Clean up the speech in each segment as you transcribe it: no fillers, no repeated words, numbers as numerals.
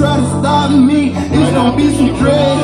try to stop me, it's gonna be some dread.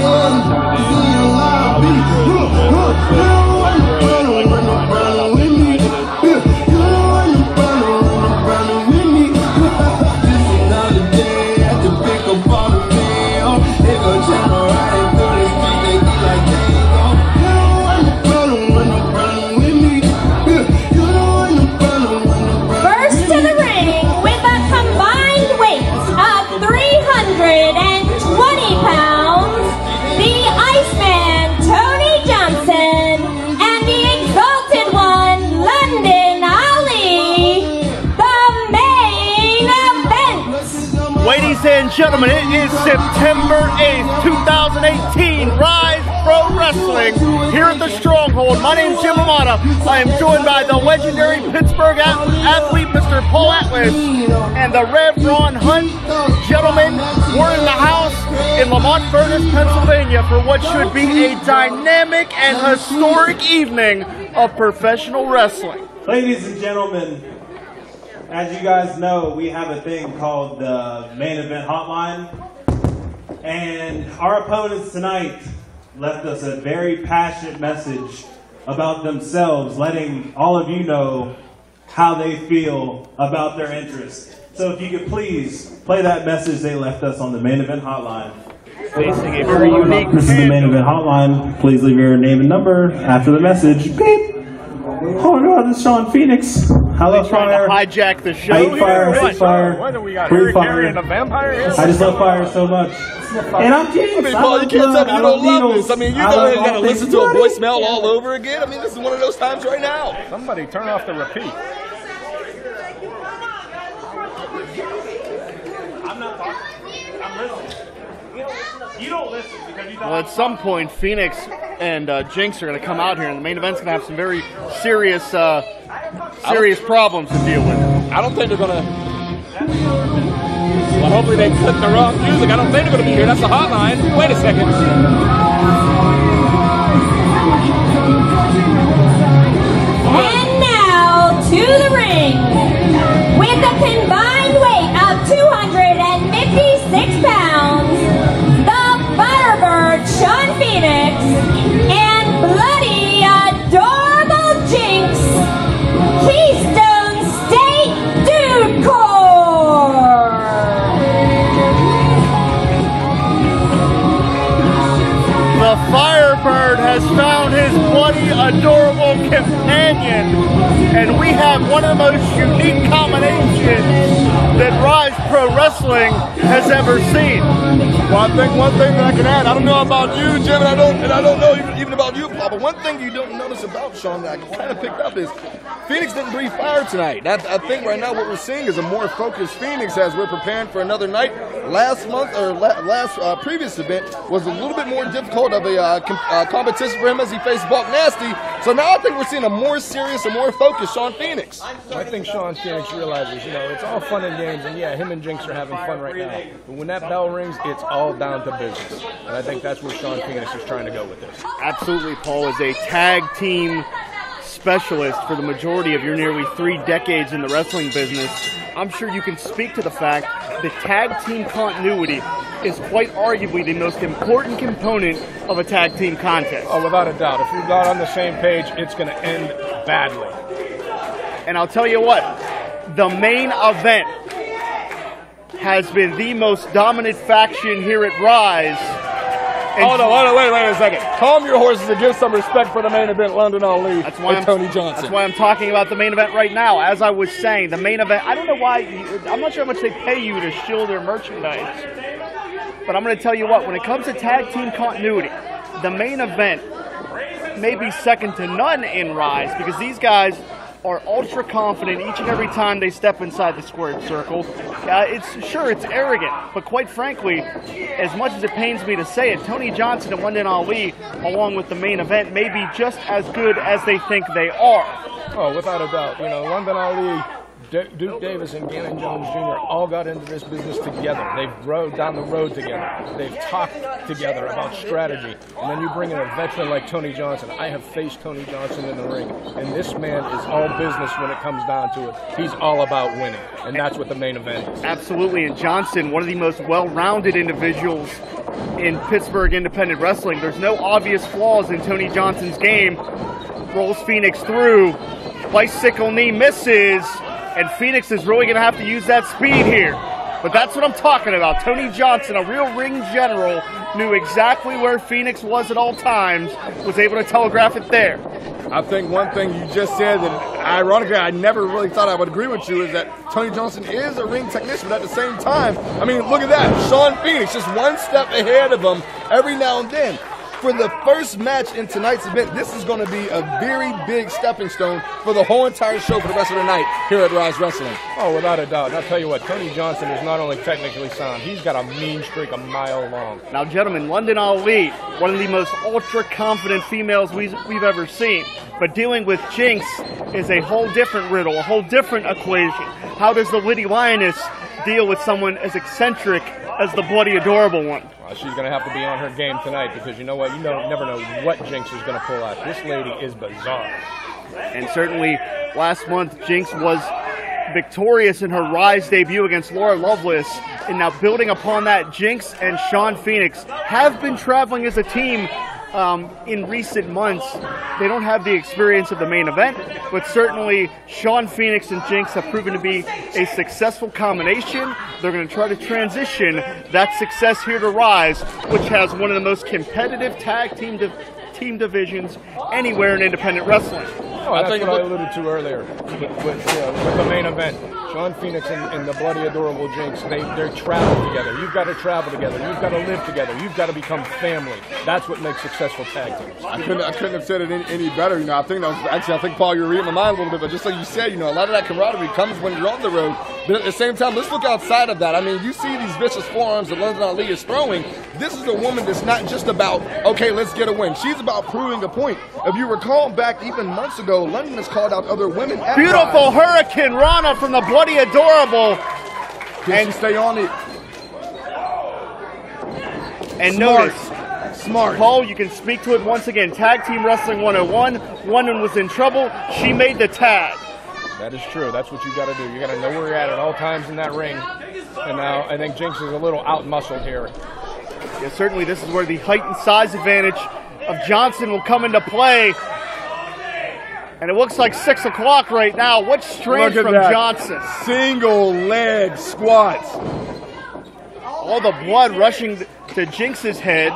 Gentlemen, it is September 8th, 2018, Ryse Pro Wrestling here at the Stronghold. My name is Jim Amata. I am joined by the legendary Pittsburgh athlete, Mr. Paul Atlas, and the Rev Ron Hunt. Gentlemen, we're in the house in Lamont Furnace, Pennsylvania for what should be a dynamic and historic evening of professional wrestling. Ladies and gentlemen, as you guys know, we have a thing called the Main Event Hotline, and our opponents tonight left us a very passionate message about themselves, letting all of you know how they feel about their interest. So if you could please play that message they left us on the Main Event Hotline. Facing a very unique This is the Main Event Hotline. Please leave your name and number after the message. Beep! Oh my God, this is Shawn Phoenix. Hello, Fire. Hijack the show. I eat fire, I see fire. What do we got? Breathe fire. A vampire here? I just love fire so much. And I'm Jinx. I mean, Paul, you can't tell me you don't love this. I mean, you got to listen to a voicemail all over again. I mean, this is one of those times right now. Somebody turn off the repeat. I'm not talking. I'm listening. You don't listen because you don't. Well, at some point, Phoenix and Jinx are going to come out here, and the main event's going to have some very serious problems to deal with. I don't think they're going to. Well, hopefully they click the wrong music. I don't think they're going to be here. That's the hotline. Wait a second. And now to the ring with a combined weight of 256 pounds, the Firebird Shawn Phoenix and bloody adorable Jinx, Keystone State Dude Corps. The Firebird has found his bloody adorable companion, and we have one of the most unique combinations that Ryse Pro Wrestling has ever seen. Well, I think one thing that I can add, I don't know about you, Jim, and I don't know even about you, Paul, but one thing you don't notice about Shawn that I kind of picked up is Phoenix didn't breathe fire tonight. I think right now what we're seeing is a more focused Phoenix as we're preparing for another night. Last month, or previous event, was a little bit more difficult of a competition for him as he faced Bulk Nasty. So now I think we're seeing a more serious and more focused Shawn Phoenix. I think Shawn Phoenix realizes, you know, it's all fun and games, and yeah, him and Jinx are having fun right now. But when that bell rings, it's all down to business. And I think that's where Shawn Phoenix is trying to go with this. Absolutely, Paul, is a tag team specialist for the majority of your nearly 3 decades in the wrestling business. I'm sure you can speak to the fact that tag team continuity is quite arguably the most important component of a tag team contest. Oh, without a doubt. If you're not on the same page, it's going to end badly. And I'll tell you what, the main event has been the most dominant faction here at Ryse. Hold on, wait a second. Calm your horses and give some respect for the main event, Londyn Ali and Tony Johnson. That's why I'm talking about the main event right now. As I was saying, the main event, I don't know why, I'm not sure how much they pay you to shill their merchandise. But I'm going to tell you what, when it comes to tag team continuity, the main event may be second to none in Ryse because these guys are ultra confident each and every time they step inside the squared circle. It's arrogant, but quite frankly, as much as it pains me to say it, Tony Johnson and Londyn Ali, along with the main event, may be just as good as they think they are. Oh, without a doubt. You know, Londyn Ali Duke Davis and Ganon Jones Jr. all got into this business together. They've rode down the road together. They've talked together about strategy. And then you bring in a veteran like Tony Johnson. I have faced Tony Johnson in the ring, and this man is all business when it comes down to it. He's all about winning, and that's what the main event is. Absolutely, and Johnson, one of the most well-rounded individuals in Pittsburgh independent wrestling. There's no obvious flaws in Tony Johnson's game. Rolls Phoenix through. Bicycle knee misses. And Phoenix is really going to have to use that speed here. But that's what I'm talking about. Tony Johnson, a real ring general, knew exactly where Phoenix was at all times, was able to telegraph it there. I think one thing you just said that, ironically, I never really thought I would agree with you, is that Tony Johnson is a ring technician, but at the same time, I mean, look at that. Shawn Phoenix just one step ahead of him every now and then. For the first match in tonight's event, this is going to be a very big stepping stone for the whole entire show for the rest of the night here at Ryse Wrestling. Oh, without a doubt. And I'll tell you what, Tony Johnson is not only technically sound, he's got a mean streak a mile long. Now, gentlemen, Londyn Ali, one of the most ultra-confident females we've ever seen. But dealing with Jinx is a whole different riddle, a whole different equation. How does the Witty Lioness deal with someone as eccentric as the Bloody Adorable one? Well, she's going to have to be on her game tonight, because you know what? You never know what Jinx is going to pull out. This lady is bizarre. And certainly last month, Jinx was victorious in her Ryse debut against Lawless. And now building upon that, Jinx and Shawn Phoenix have been traveling as a team in recent months. They don't have the experience of the main event, but certainly Shawn Phoenix and Jinx have proven to be a successful combination. They're going to try to transition that success here to Ryse, which has one of the most competitive tag team divisions anywhere in independent wrestling. Oh, I think what I alluded to earlier with the main event. Shawn Phoenix and the Bloody Adorable Jinx, they travel together. You've got to travel together. You've got to live together. You've got to become family. That's what makes successful tag teams. I couldn't have said it any better. I think that was, actually, I think, Paul, you're reading my mind a little bit, but just like you said, a lot of that camaraderie comes when you're on the road. But at the same time, let's look outside of that. I mean, you see these vicious forearms that Londyn Ali is throwing. This is a woman that's not just about, okay, let's get a win. She's about proving a point. If you recall back even months ago, Londyn has called out other women. Beautiful Hurricane Rana from the Bloody Adorable. Can she stay on it? And Smart. notice, Smart. Paul, you can speak to it once again. Tag Team Wrestling 101. Londyn was in trouble. She made the tag. That is true. That's what you got to do. You got to know where you're at all times in that ring. And now I think Jinx is a little out-muscled here. Yeah, certainly this is where the height and size advantage of Johnson will come into play. And it looks like 6 o'clock right now. What strength from Johnson. Single leg squats. All the blood rushing to Jinx's head.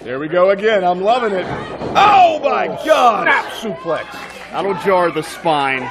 There we go again. I'm loving it. Oh my God! Snap suplex. That'll jar the spine.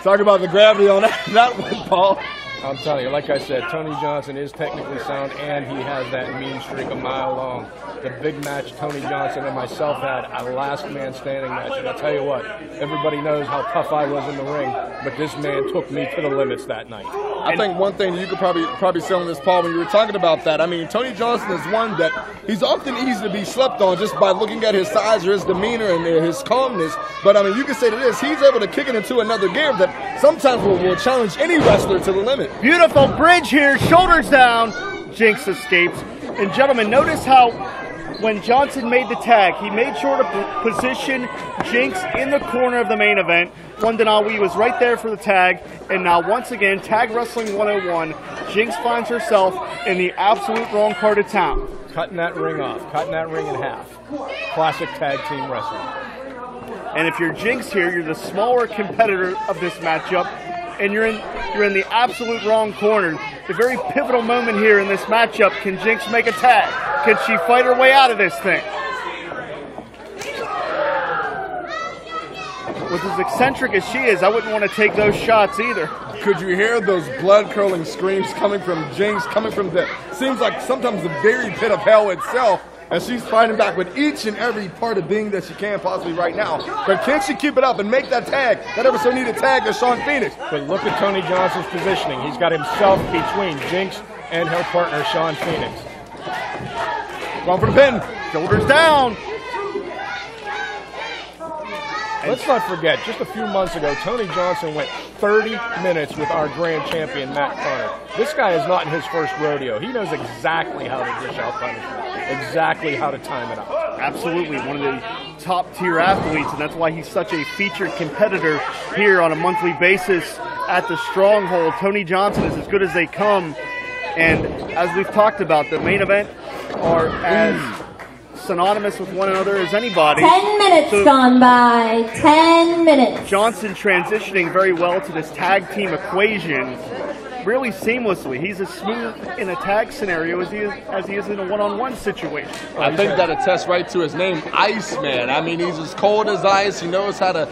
Talk about the gravity on that one, Paul. I'm telling you, like I said, Tony Johnson is technically sound, and he has that mean streak a mile long. The big match Tony Johnson and myself had, a last man standing match. And I'll tell you what, everybody knows how tough I was in the ring, but this man took me to the limits that night. I think one thing you could probably say on this, Paul, when you were talking about that, I mean, Tony Johnson is one that he's often easy to be slept on just by looking at his size or his demeanor and his calmness. But, I mean, you can say to this, he's able to kick it into another gear that sometimes will challenge any wrestler to the limit. Beautiful bridge here, shoulders down. Jinx escapes. And, gentlemen, notice how when Johnson made the tag, he made sure to position Jinx in the corner of the main event. Londyn Ali was right there for the tag. And now, once again, Tag Wrestling 101, Jinx finds herself in the absolute wrong part of town. Cutting that ring off, cutting that ring in half. Classic tag team wrestling. And if you're Jinx here, you're the smaller competitor of this matchup, and you're in the absolute wrong corner. The very pivotal moment here in this matchup, can Jinx make a tag? Can she fight her way out of this thing? With as eccentric as she is, I wouldn't want to take those shots either. Could you hear those blood-curdling screams coming from Jinx, coming from seems like sometimes the very pit of hell itself, and she's fighting back with each and every part of being that she can possibly right now. But can she keep it up and make that tag, that ever so needed tag of Shawn Phoenix? But look at Tony Johnson's positioning. He's got himself between Jinx and her partner, Shawn Phoenix. Going for the pin. Shoulders down. Let's not forget, just a few months ago, Tony Johnson went 30 minutes with our grand champion, Matt Conard. This guy is not in his first rodeo. He knows exactly how to dish out punishment, exactly how to time it up. Absolutely, one of the top-tier athletes, and that's why he's such a featured competitor here on a monthly basis at the Stronghold. Tony Johnson is as good as they come, and as we've talked about, the main event are as synonymous with one another as anybody. 10 minutes gone by. 10 minutes. Johnson transitioning very well to this tag team equation really seamlessly. He's as smooth in a tag scenario as he is in a one-on-one situation. I think that attests right to his name, Iceman. I mean, he's as cold as ice. He knows how to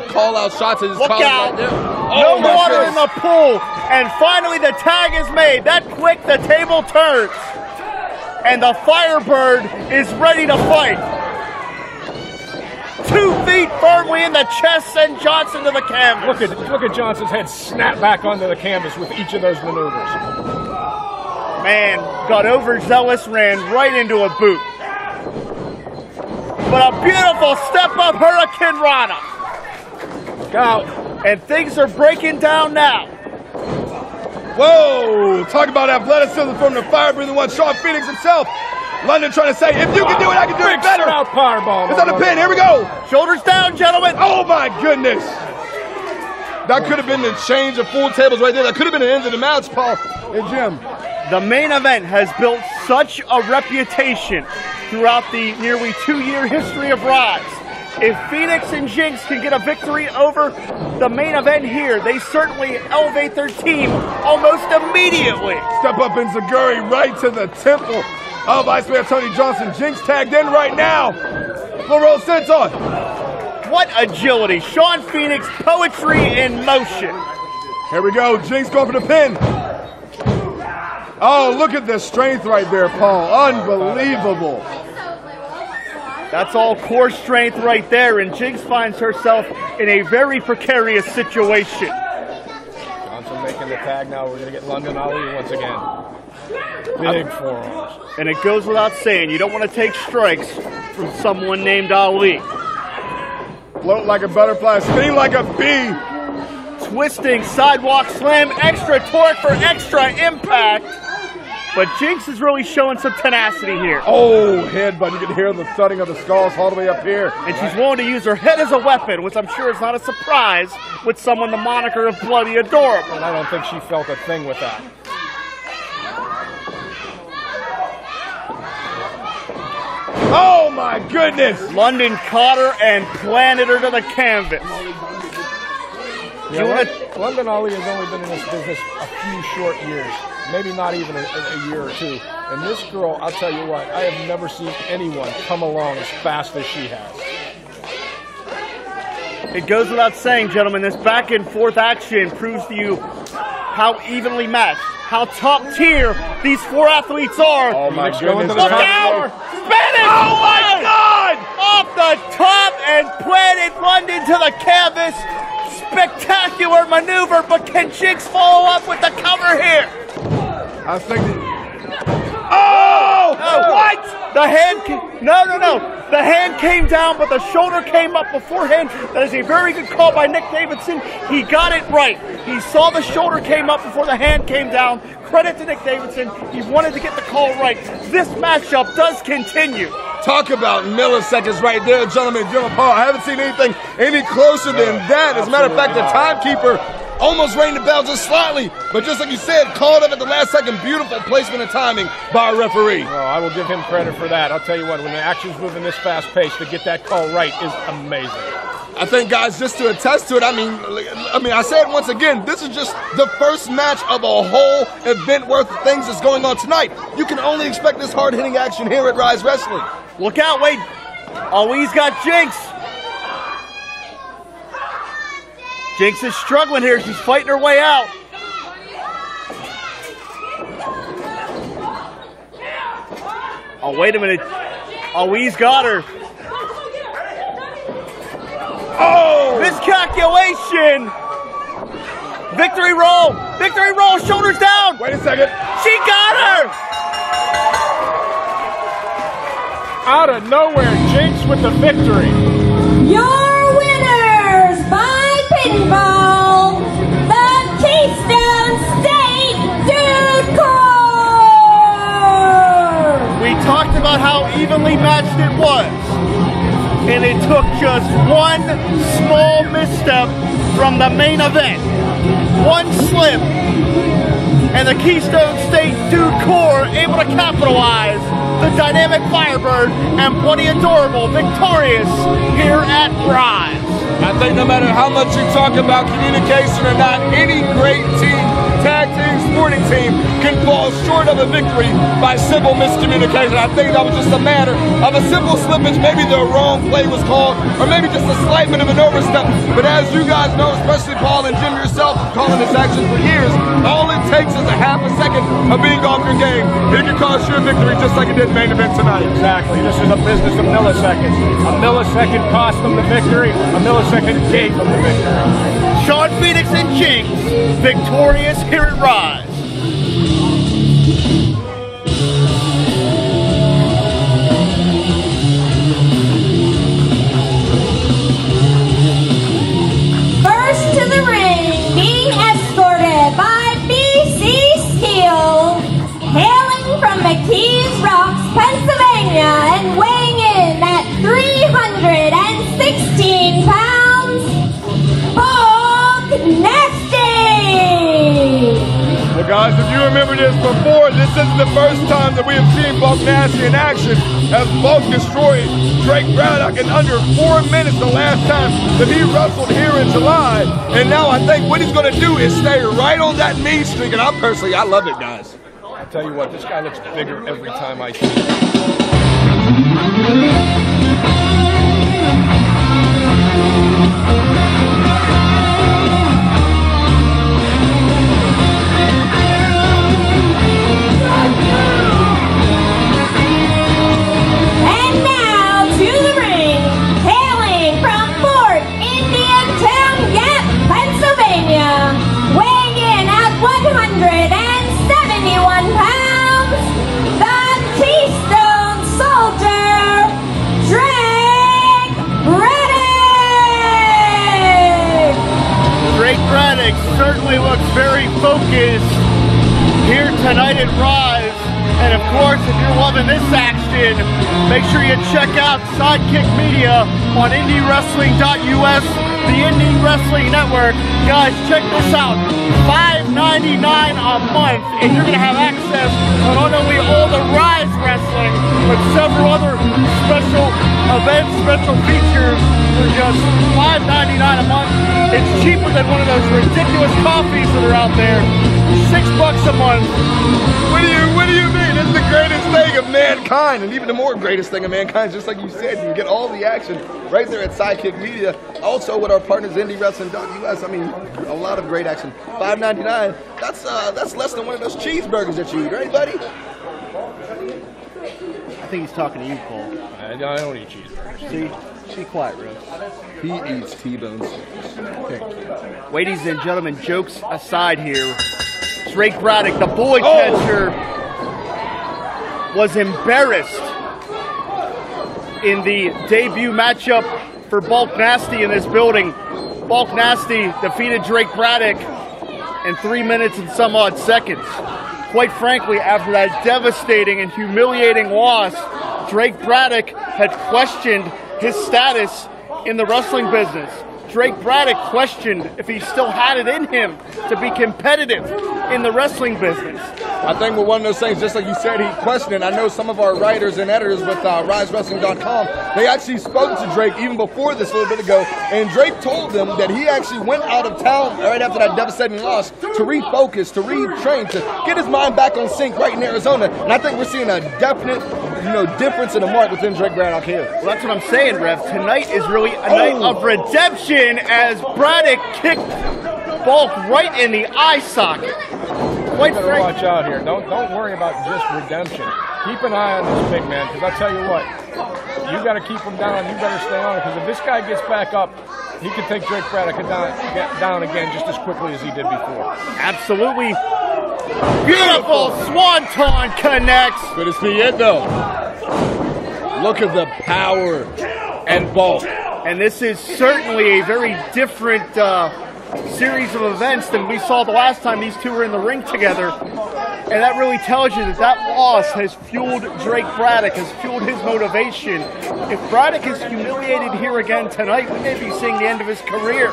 call out shots. Look out! No water in the pool, and finally the tag is made. That quick, the table turns, and the Firebird is ready to fight. 2 feet firmly in the chest, send Johnson to the canvas. Look at Johnson's head snap back onto the canvas with each of those maneuvers. Man, got overzealous, ran right into a boot. But a beautiful step-up Hurricane Rana. Look out. And things are breaking down now. Whoa! Talk about athleticism from the fire-breathing one, Shawn Phoenix himself. Londyn trying to say, if you can do it, I can do it better. Out powerbomb. It's on the pin. Here we go. Shoulders down, gentlemen. Oh, my goodness. That could have been the change of full tables right there. That could have been the end of the match, Paul and Jim. The main event has built such a reputation throughout the nearly 2-year history of Ryse. If Phoenix and Jinx can get a victory over the main event here, they certainly elevate their team almost immediately. Step up in Gory right to the temple of Iceman Tony Johnson. Jinx tagged in right now. Floro Senton. What agility. Shawn Phoenix, poetry in motion. Here we go. Jinx going for the pin. Oh, look at the strength right there, Paul. Unbelievable. That's all core strength right there, and Jinx finds herself in a very precarious situation. Johnson making the tag now. We're going to get Londyn Ali once again. Big forearms. And it goes without saying, you don't want to take strikes from someone named Ali. Float like a butterfly, sting like a bee. Twisting sidewalk slam, extra torque for extra impact. But Jinx is really showing some tenacity here. Oh, headbutt. You can hear the thudding of the skulls all the way up here. And she's willing to use her head as a weapon, which I'm sure is not a surprise with someone the moniker of Bloody Adorable. And I don't think she felt a thing with that. Oh, my goodness. Londyn caught her and planted her to the canvas. Yeah, Londyn Ali has only been in this business a few short years. Maybe not even a year or two. And this girl, I'll tell you what, I have never seen anyone come along as fast as she has. It goes without saying, gentlemen, this back and forth action proves to you how evenly matched, how top tier these 4 athletes are. Oh my goodness. Look out! Spanish! Oh my God! Off the top and planted Londyn to the canvas. Spectacular maneuver, but can Jinx follow up with the cover here? I think. Oh! What? The hand no. The hand came down, but the shoulder came up beforehand. That is a very good call by Nick Davidson. He got it right. He saw the shoulder came up before the hand came down. Credit to Nick Davidson. He wanted to get the call right. This matchup does continue. Talk about milliseconds right there, gentlemen. Jim Paul, I haven't seen anything any closer than that. As a matter of fact, the timekeeper almost rang the bell just slightly, but just like you said, called up at the last second. Beautiful placement and timing by a referee. Oh, I will give him credit for that. I'll tell you what, when the action's moving this fast pace, to get that call right is amazing. I think, guys, just to attest to it, I mean, I say it once again, this is just the first match of a whole event worth of things that's going on tonight. You can only expect this hard-hitting action here at Ryse Wrestling. Look out, Wade. Always got Jinx. Jinx is struggling here. She's fighting her way out. Oh, wait a minute. Always got her. Oh! Miscalculation! Victory roll! Victory roll! Shoulders down! Wait a second. She got her! Out of nowhere, Jinx with the victory. Your winner! matched it was. And it took just one small misstep from the main event. One slip, and the Keystone State Dude Core able to capitalize. The dynamic Firebird and Bloody Adorable victorious here at Ryse. I think no matter how much you talk about communication or not, any great team, tag team, sporting team can fall short of a victory by simple miscommunication. I think that was just a matter of a simple slippage. Maybe the wrong play was called, or maybe just a slight bit of an overstep. But as you guys know, especially Paul and Jim yourself, calling this action for years, all it takes is a half a second of being off your game. It can cost you a victory just like it did main event tonight. Exactly. This is a business of milliseconds. A millisecond cost them the victory. A millisecond gave them the victory. Shawn Phoenix and Jinx victorious here at Ryse. First to the ring, being escorted by BC Steel, hailing from McKees Rocks, Pennsylvania, and weighing in at 316 pounds, Well, guys, if you remember this before, this isn't the first time that we have seen Voxx in action, as Voxx destroyed Drake Braddock in under 4 minutes the last time that he wrestled here in July. And now I think what he's going to do is stay right on that mean streak, and I love it, guys. I tell you what, this guy looks bigger every time I see him. Certainly looks very focused here tonight at Ryse. And of course, if you're loving this action, make sure you check out Sidekick Media on IndyWrestling.us, the Indie Wrestling Network. Guys, check this out. $5.99 a month, and you're going to have access to not only all the Ryse wrestling, but several other special events, special features for just $5.99 a month. It's cheaper than one of those ridiculous coffees that are out there. $6 a month. What do you mean? It's the greatest thing of mankind, and even the more greatest thing of mankind, just like you said, you can get all the action right there at Sidekick Media. Also with our partners IndyWrestling.us, I mean, a lot of great action. $5.99, that's less than one of those cheeseburgers that you eat, right, buddy? I think he's talking to you, Paul. I don't eat cheeseburgers. See, quiet, Rose. He eats T-bones. Ladies and gentlemen, jokes aside here, Drake Braddock, the boy catcher, was embarrassed in the debut matchup for Bulk Nasty in this building. Bulk Nasty defeated Drake Braddock in 3 minutes and some odd seconds. Quite frankly, after that devastating and humiliating loss, Drake Braddock had questioned his status in the wrestling business. Drake Braddock questioned if he still had it in him to be competitive in the wrestling business. I think with one of those things, just like you said, he questioned it. I know some of our writers and editors with RiseWrestling.com, they actually spoke to Drake even before this a little bit ago, and Drake told them that he actually went out of town right after that devastating loss to refocus, to retrain, to get his mind back on sync right in Arizona. And I think we're seeing a definite, difference in the mark within Drake Braddock here. Well, that's what I'm saying, Rev. Tonight is really a night of redemption as Braddock kicked Bulk right in the eye socket. Quite frankly, watch out here. Don't worry about just redemption. Keep an eye on this big man, because I tell you what, you got to keep him down. You better stay on it, because if this guy gets back up, he can take Drake Braddock down again just as quickly as he did before. Absolutely. Beautiful swanton connects. Could this be it, though? Look at the power and bulk. And this is certainly a very different series of events than we saw the last time these two were in the ring together. And that really tells you that that loss has fueled Drake Braddock, has fueled his motivation. If Braddock is humiliated here again tonight, we may be seeing the end of his career.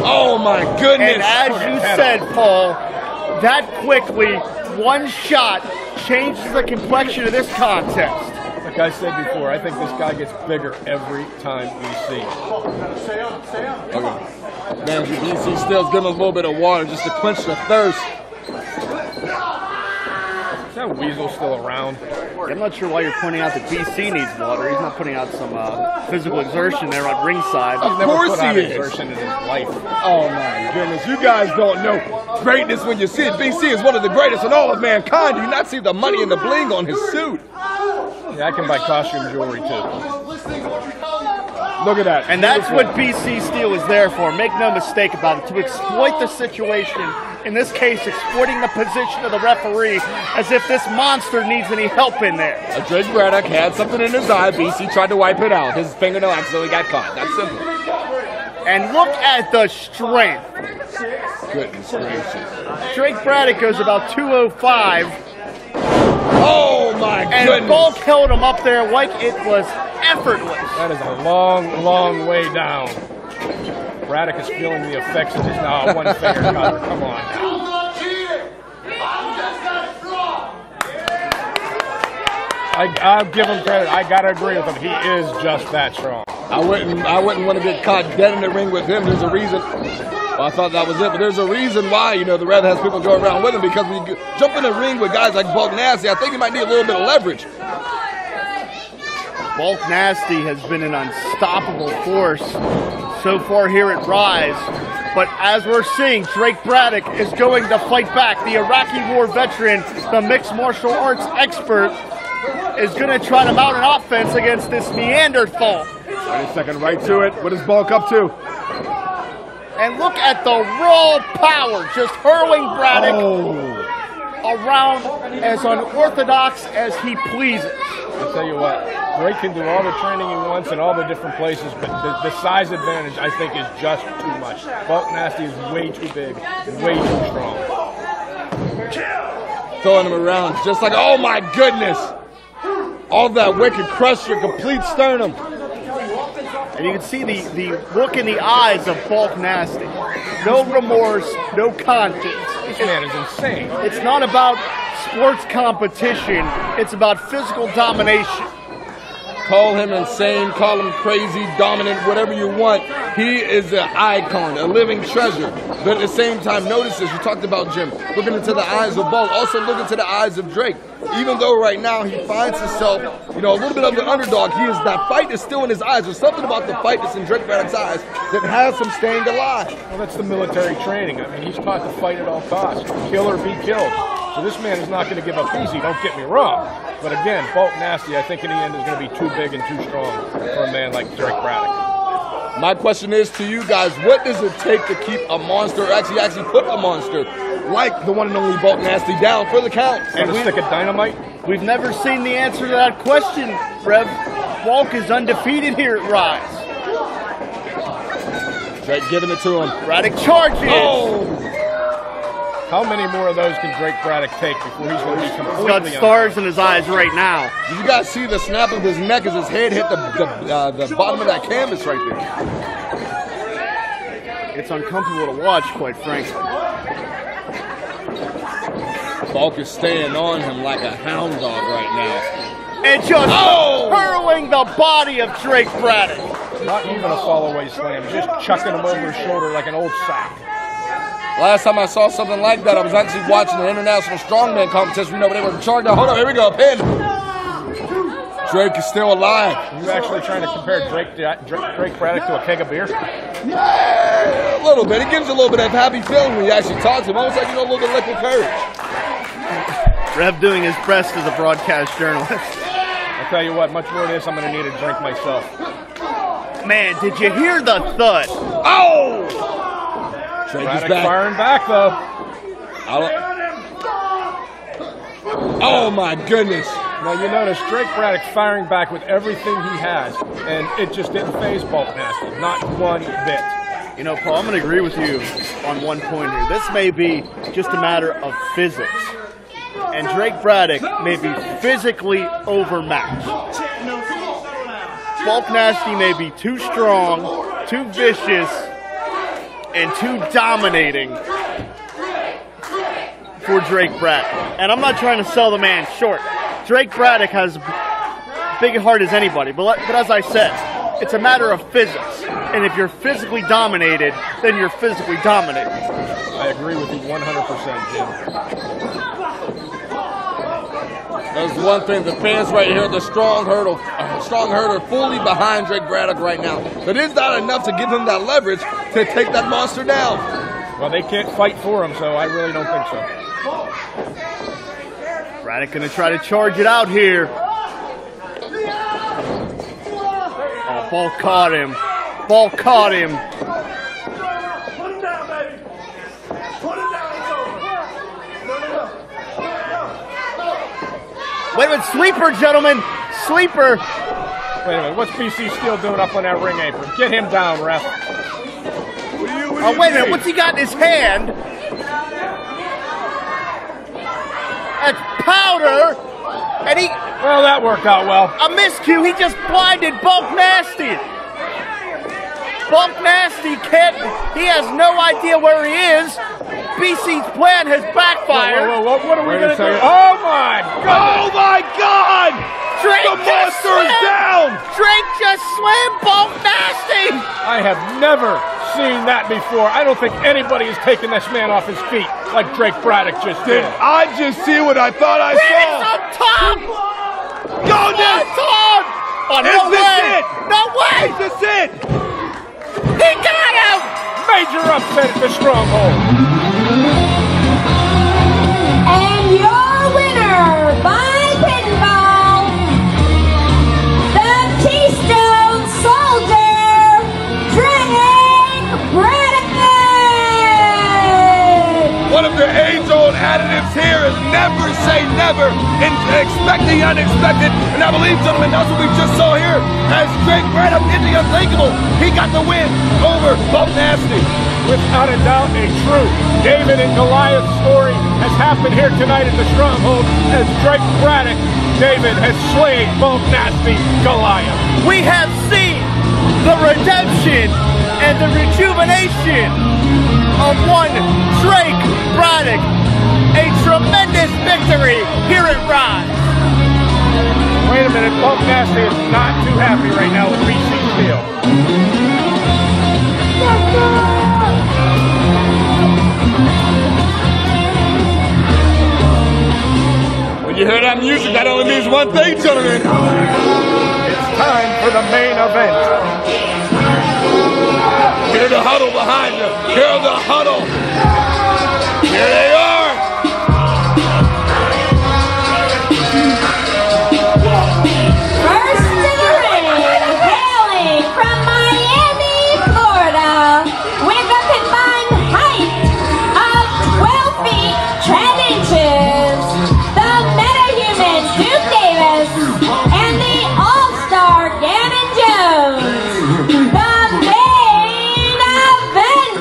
Oh my goodness! And as you said, Paul, that quickly, one shot changes the complexion of this contest. Like I said before, I think this guy gets bigger every time we see him. Okay. Man, BC Steel's giving him a little bit of water just to quench the thirst. Is that Weasel still around? I'm not sure why you're pointing out that BC needs water. He's not putting out some physical exertion there on ringside. Of course he is. Exertion in his life. Oh my goodness, you guys don't know greatness when you see it. BC is one of the greatest in all of mankind. Do you not see the money and the bling on his suit? Yeah, I can buy costume jewelry too. Look at that. And that's what BC Steel is there for. Make no mistake about it. To exploit the situation. In this case, exploiting the position of the referee as if this monster needs any help in there. Drake Braddock had something in his eye. BC tried to wipe it out. His fingernail accidentally got caught. That's simple. And look at the strength. Goodness gracious. Drake Braddock goes about 205. Oh my goodness. And Bulk held him up there like it was effortless. That is a long, long way down. Braddock is feeling the effects of his one finger cover. Come on now. I'll give him credit. I gotta agree with him. He is just that strong. I wouldn't want to get caught dead in the ring with him. There's a reason. Well, I thought that was it, but there's a reason why, you know, the Rev has people go around with him, because when you jump in the ring with guys like Bulk Nasty, I think you might need a little bit of leverage. Bulk Nasty has been an unstoppable force so far here at Ryse. But as we're seeing, Drake Braddock is going to fight back. The Iraqi war veteran, the mixed martial arts expert, is going to try to mount an offense against this Neanderthal. Wait a second, right to it. What is Bulk up to? And look at the raw power, just hurling Braddock around as unorthodox as he pleases. I'll tell you what, Drake can do all the training he wants in all the different places, but the size advantage, I think, is just too much. Bulk Nasty is way too big, way too strong. Throwing him around just like, oh my goodness! All that wicked crush your complete sternum. And you can see the look in the eyes of Bulk Nasty. No remorse, no conscience. This man is insane. It's not about sports competition. It's about physical domination. Call him insane, call him crazy, dominant, whatever you want. He is an icon, a living treasure. But at the same time, notice this, you talked about Jim, looking into the eyes of Bulk, also look into the eyes of Drake. Even though right now he finds himself, you know, a little bit of the underdog, that fight is still in his eyes. There's something about the fight that's in Drake Braddock's eyes that has him staying alive. Well, that's the military training. I mean, he's taught to fight at all costs, kill or be killed. So this man is not going to give up easy, don't get me wrong. But again, Bulk Nasty, I think in the end is going to be too big and too strong for a man like Drake Braddock. My question is to you guys, what does it take to keep a monster, actually put a monster like the one and only Bulk Nasty down for the count? And a stick of dynamite? We've never seen the answer to that question, Rev. Bulk is undefeated here at Ryse. Drake giving it to him. Braddock charges. Oh! How many more of those can Drake Braddock take before he's going to be completely He's got stars in his eyes right now. Did you guys see the snap of his neck as his head hit the bottom of that canvas right there? It's uncomfortable to watch, quite frankly. Bulk is staying on him like a hound dog right now. And just hurling the body of Drake Braddock. Not even a fall-away slam, just chucking him over his shoulder like an old sack. Last time I saw something like that, I was actually watching the International Strongman competition. You know, they were charged out. Hold on, here we go, a pin. Drake is still alive. Are you actually trying to compare Drake Braddock to a keg of beer? Yeah, a little bit. It gives you a little bit of happy feeling when you actually talk to him. Almost like, you know, a little bit of liquid courage. Rev doing his best as a broadcast journalist. I'll tell you what, much more of this, I'm going to need a drink myself. Man, did you hear the thud? Oh! Drake is back. Firing back, though. Oh, my goodness. Now, you notice Drake Braddock firing back with everything he has, and it just didn't faze Bulk Nasty. Not one bit. You know, Paul, I'm going to agree with you on one point here. This may be just a matter of physics. and Drake Braddock may be physically overmatched. Bulk Nasty may be too strong, too vicious, and too dominating for Drake Braddock. And I'm not trying to sell the man short. Drake Braddock has big heart as anybody, but as I said, it's a matter of physics. And if you're physically dominated, then you're physically dominated. I agree with you 100%, Jim. There's one thing, the fans right here, the strong herd are fully behind Drake Braddock right now. But it's not enough to give him that leverage to take that monster down. Well, they can't fight for him, so I really don't think so. Braddock gonna try to charge it out here. Oh, ball caught him. Ball caught him. Put him down, baby. Put him down. It's over. Wait a minute, sleeper, gentlemen. Sleeper. Wait a minute, what's BC Steel doing up on that ring apron? Get him down, ref. Oh, wait a minute, what's he got in his hand? That's powder. And he... Well, that worked out well. A miscue, he just blinded Bulk Nasty. Bulk Nasty can't... He has no idea where he is. BC's plan has backfired. Whoa, what are we going to do? Oh, my God! Oh, my God! Drake the monster is down! Drake just slammed Bulk Nasty! I have never seen that before. I don't think anybody has taken this man off his feet like Drake Braddock just did. I just see what I thought I It's saw. on top! Go, Nick! Tom! Oh, no Is this way! it? No way! Is this it? He got him! Major upset at the Stronghold. And your winner by pinfall, the Keystone Soldier, Drake Braddock. One of the age-old additives here is never say never and expect the unexpected. And I believe, gentlemen, that's what we just saw here as Drake Braddock did the unthinkable. He got the win over Bulk Nasty. Without a doubt, a true David and Goliath story has happened here tonight at the Stronghold as Drake Braddock, David, has slain Bulk Nasty Goliath. We have seen the redemption and the rejuvenation of one Drake Braddock. A tremendous victory here at Ryse. Wait a minute, Bulk Nasty is not too happy right now with BC Steel. When you hear that music, that only means one thing, gentlemen. It's time for the main event. Hear the huddle behind you. Hear the huddle. Here they are. First to the ring, hailing from Miami, Florida, with a combined height of 12 feet 10 inches, the metahuman Duke Davis, and the all-star Ganon Jones, the main event.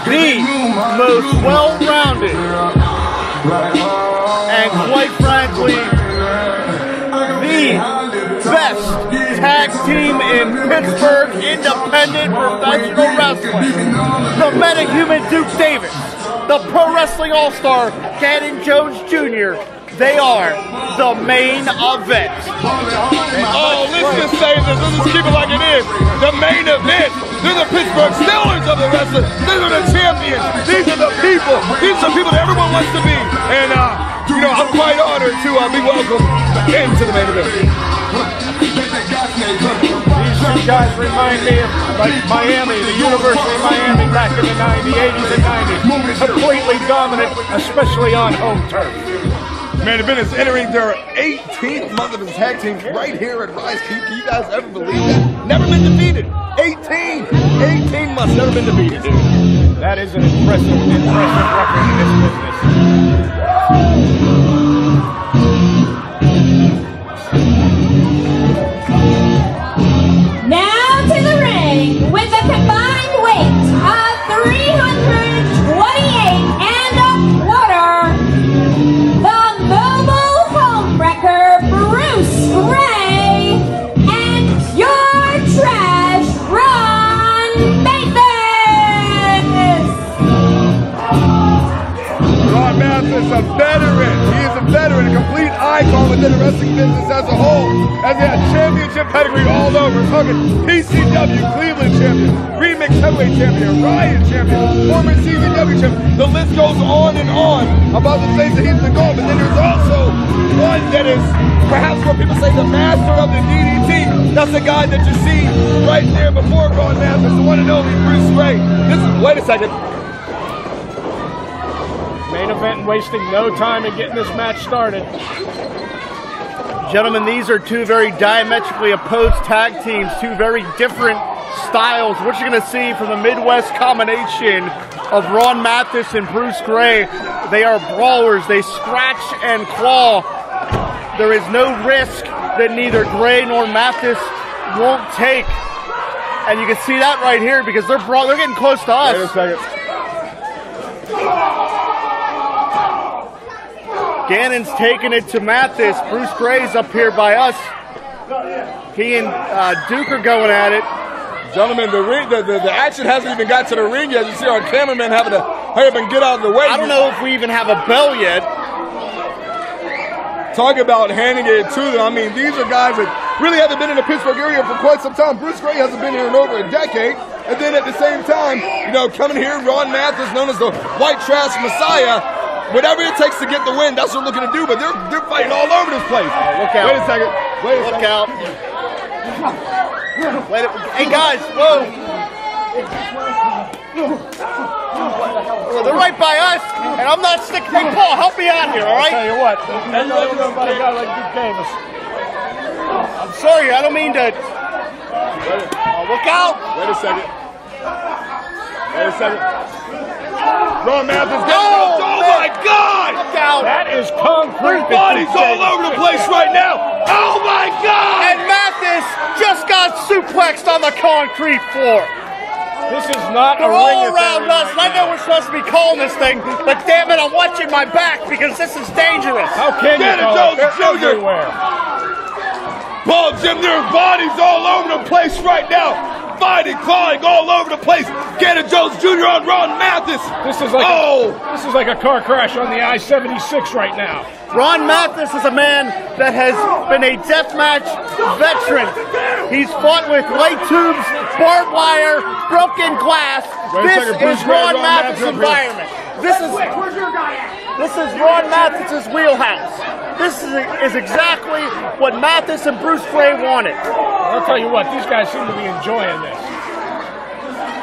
The most well-rounded and quite frankly the best tag team in Pittsburgh independent professional wrestling. The metahuman Duke Davis, the Pro Wrestling All-Star Ganon Jones Jr. They are the main event. Oh, let's just say this. Let's just keep it like it is. The main event. They're the Pittsburgh Steelers of the wrestling. These are the champions. These are the people. These are the people that everyone wants to be. And, you know, I'm quite honored to be welcomed into the main event. These two guys remind me of like Miami, the University of Miami back in the 80s and 90s. Completely dominant, especially on home turf. Main event is entering their 18th month of his tag team right here at Ryse. Can you guys ever believe that? Never been defeated. 18 months, never been defeated. That is an impressive record in this business. Now to the ring with a combined weight of 328 Mathis! Ron Mathis, a veteran. He is a veteran, a complete icon within the wrestling business as a whole. As he had championship pedigree all over. We're talking PCW, Cleveland champion, Remix heavyweight champion, Riot champion, former CZW champion. The list goes on and on about the things that he's been going. But then there's also one that is perhaps what people say the master of the DDT. That's the guy that you see right there before Ron Mathis, the one and only Bruce Gray. Wait a second. Main event and wasting no time in getting this match started. Gentlemen, these are two very diametrically opposed tag teams, two very different styles. What you're going to see from the Midwest combination of Ron Mathis and Bruce Gray, they are brawlers. They scratch and claw. There is no risk that neither Gray nor Mathis won't take. And you can see that right here because they're getting close to us. Wait a second. Ganon's taking it to Mathis. Bruce Gray's up here by us. He and Duke are going at it. Gentlemen, the action hasn't even got to the ring yet. You see our cameraman having to hurry up and get out of the way. I don't know if we even have a bell yet. Talk about handing it to them. I mean, these are guys that really haven't been in the Pittsburgh area for quite some time. Bruce Gray hasn't been here in over a decade. And then at the same time, you know, coming here, Ron Mathis, known as the White Trash Messiah. Whatever it takes to get the win, that's what they're looking to do. But they're fighting all over this place. Look out. Wait a second. Look out. Hey, guys, whoa. Well, they're right by us, and I'm not sticking. Hey, Paul, help me out here, all right? I'll tell you what, that's what you know about a guy like Duke Davis. I'm sorry, I don't mean to. Look out. Wait a second. Ron Mathis. Oh my God! Look out. That is concrete. There's bodies all over the place right now. Oh my God! And Mathis just got suplexed on the concrete floor. This is not They're a ring all around us. I know we're supposed to be calling this thing, but damn it, I'm watching my back because this is dangerous. How can you call it? They're everywhere. Paul, Jim, there's bodies all over the place right now. Fighting, clawing all over the place. Ganon Jones Jr. on Ron Mathis. This is like a car crash on the I-76 right now. Ron Mathis is a man that has been a deathmatch veteran. He's fought with light tubes, barbed wire, broken glass. This is Ron Mathis' environment. This is Ron Mathis' wheelhouse. This is exactly what Mathis and Bruce Gray wanted. I'll tell you what, these guys seem to be enjoying this.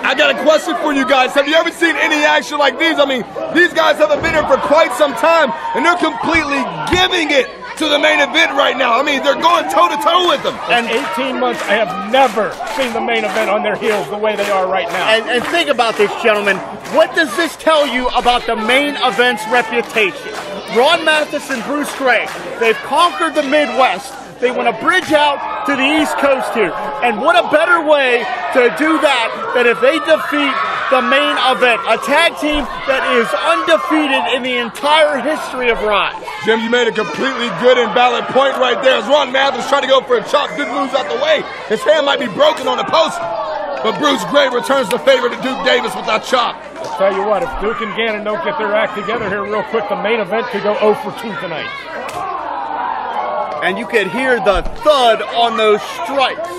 I got a question for you guys. Have you ever seen any action like these? I mean, these guys haven't been here for quite some time, and they're completely giving it to the main event right now. I mean, they're going toe-to-toe with them. In 18 months, I have never seen the main event on their heels the way they are right now. And think about this, gentlemen. What does this tell you about the main event's reputation? Ron Mathis and Bruce Gray, they've conquered the Midwest. They want to bridge out to the East Coast here. And what a better way to do that than if they defeat the main event. A tag team that is undefeated in the entire history of Ryse. Jim, you made a completely good and valid point right there. As Ron Mathis trying to go for a chop, good moves out the way. His hand might be broken on the post, but Bruce Gray returns the favor to Duke Davis with that chop. I'll tell you what, if Duke and Ganon don't get their act together here real quick, the main event could go 0 for 2 tonight. And you could hear the thud on those strikes.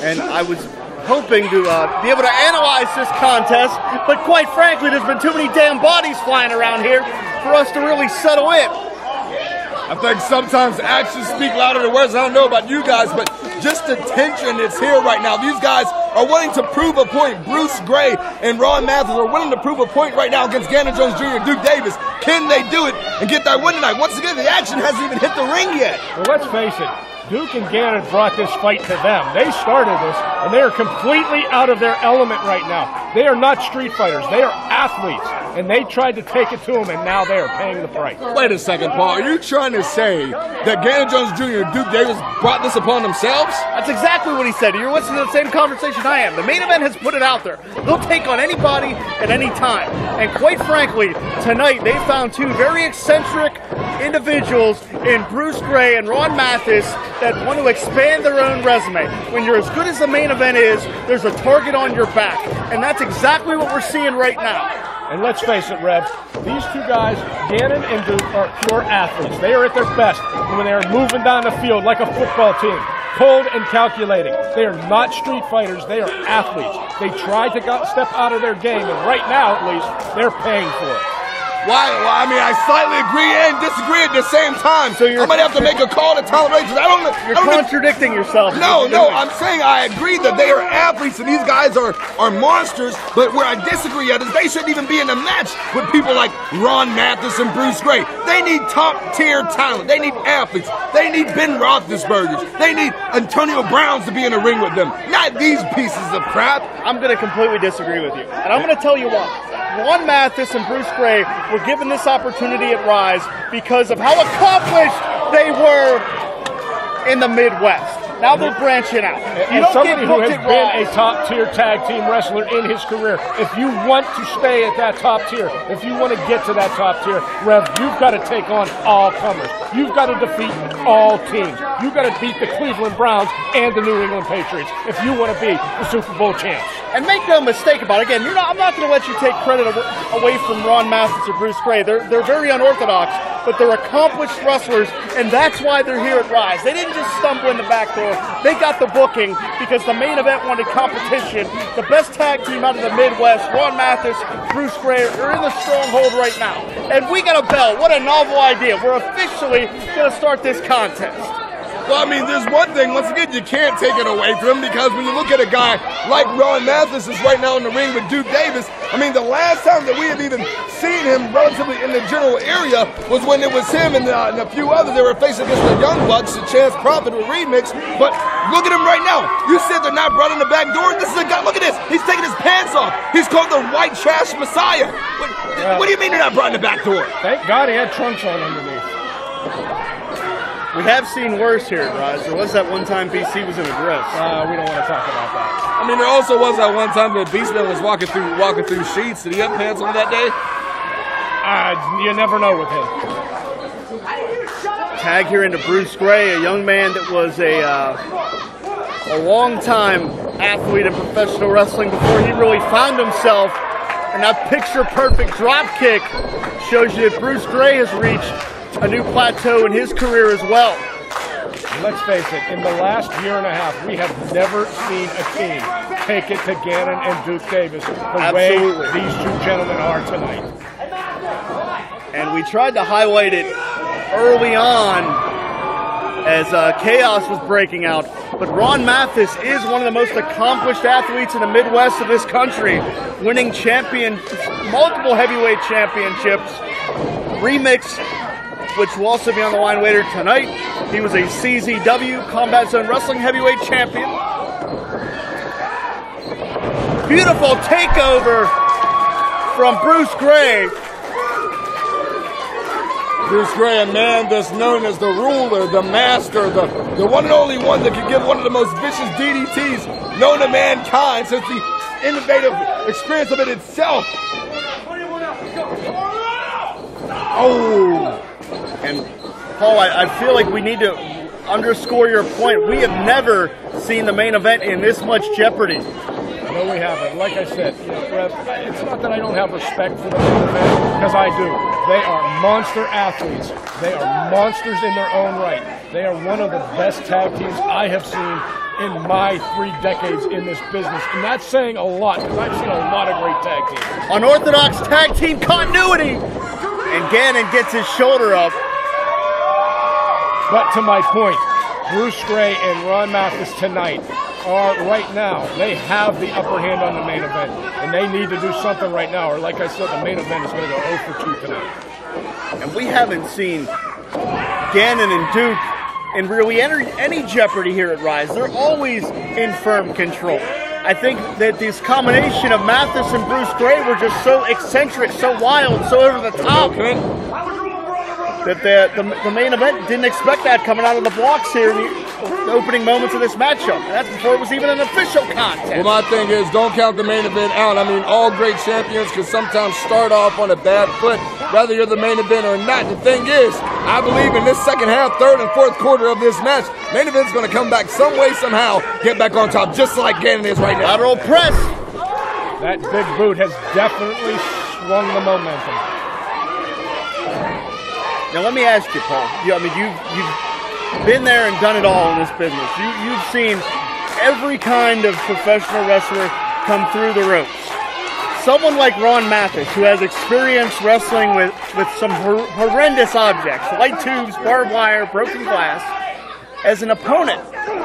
And I was hoping to be able to analyze this contest, but quite frankly, there's been too many damn bodies flying around here for us to really settle in. I think sometimes actions speak louder than words. I don't know about you guys, but just the tension that's here right now. These guys are wanting to prove a point. Bruce Gray and Ron Mathis are willing to prove a point right now against Ganon Jones Jr. and Duke Davis. Can they do it and get that win tonight? Once again, the action hasn't even hit the ring yet. Well, let's face it. Duke and Ganon brought this fight to them. They started this, and they are completely out of their element right now. They are not street fighters. They are athletes. and they tried to take it to him, and now they are paying the price. Wait a second, Paul. Are you trying to say that Ganon Jones Jr. and Duke Davis brought this upon themselves? That's exactly what he said. You're listening to the same conversation I am. The main event has put it out there. They'll take on anybody at any time. And quite frankly, tonight they found two very eccentric individuals in Bruce Gray and Ron Mathis that want to expand their own resume. When you're as good as the main event is, there's a target on your back. And that's exactly what we're seeing right now. And let's face it, Reb, these two guys, Ganon and Duke, are pure athletes. They are at their best when they are moving down the field like a football team, cold and calculating. They are not street fighters. They are athletes. They try to step out of their game, and right now, at least, they're paying for it. Why? Well, I mean, I slightly agree and disagree at the same time. So I might have to make a call to tolerate. You're contradicting yourself. No, I'm saying I agree that they are athletes and these guys are monsters. But where I disagree at is they shouldn't even be in a match with people like Ron Mathis and Bruce Gray. They need top-tier talent. They need athletes. They need Ben Roethlisbergers. They need Antonio Browns to be in a ring with them. Not these pieces of crap. I'm going to completely disagree with you. And I'm going to tell you why. Ron Mathis and Bruce Gray were given this opportunity at Ryse because of how accomplished they were in the Midwest. Now they're branching out. And somebody who has been a top-tier tag team wrestler in his career, if you want to stay at that top tier, if you want to get to that top tier, Rev, you've got to take on all comers. You've got to defeat all teams. You've got to beat the Cleveland Browns and the New England Patriots if you want to be the Super Bowl champs. And make no mistake about it, again, I'm not going to let you take credit away from Ron Mathis or Bruce Gray. They're very unorthodox, but they're accomplished wrestlers, and that's why they're here at Ryse. They didn't just stumble in the back door. They got the booking because the main event wanted competition. The best tag team out of the Midwest, Ron Mathis, Bruce Gray, are in the stronghold right now. And we got a bell. What a novel idea. We're officially going to start this contest. Well, I mean, there's one thing, once again, you can't take it away from him because when you look at a guy like Ron Mathis is right now in the ring with Duke Davis, I mean, the last time that we have even seen him relatively in the general area was when it was him and a few others. They were facing against the Young Bucks, the Chance Prophet with Remix. But look at him right now. You said they're not brought in the back door. This is a guy, look at this. He's taking his pants off. He's called the White Trash Messiah. What do you mean they're not brought in the back door? Thank God he had trunks on underneath. We have seen worse here at Ryse. There was that one time BC was in a dress. We don't want to talk about that. I mean, there also was that one time that Beastman was walking through sheets. Did he have pants on that day? You never know with him. Tag here into Bruce Gray, a young man that was a long-time athlete in professional wrestling before he really found himself. And that picture-perfect drop kick shows you that Bruce Gray has reached a new plateau in his career as well. Let's face it, in the last year and a half, we have never seen a team take it to Ganon and Duke Davis the way these two gentlemen are tonight. And we tried to highlight it early on as chaos was breaking out. But Ron Mathis is one of the most accomplished athletes in the Midwest of this country, winning multiple heavyweight championships. Remix, which will also be on the line later tonight. He was a CZW, Combat Zone Wrestling Heavyweight Champion. Beautiful takeover from Bruce Gray. Bruce Gray, a man that's known as the ruler, the master, the one and only one that can give one of the most vicious DDTs known to mankind since the innovative experience of it itself. Oh! And Paul, I feel like we need to underscore your point. We have never seen the main event in this much jeopardy. No, we haven't. Like I said, it's not that I don't have respect for the main event, because I do. They are monster athletes. They are monsters in their own right. They are one of the best tag teams I have seen in my 3 decades in this business. And that's saying a lot, because I've seen a lot of great tag teams. Unorthodox tag team continuity. And Ganon gets his shoulder up. But to my point, Bruce Gray and Ron Mathis tonight are right now, they have the upper hand on the main event. And they need to do something right now, or like I said, the main event is going to go 0 for 2 tonight. And we haven't seen Ganon and Duke in really any jeopardy here at Ryse. They're always in firm control. I think that this combination of Mathis and Bruce Gray were just so eccentric, so wild, so over the top, that the main event didn't expect that coming out of the blocks here in the opening moments of this matchup. And that's before it was even an official contest. Well, my thing is, don't count the main event out. I mean, all great champions can sometimes start off on a bad foot, whether you're the main event or not. The thing is, I believe in this second half, third and fourth quarter of this match, main event's going to come back some way, somehow, get back on top, just like Ganon is right now. Lateral press. That big boot has definitely swung the momentum. Now let me ask you, Paul. I mean, you've been there and done it all in this business. You've seen every kind of professional wrestler come through the ropes. Someone like Ron Mathis, who has experience wrestling with some horrendous objects, light tubes, barbed wire, broken glass, as an opponent,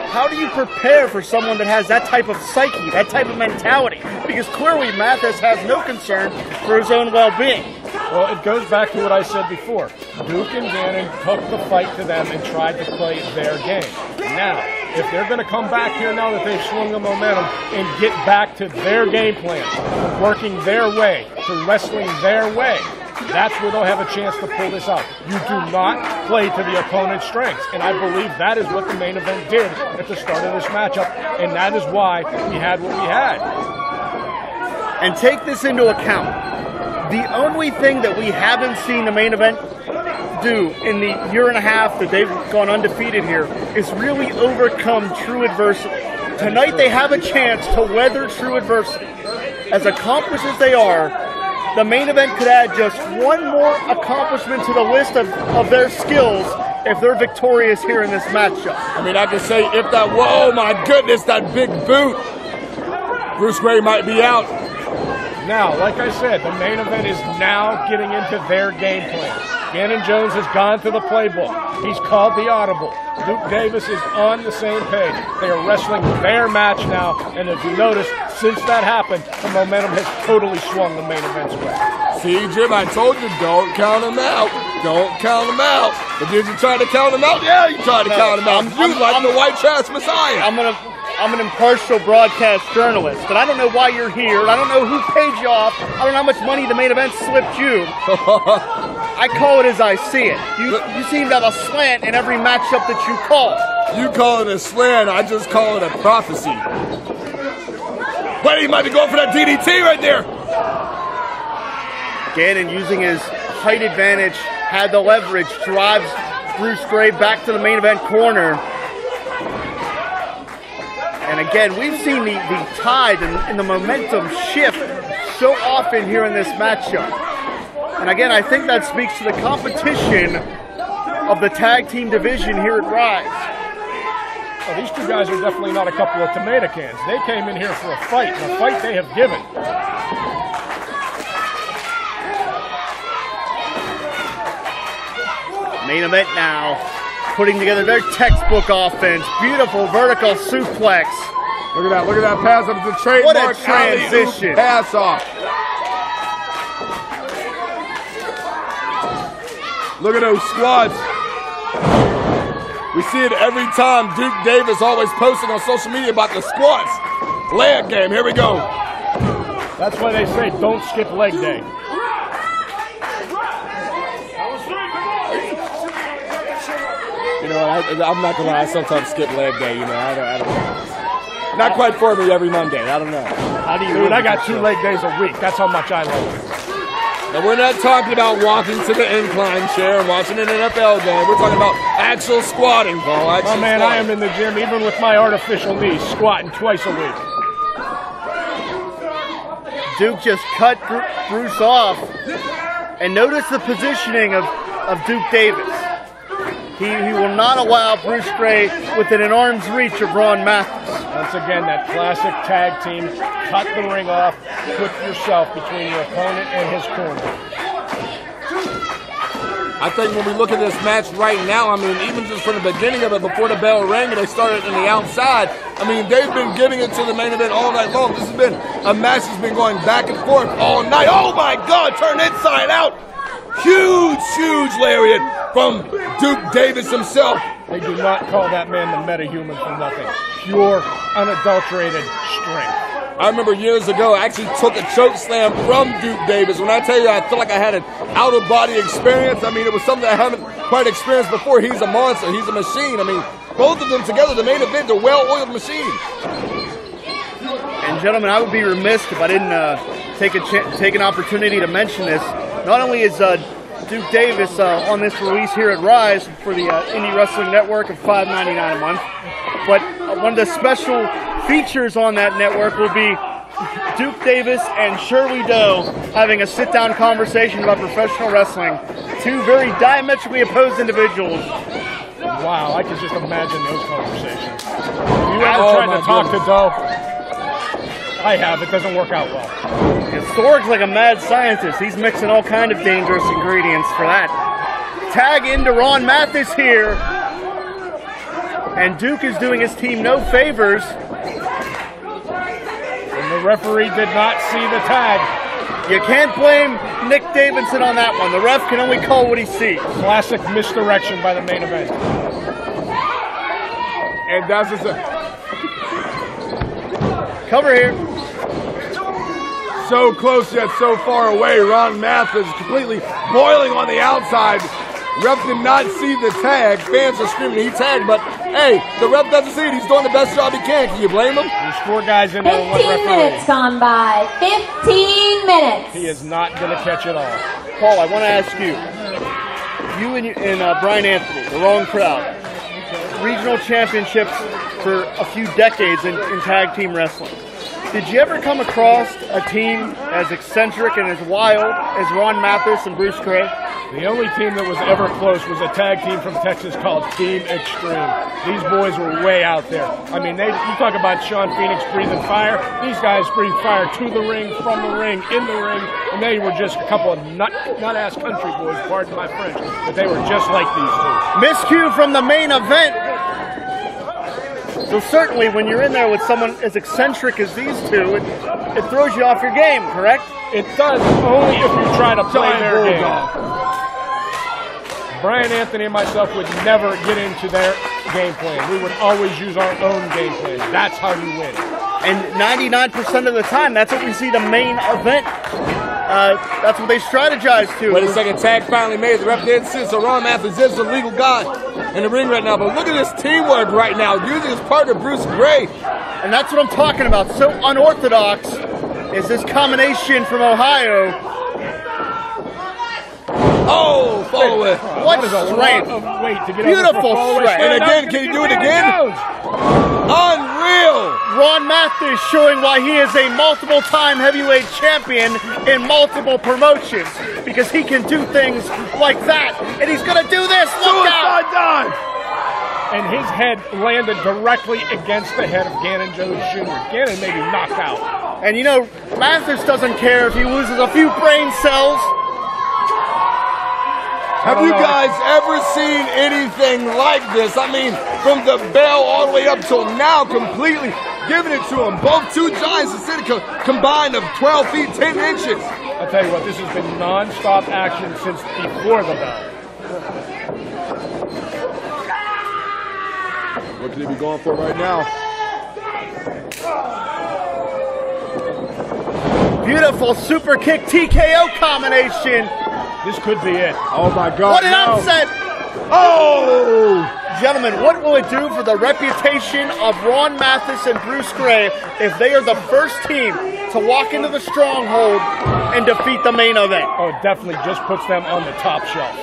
how do you prepare for someone that has that type of psyche, that type of mentality? Because clearly Mathis has no concern for his own well-being. Well, it goes back to what I said before. Duke and Ganon took the fight to them and tried to play their game. Now, if they're going to come back here now that they've swung the momentum and get back to their game plan, to working their way, to wrestling their way, that's where they'll have a chance to pull this out. You do not play to the opponent's strengths, and I believe that is what the main event did at the start of this matchup, and that is why we had what we had. And take this into account. The only thing that we haven't seen the main event do in the year and a half that they've gone undefeated here is really overcome true adversity. Tonight they have a chance to weather true adversity. As accomplished as they are, the main event could add just one more accomplishment to the list of their skills if they're victorious here in this matchup. I mean, I can say if that, whoa, my goodness, that big boot, Bruce Gray might be out. Now, like I said, the main event is now getting into their game plan. Ganon Jones has gone to the playbook. He's called the audible. Luke Davis is on the same page. They are wrestling their match now, and if you notice, since that happened, the momentum has totally swung the main event's way. See, Jim, I told you, don't count them out. Don't count them out. But did you try to count them out? Yeah, you tried to count them out. You like the white trash messiah. I'm an impartial broadcast journalist, and I don't know why you're here, and I don't know who paid you off, I don't know how much money the main event slipped you. I call it as I see it. You seem to have a slant in every matchup that you call. You call it a slant, I just call it a prophecy. Wait, he might be going for that DDT right there. Ganon, using his height advantage, had the leverage, drives Bruce Gray back to the main event corner. And again, we've seen the tide and the momentum shift so often here in this matchup. And again, I think that speaks to the competition of the tag team division here at Ryse. Well, these two guys are definitely not a couple of tomato cans. They came in here for a fight, and a fight they have given. Main event now, putting together their textbook offense. Beautiful vertical suplex. Look at that pass up to the trademark. What a transition. Pass off. Look at those squats. We see it every time. Duke Davis always posting on social media about the squats. Leg game, here we go. That's why they say don't skip leg day. You know, I'm not gonna lie, I sometimes skip leg day, you know, I don't not quite for me every Monday, I don't know. How do you Dude, I got 2 leg days a week, that's how much I love it. Now we're not talking about walking to the incline chair and watching an NFL game, we're talking about actual squatting, Paul. Oh man, I am in the gym, even with my artificial knees, squatting twice a week. Duke just cut Bruce off, and notice the positioning of Duke Davis. He will not allow Bruce Gray within an arm's reach of Ron Mathis. Once again, that classic tag team, cut the ring off, put yourself between your opponent and his corner. I think when we look at this match right now, I mean, even just from the beginning of it, before the bell rang and they started on the outside, I mean, they've been giving it to the main event all night long. This has been a match that's been going back and forth all night. Oh my God, turn inside out. Huge, huge lariat from Duke Davis himself. They do not call that man the metahuman for nothing. Pure, unadulterated strength. I remember years ago, I actually took a choke slam from Duke Davis. When I tell you, I feel like I had an out-of-body experience. I mean, it was something I haven't quite experienced before. He's a monster. He's a machine. I mean, both of them together, the main event, a well-oiled machine. And gentlemen, I would be remiss if I didn't take an opportunity to mention this. Not only is Duke Davis on this release here at Ryse for the Indie Wrestling Network of $5.99 a month, but one of the special features on that network will be Duke Davis and Shirley having a sit-down conversation about professional wrestling. Two very diametrically opposed individuals. Wow, I can just imagine those conversations. Have you ever tried to talk to Doe? I have. It doesn't work out well. Thorg's like a mad scientist. He's mixing all kind of dangerous ingredients for that. Tag into Ron Mathis here. And Duke is doing his team no favors. And the referee did not see the tag. You can't blame Nick Davidson on that one. The ref can only call what he sees. Classic misdirection by the main event. And that's just cover here. So close yet so far away. Ron Mathis completely boiling on the outside. Ref did not see the tag. Fans are screaming he tagged, but hey, the ref doesn't see it. He's doing the best job he can. Can you blame him? There's 4 guys in there. 15 minutes gone by. 15 minutes. He is not going to catch it all. Paul, I want to ask you. You and Brian Anthony, the wrong crowd. Regional championships for a few decades in tag team wrestling. Did you ever come across a team as eccentric and as wild as Ron Mathis and Bruce Gray? The only team that was ever close was a tag team from Texas called Team Extreme. These boys were way out there. I mean, you talk about Shawn Phoenix breathing fire. These guys breathe fire to the ring, from the ring, in the ring, and they were just a couple of nut-ass country boys, pardon my French, but they were just like these two. Miscue from the main event. So certainly when you're in there with someone as eccentric as these two, it throws you off your game, correct? It does, only if you try to play their game. Brian Anthony and myself would never get into their game plan. We would always use our own game plan. That's how you win. And 99% of the time, that's what we see the main event. That's what they strategize to. Wait a second, tag finally made. The ref didn't see it, so Ron Mathis is the legal guy in the ring right now. But look at this teamwork right now, using his partner, Bruce Gray. And that's what I'm talking about. So unorthodox is this combination from Ohio. Oh, follow it. What strength. Beautiful strength. And again, can you do it again? Unreal. Ron Mathis showing why he is a multiple-time heavyweight champion in multiple promotions, because he can do things like that. And he's going to do this. Look out. Dive. And his head landed directly against the head of Ganon Jones Jr. Ganon may be knocked out. And you know, Mathis doesn't care if he loses a few brain cells. Have you guys ever seen anything like this? I mean, from the bell all the way up till now, completely giving it to him. Both two giants instead of combined of 12 feet, 10 inches. I'll tell you what, this has been non-stop action since before the bell. What could he be going for right now? Beautiful super kick TKO combination. This could be it. Oh my God. What an upset. Oh! Gentlemen, what will it do for the reputation of Ron Mathis and Bruce Gray if they are the first team to walk into the Stronghold and defeat the main event? Oh, it definitely just puts them on the top shelf.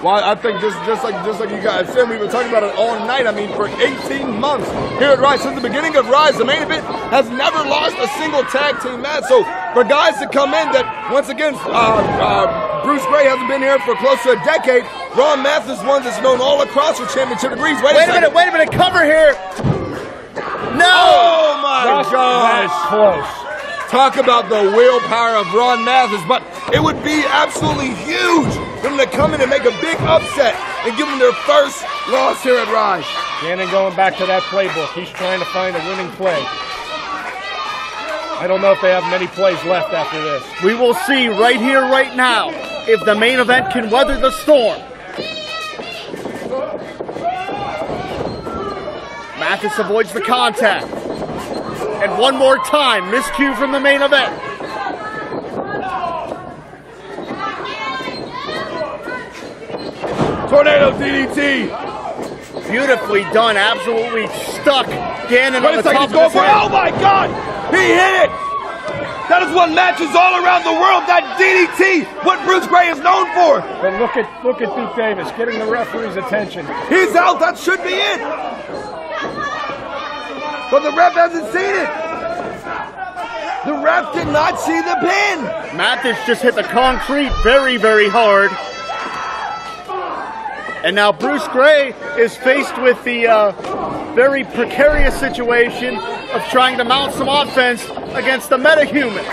Well, I think just like you guys said, we've been talking about it all night. I mean, for 18 months here at Ryse, since the beginning of Ryse, the main event has never lost a single tag team match. So for guys to come in that, once again, Bruce Gray hasn't been here for close to a decade. Ron Mathis one that's known all across for championship degrees. Wait a minute, cover here. No! Oh my gosh. That's close. Talk about the willpower of Ron Mathis, but it would be absolutely huge for them to come in and make a big upset and give them their first loss here at Ryse. Ganon going back to that playbook. He's trying to find a winning play. I don't know if they have many plays left after this. We will see right here, right now, if the main event can weather the storm. Mathis avoids the contact. And one more time, miscue from the main event. Tornado DDT. Beautifully done, absolutely stuck Ganon on the top of his head. Oh my God! He hit it! That is what matches all around the world, that DDT, what Bruce Gray is known for. But look at Pete Davis getting the referee's attention. He's out, that should be it. But the ref hasn't seen it. The ref did not see the pin. Mathis just hit the concrete very, very hard. And now Bruce Gray is faced with the very precarious situation of trying to mount some offense against the metahuman.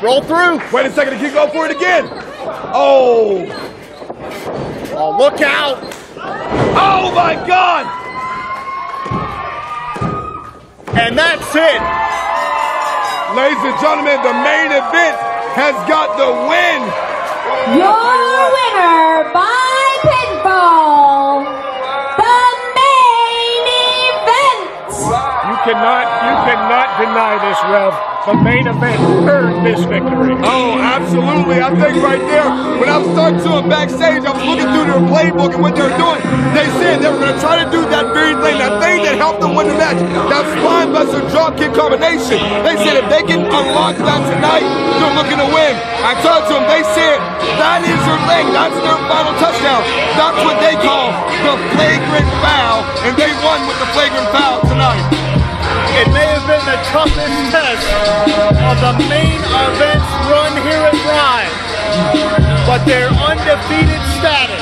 Roll through. Wait a second, he can go for it again. Oh. Oh, look out. Oh my God. And that's it. Ladies and gentlemen, the main event has got the win. Your winner by pinfall, the main event. You cannot deny this, Rev. The main event earned this victory. Oh, absolutely. I think right there, when I was talking to them backstage, I was looking through their playbook and what they were doing. They said they were going to try to do that very thing, that thing that helped them win the match, that spine buster drop kick combination. They said if they can unlock that tonight, they're looking to win. I talked to them, they said that is their thing, that's their final touchdown. That's what they call the flagrant foul, and they won with the flagrant foul tonight. It may have been the toughest test of the main event's run here at Ryse, but their undefeated status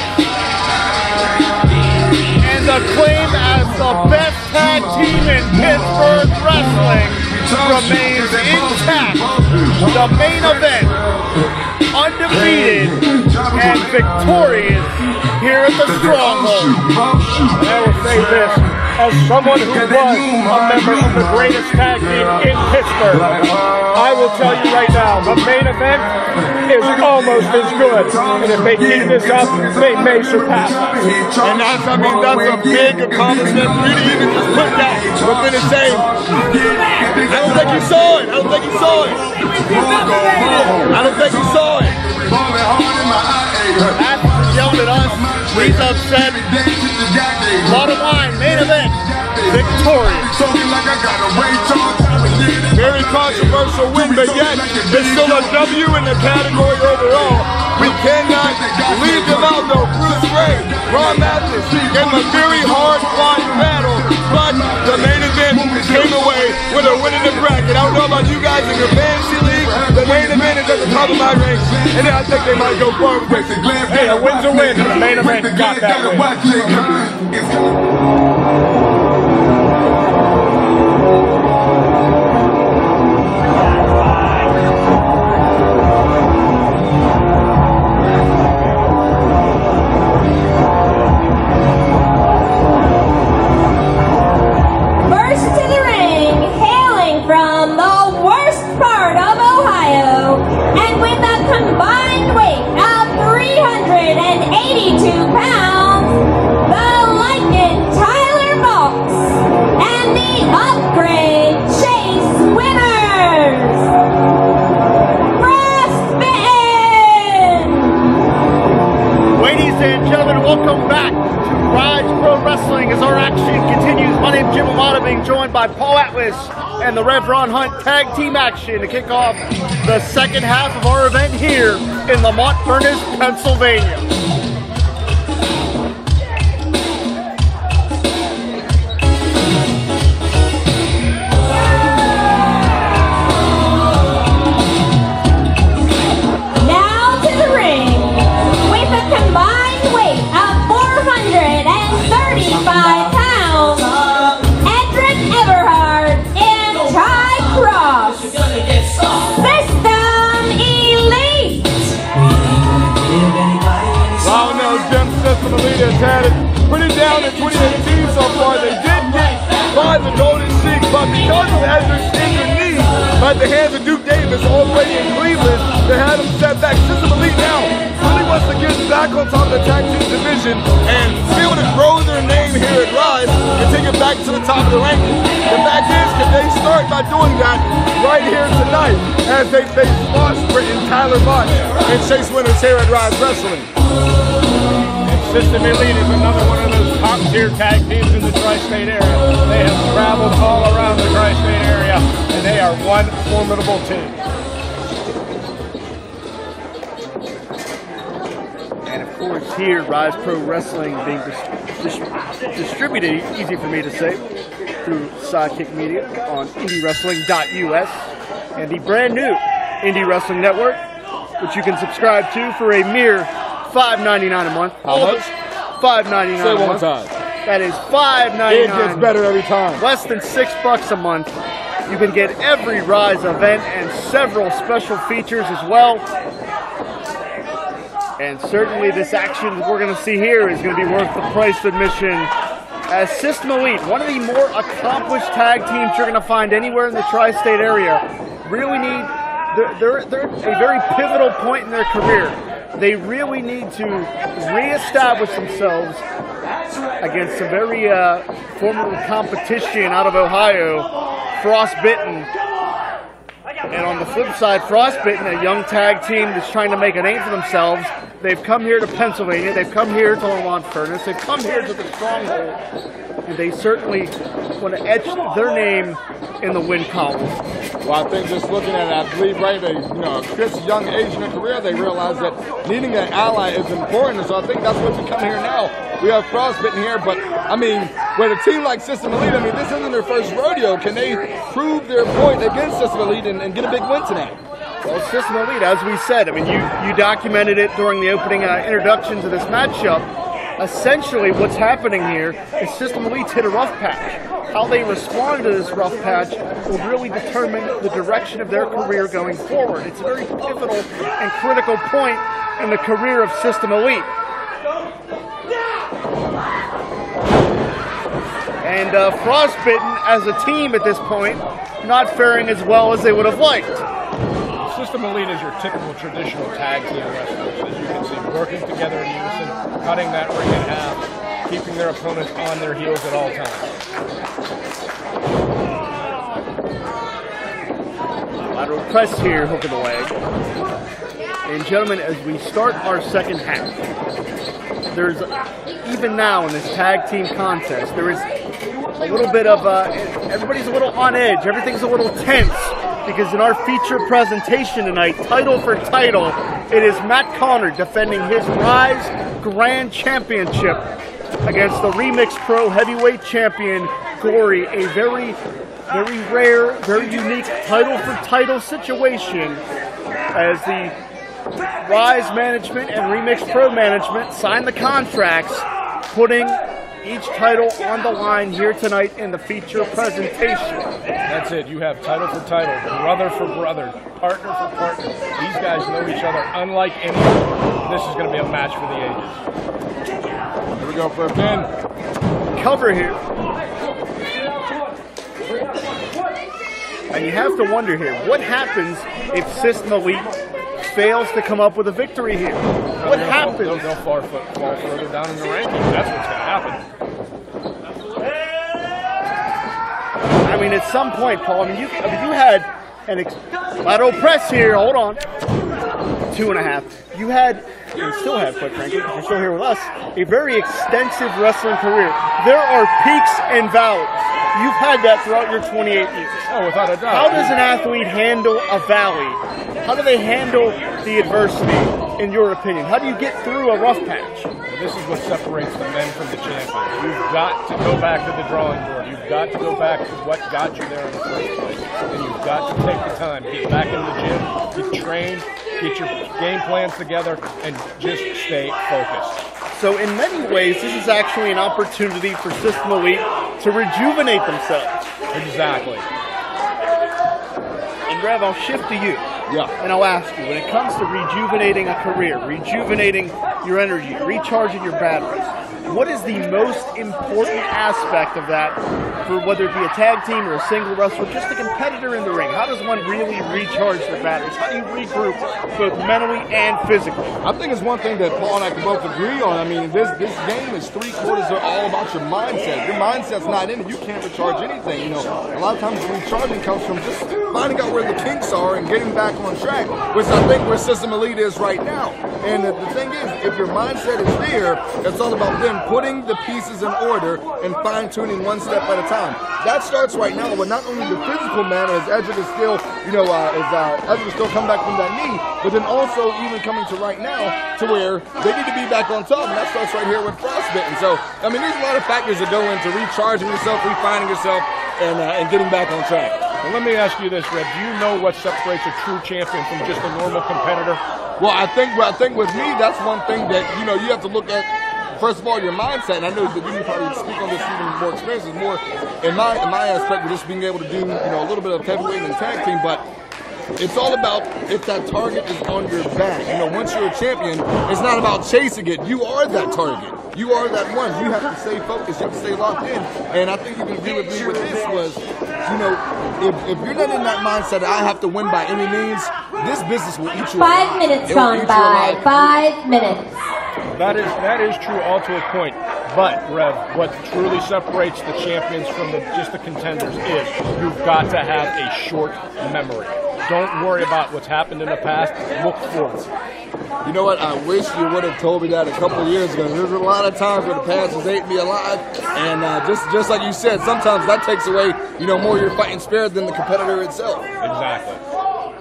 and the claim as the best tag team in Pittsburgh wrestling remains intact. The main event, undefeated and victorious here at the Stronghold. I will say this. As someone who was a member of the greatest tag team in Pittsburgh, I will tell you right now, the main event is almost as good. And if they keep this up, they may surpass us. And that's a big accomplishment for you to even just put that within a same. I don't think you saw it. I don't think you saw it. I don't think you saw it. Mathis yelled at us. He's upset. Bottom line, main event, victorious. Very controversial win, but yet it's still a W in the category overall. We cannot leave them out though. Bruce Gray, Ron Mathis gave him a very hard-fought battle, but the main event came away with a win in the bracket. I don't know about you guys in your fantasy league. The main event is at the top of my ranks, and I think they might go far with it. Hey, a win's a win. The main event got that win. Combined weight of 382 pounds, the Londyn Tyler Voxx and the Upgrade Chase winners, Frostbitten. Ladies and gentlemen, welcome back to Ryse Pro Wrestling as our action continues. My name is Jim Amata, being joined by Paul Atlas and the Rev Ron Hunt tag team action to kick off the second half of our event here in Lamont Furnace, Pennsylvania. Now to the ring with a combined weight of 435 pounds, Edric, Everhart, and Ty Cross. System Elite. Wow, no, Jim, System Elite has had it pretty down in 2018 so far. They did get by the Golden Sheik, but because of Edric's injured knee at the hands of Duke Davis already in Cleveland, they had him set back. System Elite now really wants to get back on top of the tag team division and be able to grow their name here at Ryse and take it back to the top of the rankings. The fact is, can they start by doing that right here tonight as they face Frostbitten, Tyler Bott, and Chase Winners here at Ryse Wrestling. System Elite is another one of those top-tier tag teams in the tri-state area. They have traveled all around the tri-state area, and they are one formidable team. And of course here, Ryse Pro Wrestling being distributed, easy for me to say, through Sidekick Media on IndyWrestling.us and the brand new Indie Wrestling Network, which you can subscribe to for a mere $5.99 a month. How much? $5.99 Say a it one month. time. That is $5.99. It gets better every time. Less than $6 a month. You can get every Ryse event and several special features as well. And certainly this action that we're going to see here is going to be worth the price of admission. As System Elite, one of the more accomplished tag teams you're going to find anywhere in the tri-state area, really need, they're at a very pivotal point in their career. They really need to reestablish themselves against some very formidable competition out of Ohio, Frostbitten. And on the flip side, Frostbitten, a young tag team that's trying to make a name for themselves. They've come here to Pennsylvania. They've come here to Lamont Furnace. They've come here to the Stronghold. And they certainly want to etch their name in the win column. Well, I think just looking at it, I believe, right, a crisp young age in their career, they realize that needing an ally is important. And so I think that's what you come here now. We have Frostbitten here, but, I mean, with a team like System Elite, I mean, this isn't their first rodeo. Can they prove their point against System Elite and get a big win tonight? Well, System Elite, as we said, I mean, you documented it during the opening introduction to this matchup. Essentially, what's happening here is System Elite's hit a rough patch. How they respond to this rough patch will really determine the direction of their career going forward. It's a very pivotal and critical point in the career of System Elite. And Frostbitten, as a team at this point, not faring as well as they would have liked. System Elite is your typical traditional tag team wrestlers, as you can see, working together in unison, cutting that ring in half, keeping their opponents on their heels at all times. Lateral press here, hook of the leg. And gentlemen, as we start our second half, there's, even now in this tag team contest, there is a little bit of, everybody's a little on edge, everything's a little tense, because in our feature presentation tonight, title for title, it is Matt Conard defending his Ryse Grand Championship against the Remix Pro Heavyweight Champion, Gory, a very, very rare, very unique title for title situation as the Ryse management and Remix Pro management signed the contracts, putting each title on the line here tonight in the feature presentation. That's it. You have title for title, brother for brother, partner for partner. These guys know each other unlike any other. This is going to be a match for the ages. Here we go for a pin. Cover here. And you have to wonder here, what happens if System Elite fails to come up with a victory here? What happens? They'll fall further down in the rankings. That's what's going to happen. I mean, at some point, Paul, you had an lateral press here. Hold on. 2.5. You had, and still have, quite frankly, because you're still here with us, a very extensive wrestling career. There are peaks and valleys. You've had that throughout your 28 years. Oh, without a doubt. How does an athlete handle a valley? How do they handle the adversity, in your opinion? How do you get through a rough patch? Well, this is what separates the men from the champions. You've got to go back to the drawing board. You've got to go back to what got you there in the first place. And you've got to take the time, get back in the gym, get trained, get your game plans together, and just stay focused. So in many ways, this is actually an opportunity for System Elite to rejuvenate themselves. Exactly. And Rev, I'll shift to you. Yeah. And I'll ask you, when it comes to rejuvenating a career, rejuvenating your energy, recharging your batteries, what is the most important aspect of that for whether it be a tag team or a single wrestler, just a competitor in the ring? How does one really recharge their batteries? How do you regroup both mentally and physically? I think it's one thing that Paul and I can both agree on. I mean, this game is 3/4 are all about your mindset. Your mindset's not in it, you can't recharge anything. You know, a lot of times the recharging comes from just finding out where the kinks are and getting back on track, which I think where System Elite is right now. And the thing is, if your mindset is there, it's all about them putting the pieces in order and fine-tuning one step at a time. That starts right now with not only the physical manner, as Edric is still, Edric is still coming back from that knee, but then also even coming to right now to where they need to be back on top, and that starts right here with Frostbitten. So, I mean, there's a lot of factors that go into recharging yourself, refining yourself, and getting back on track. Well, let me ask you this, Red. Do you know what separates a true champion from just a normal competitor? Well, I think with me, that's one thing that, you know, you have to look at. First of all, your mindset, and I know that you can probably speak on this even more experience, is more in my aspect of just being able to do, you know, a little bit of heavyweight and tag team, but it's all about if that target is on your back. You know, once you're a champion, it's not about chasing it. You are that target. You are that one. You have to stay focused. You have to stay locked in. And I think you can agree with me with this was, you know, if you're not in that mindset that I have to win by any means, this business will eat you alive. 5 minutes gone by. 5 minutes. That is true all to a point. But, Rev, what truly separates the champions from just the contenders is you've got to have a short memory. Don't worry about what's happened in the past. Look forward. You know what? I wish you would have told me that a couple of years ago. There's a lot of times where the past has ate me alive, and just like you said, sometimes that takes away, you know, more your fighting spirit than the competitor itself. Exactly.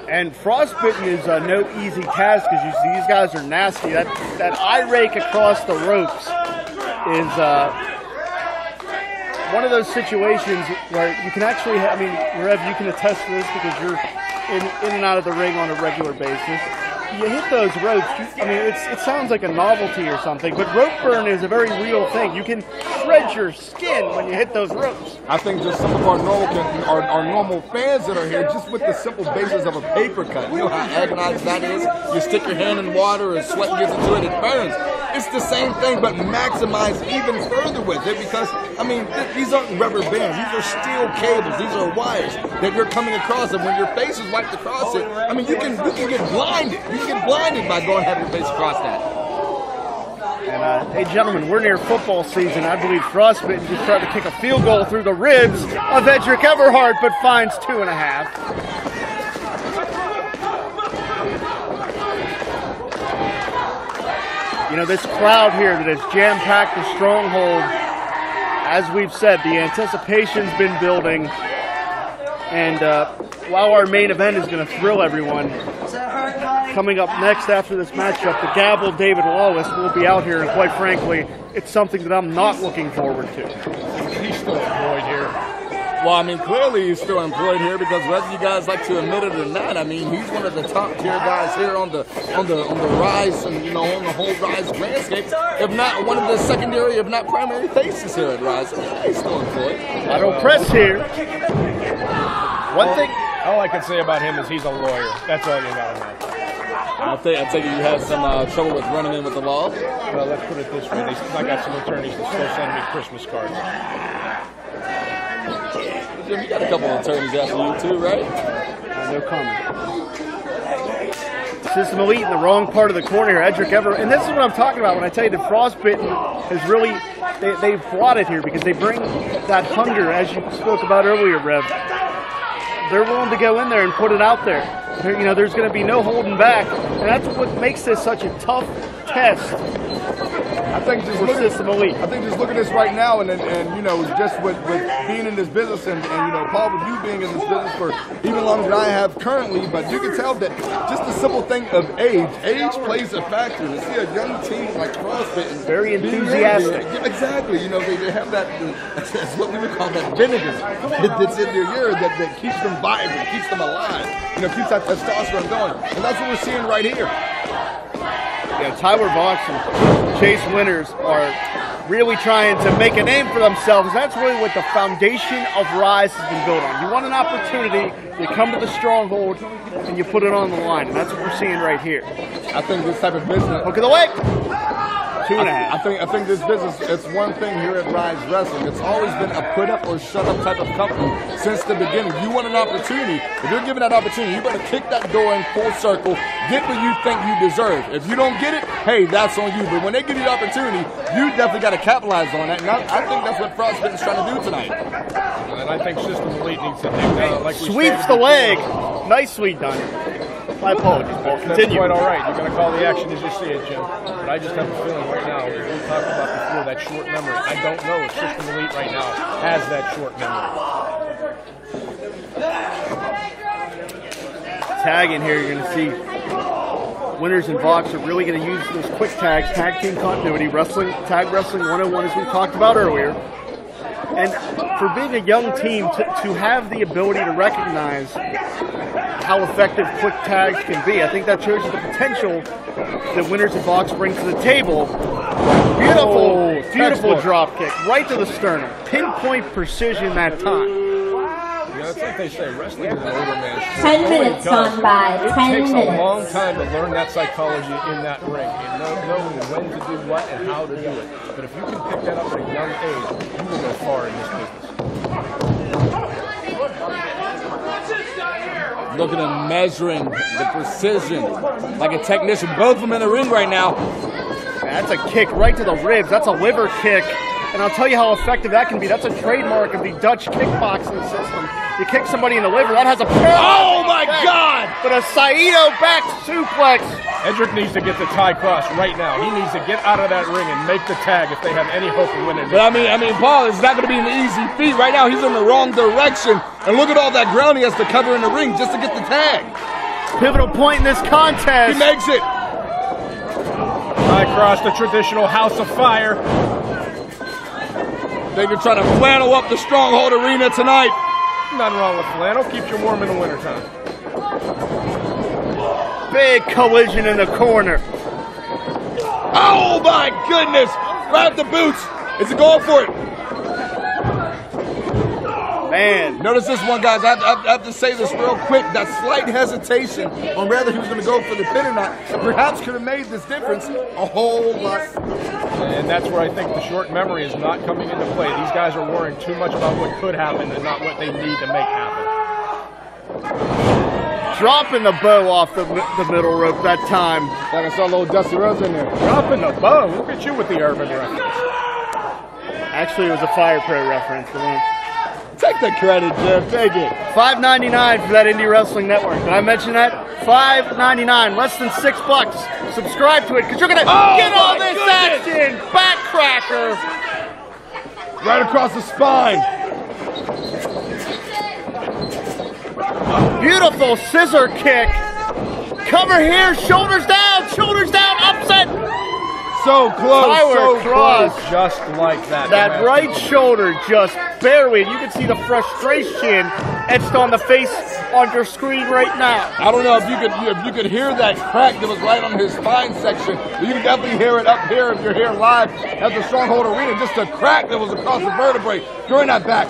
And Frostbitten is no easy task because you see these guys are nasty. That eye rake across the ropes is one of those situations where you can actually, I mean, Rev, you can attest to this because you're in and out of the ring on a regular basis. You hit those ropes, it sounds like a novelty or something, but rope burn is a very real thing. You can shred your skin when you hit those ropes. I think just some of our normal fans that are here, just with the simple basis of a paper cut, you know how agonizing that is? You stick your hand in water and sweat gets into it, it burns. It's the same thing, but maximized even further with it because, I mean, these aren't rubber bands. These are steel cables. These are wires that you're coming across. And when your face is wiped across it, I mean, you can get blinded. You can get blinded by going having your face across that. And, hey, gentlemen, we're near football season. I believe Frostbitten just tried to kick a field goal through the ribs of Edric Everhart, but finds 2.5. You know, this crowd here that has jam-packed the Stronghold, as we've said, the anticipation's been building. And while our main event is going to thrill everyone, coming up next after this matchup, the Gavel David Lawless will be out here. And quite frankly, it's something that I'm not looking forward to. He's still employed here. Well, I mean, clearly he's still employed here because whether you guys like to admit it or not, I mean, he's one of the top tier guys here on the Ryse and, you know, on the whole Ryse landscape. If not one of the secondary, if not primary faces here at Ryse, he's still employed. I don't press here. One thing, all I can say about him is he's a lawyer. That's all you gotta know. I take it you had some trouble with running in with the law. Well, let's put it this way: I got some attorneys that still send me Christmas cards. Jim, you got a couple of attorneys after you too, right? No comment. System Elite in the wrong part of the corner here. Edric Everhart, and this is what I'm talking about when I tell you that Frostbitten has really, they've brought it here because they bring that hunger, as you spoke about earlier, Rev. They're willing to go in there and put it out there. You know, there's going to be no holding back, and that's what makes this such a tough test. I think just look at this right now, and you know, just with being in this business, and you know, Paul, with you being in this business for even longer than I have currently, but you can tell that just the simple thing of age plays a factor. To see a young team like Frostbitten, very enthusiastic. Exactly. You know, they have that. That's what we would call that vinegar that's in their ear that keeps them vibrant, keeps them alive. You know, keeps that testosterone going, and that's what we're seeing right here. Yeah, Tyler Voxx and Chase Winters are really trying to make a name for themselves. That's really what the foundation of Ryse has been built on. You want an opportunity, you come to the Stronghold, and you put it on the line, and that's what we're seeing right here. I think this type of business... Hook of the leg! 2.5. I think this business, it's one thing here at Ryse Wrestling. It's always been a put up or shut up type of company since the beginning. You want an opportunity. If you're given that opportunity, you better kick that door in full circle, get what you think you deserve. If you don't get it, hey, that's on you. But when they give you the opportunity, you definitely got to capitalize on that. And I think that's what Frostbitten's trying to do tonight. And I think System Elite needs to dig down. Like Sweeps the leg. Nicely done. My apologies, Paul. Continue. That's quite all right. You're going to call the action as you see it, Jim. But I just have a feeling right now, as we talked about before, that short memory. I don't know if System Elite right now has that short memory. Tag in here, you're going to see Winners and Voxx are really going to use those quick tags, tag team continuity, tag wrestling 101 as we talked about earlier. And for being a young team to have the ability to recognize how effective quick tags can be, I think that shows you the potential that Winners and Voxx bring to the table. Beautiful drop kick right to the sternum. Pinpoint precision that time. That's like they say, wrestling is an older man's sport. 10 minutes gone by. 10 minutes. It takes a long time to learn that psychology in that ring. And knowing when to do what and how to do it. But if you can pick that up at a young age, you will go far in this business. Look at him measuring the precision like a technician. Both of them in the ring right now. That's a kick right to the ribs. That's a liver kick. And I'll tell you how effective that can be. That's a trademark of the Dutch kickboxing system. You kick somebody in the liver, that has a oh my God! But a Saito back suplex. Edric needs to get the tie cross right now. He needs to get out of that ring and make the tag if they have any hope of winning. But I mean, Paul, it's not going to be an easy feat. Right now, he's in the wrong direction. And look at all that ground he has to cover in the ring just to get the tag. Pivotal point in this contest. He makes it. Tie cross, the traditional House of Fire. They're trying to flannel up the Stronghold Arena tonight. Nothing wrong with flannel. Keeps you warm in the wintertime. Big collision in the corner. Oh my goodness! Grab the boots. Is he going for it? Man. Notice this one, guys. I have to say this real quick. That slight hesitation on whether he was going to go for the pin or not perhaps could have made this difference a whole lot. And that's where I think the short memory is not coming into play. These guys are worrying too much about what could happen and not what they need to make happen. Dropping the bow off the middle rope that time. Like I saw a little Dusty Rhodes in there. Dropping the bow? Look at you with the urban reference. Actually, it was a Fire Pro reference. Take the credit, Jeff. Take it. $5.99 for that Indie Wrestling Network. Did I mention that? $5.99, less than $6. Subscribe to it because you're gonna get all this action. Backcracker. Right across the spine. Beautiful scissor kick. Cover here, shoulders down, upset. So close, so close. Just like that. That right shoulder just barely. You can see the frustration etched on the face on your screen right now. I don't know if you could hear that crack that was right on his spine section. You can definitely hear it up here if you're here live at the Stronghold Arena. Just a crack that was across the vertebrae during that back.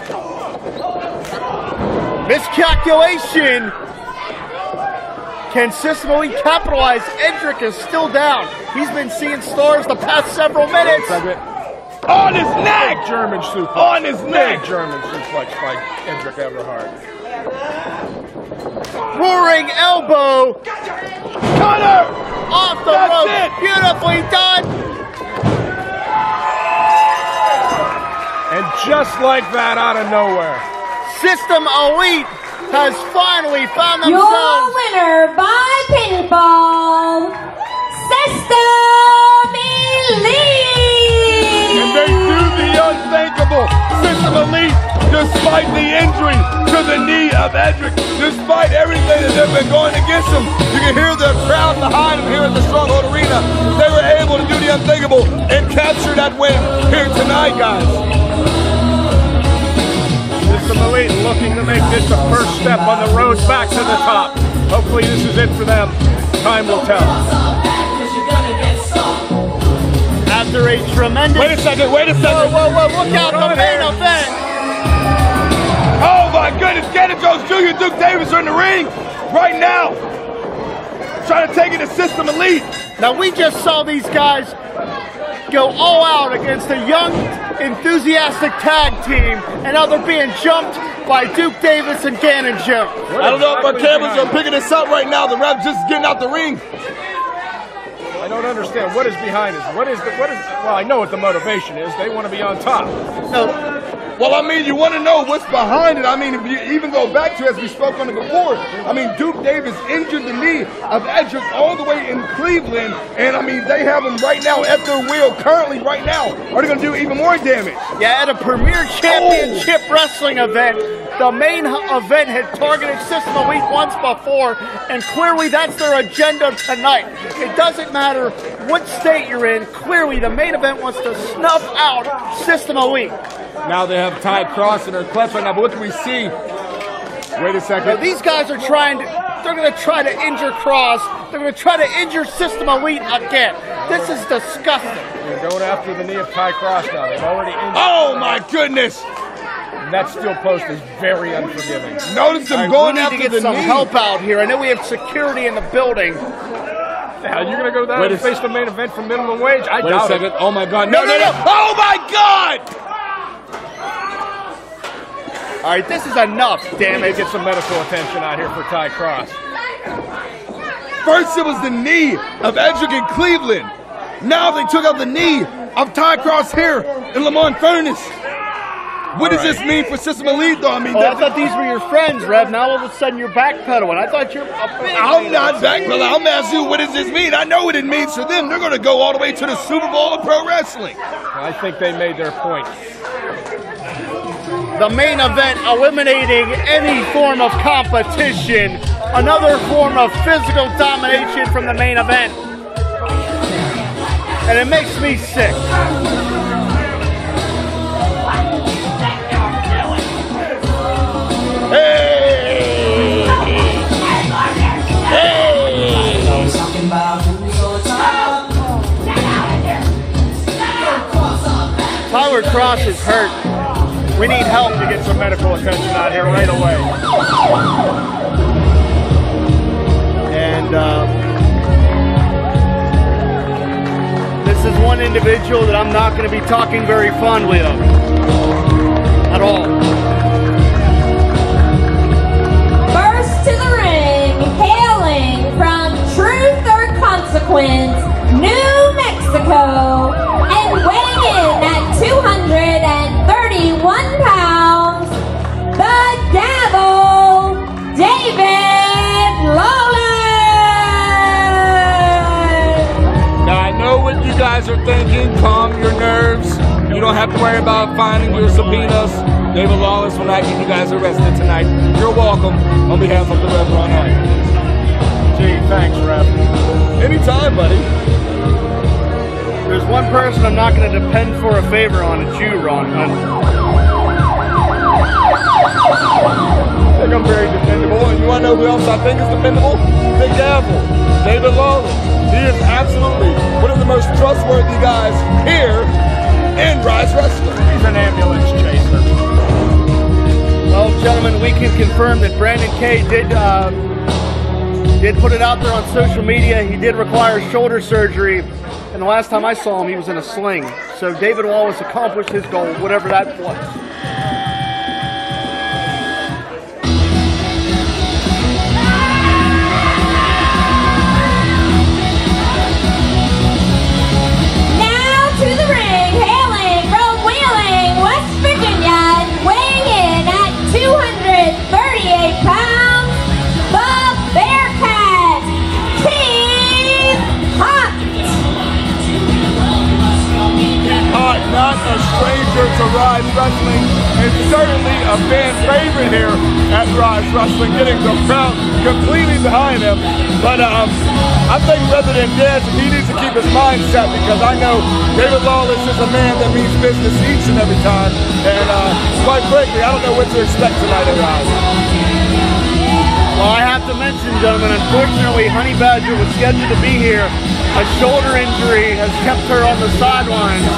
Miscalculation. Can System Elite capitalize? Edric is still down. He's been seeing stars the past several minutes. On his neck! German suplex. On his neck! German suplex by Edric Everhart. Roaring elbow. Cutter! Off the rope. Beautifully done. And just like that, out of nowhere, System Elite has finally found themselves. Your winner by pinfall, System Elite. And they do the unthinkable. System Elite, despite the injury to the knee of Edric, despite everything that they've been going against him, you can hear the crowd behind him here at the Stronghold Arena. They were able to do the unthinkable and capture that win here tonight, guys. System Elite looking to make this the first step on the road back to the top. Hopefully this is it for them. Time will tell. After a tremendous... Wait a second. Whoa, look out, the main event. Oh my goodness, Ganon Jones Jr. and Duke Davis are in the ring right now. Trying to take it to System Elite. Now we just saw these guys go all out against a young, enthusiastic tag team, and now they're being jumped by Duke Davis and Ganon Jones. I don't know if our cameras are picking this up right now. The ref just getting out the ring. I don't understand. What is behind this? Well, I know what the motivation is. They want to be on top. No. Well, I mean, you want to know what's behind it. I mean, if you even go back to, as we spoke on it before, I mean, Duke Davis injured the knee of Edric all the way in Cleveland, and I mean, they have him right now at their wheel, currently right now. Are they going to do even more damage? Yeah, at a premier championship wrestling event, the main event had targeted System Elite once before, and clearly that's their agenda tonight. It doesn't matter what state you're in, clearly the main event wants to snuff out System Elite. Now they have Ty Cross in their clutch right now, but what do we see? Wait a second. Now, these guys are they're going to try to injure Cross. They're going to try to injure System Elite again. This is disgusting. They're going after the knee of Ty Cross now. They've already injured. Oh my goodness! And that steel post is very unforgiving. Notice them going after the knee. We need to get some help out here. I know we have security in the building. Are you going to go down and face the main event for minimum wage? I doubt it. Wait a second. Oh my God. No. Oh my God! All right, this is enough, damn it. Get some medical attention out here for Ty Cross. First it was the knee of Edric in Cleveland. Now they took out the knee of Ty Cross here in Lamont Furnace. What does this mean for System Elite, though? I mean, I thought these were your friends, Rev. Now all of a sudden you're backpedaling. I thought you're a big I'm not backpedaling. I'm asking you, what does this mean? I know what it means for them. They're going to go all the way to the Super Bowl of Pro Wrestling. I think they made their point. The main event eliminating any form of competition, another form of physical domination from the main event. And it makes me sick. Hey! Tyler Cross is hurt. We need help to get some medical attention out here right away. And this is one individual that I'm not going to be talking very fondly of at all. First to the ring, hailing from Truth or Consequence, New Mexico, and weighing in at 231 pounds, the Devil, David Lawless. Now I know what you guys are thinking. Calm your nerves. You don't have to worry about finding your subpoenas. David Lawless will not get you guys arrested tonight. You're welcome on behalf of the Reverend Haught. Gee, thanks, Rev. Anytime, buddy. There's one person I'm not going to depend for a favor on, it's you, Ron. I think I'm very dependable, and you want to know who else I think is dependable? The Devil, David Lawless. He is absolutely one of the most trustworthy guys here in Ryse Wrestling. He's an ambulance chaser. Well, gentlemen, we can confirm that Brandon K did put it out there on social media. He did require shoulder surgery, and the last time I saw him, he was in a sling. So David Wallace accomplished his goal, whatever that was. Now to the ring, hailing from Wheeling, West Virginia, and weighing in at 238 pounds, the Bearcat, Haught. Haught, not a stranger to Ryse Wrestling, and certainly a fan favorite here at Ryse Wrestling, getting the crowd completely behind him. But I think rather than dance, he needs to keep his mind set, because I know David Lawless is a man that means business each and every time. And quite frankly, I don't know what to expect tonight at Ryse. Well, I have to mention, gentlemen, unfortunately, Honey Badger was scheduled to be here. A shoulder injury has kept her on the sidelines,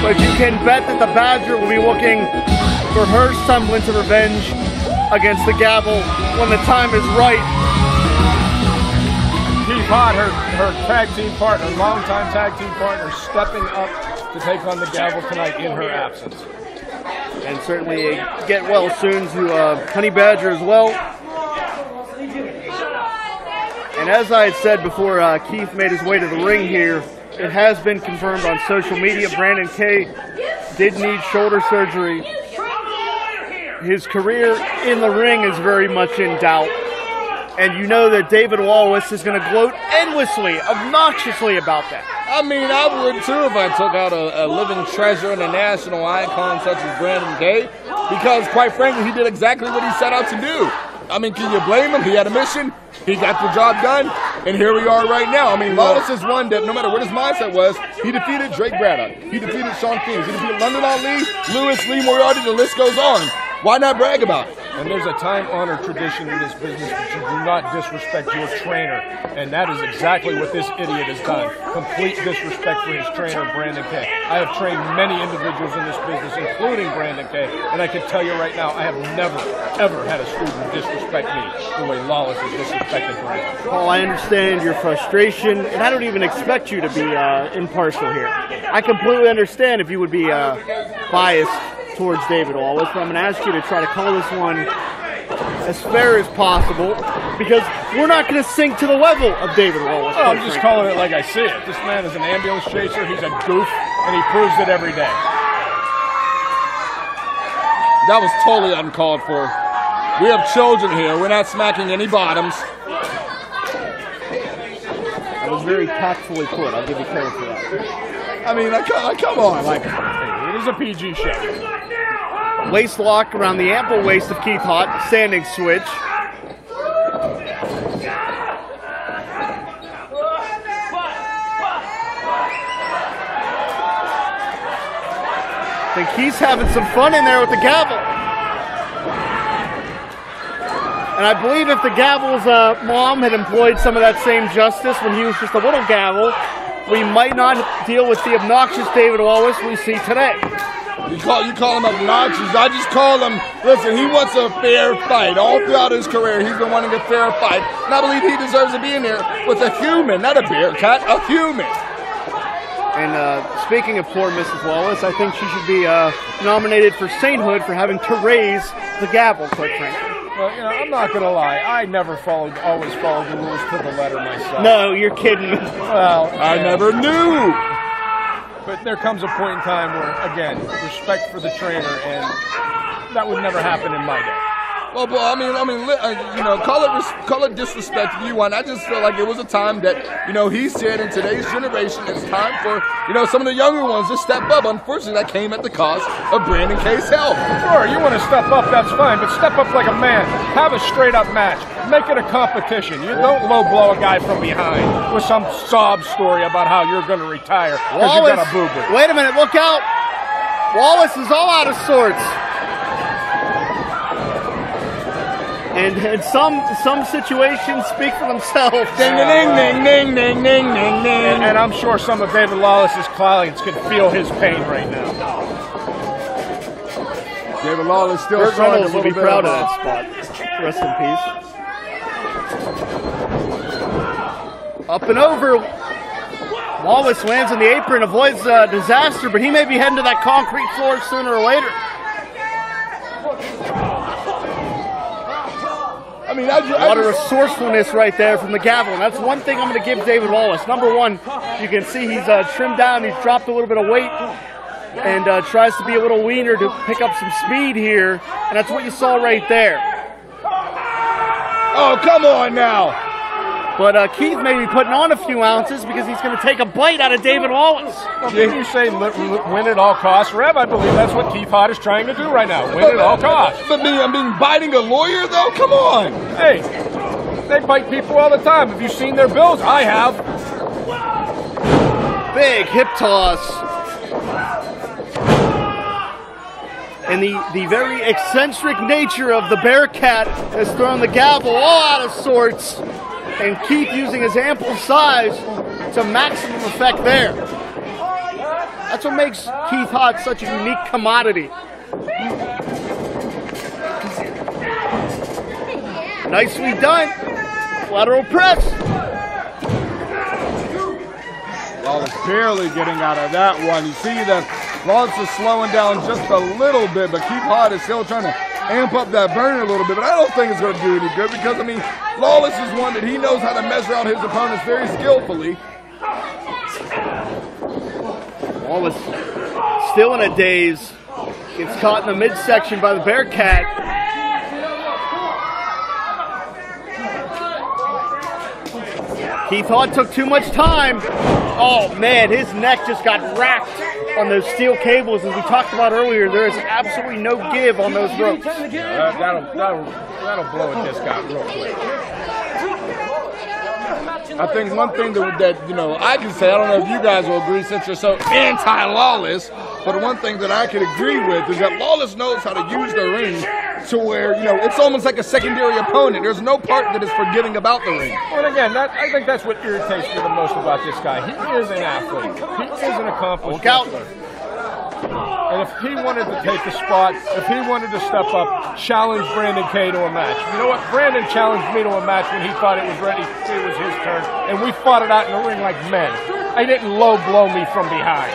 but you can bet that the Badger will be looking for her semblance of revenge against the Gavel when the time is right. He's Keith Haught, her tag team partner, longtime tag team partner, stepping up to take on the gavel tonight in her absence. And certainly get well soon to Honey Badger as well. And as I had said before Keith made his way to the ring here, it has been confirmed on social media, Brandon K did need shoulder surgery. His career in the ring is very much in doubt. And you know that David Wallace is going to gloat endlessly, obnoxiously about that. I mean, I would too if I took out a living treasure and a national icon such as Brandon K. Because, quite frankly, he did exactly what he set out to do. I mean, can you blame him? He had a mission. He got the job done. And here we are right now. I mean, Lawless is one that no matter what his mindset was, he defeated Drake Braddock. He defeated Shawn Phoenix. He defeated Londyn Ali, Lewis, Lee Moriarty. The list goes on. Why not brag about it? And there's a time-honored tradition in this business that you do not disrespect your trainer. And that is exactly what this idiot has done. Complete disrespect for his trainer, Brandon K. I have trained many individuals in this business, including Brandon K. And I can tell you right now, I have never, ever had a student disrespect me the way Lawless has disrespected Brandon. Paul, I understand your frustration, and I don't even expect you to be impartial here. I completely understand if you would be biased towards David Wallace, but I'm going to ask you to try to call this one as fair as possible, because we're not going to sink to the level of David Wallace. Oh, I'm just calling it like I see it. This man is an ambulance chaser, he's a goof, and he proves it every day. That was totally uncalled for. We have children here. We're not smacking any bottoms. That was very tactfully put. I'll give you credit for that. I mean, come on. Like, it is a PG show. Waist lock around the ample waist of Keith Haught. Standing switch. I think he's having some fun in there with the gavel. And I believe if the gavel's mom had employed some of that same justice when he was just a little gavel, we might not deal with the obnoxious David Wallace we see today. You call him obnoxious. I just call him, listen, he wants a fair fight. All throughout his career, he's been wanting a fair fight. And I believe he deserves to be in there with a human, not a bear cat, a human. And speaking of poor Mrs. Wallace, I think she should be nominated for sainthood for having to raise the gavel, quite frankly. Well, you know, I'm not going to lie. I never always followed the rules to the letter myself. No, you're kidding me. Well, I never knew. But there comes a point in time where, again, respect for the trainer, and that would never happen in my day. Well, but I mean, you know, call it disrespect if you want. I just feel like it was a time that, you know, he said in today's generation, it's time for, you know, some of the younger ones to step up. Unfortunately, that came at the cost of Brandon K's health. Sure, you want to step up, that's fine, but step up like a man. Have a straight-up match. Make it a competition. You don't low-blow a guy from behind with some sob story about how you're going to retire because you got a boo-boo. Wait a minute, look out. Wallace is all out of sorts. And some situations speak for themselves. Ding, ding, ding, ding, ding, ding, ding, ding. And I'm sure some of David Lawless's clients can feel his pain right now. David Lawless still Burt showing Reynolds a will be little proud bit of that spot. Rest in peace. Up and over. Wallace lands on the apron, avoids disaster, but he may be heading to that concrete floor sooner or later. I mean, a lot of resourcefulness right there from the gavel, and that's one thing I'm going to give David Wallace. Number one, you can see he's trimmed down, he's dropped a little bit of weight, and tries to be a little leaner to pick up some speed here, and that's what you saw right there. Oh, come on now. But Keith may be putting on a few ounces because he's going to take a bite out of David Wallace. Well, didn't you say win at all costs, Rev? I believe that's what Keith Haught is trying to do right now. Win at all costs. But I'm being biting a lawyer, though? Come on. Hey, they bite people all the time. Have you seen their bills? I have. Big hip toss. And the very eccentric nature of the Bearcat has thrown the gavel all out of sorts. And Keith using his ample size to maximum effect there. That's what makes Keith Haught such a unique commodity. Nicely done. Lateral press. Lawless barely getting out of that one. You see that Lawless is slowing down just a little bit, but Haught is still trying to amp up that burn a little bit. But I don't think it's going to do any good because, I mean, Lawless is one that he knows how to measure out his opponents very skillfully. Wallace still in a daze. Gets caught in the midsection by the Bearcat. Haught took too much time. Oh man, his neck just got racked on those steel cables. As we talked about earlier, there is absolutely no give on those ropes. That'll blow a disc out real quick. I think one thing that you know I can say, I don't know if you guys will agree since you're so anti-Lawless, but one thing that I can agree with is that Lawless knows how to use the ring to where, you know, it's almost like a secondary opponent. There's no part that is forgiving about the ring. Well, again, I think that's what irritates me the most about this guy. He is an athlete. He is an accomplished wrestler. And if he wanted to take the spot, if he wanted to step up, challenge Brandon K to a match. You know what? Brandon challenged me to a match when he thought it was ready. It was his turn. And we fought it out in the ring like men. He didn't low blow me from behind.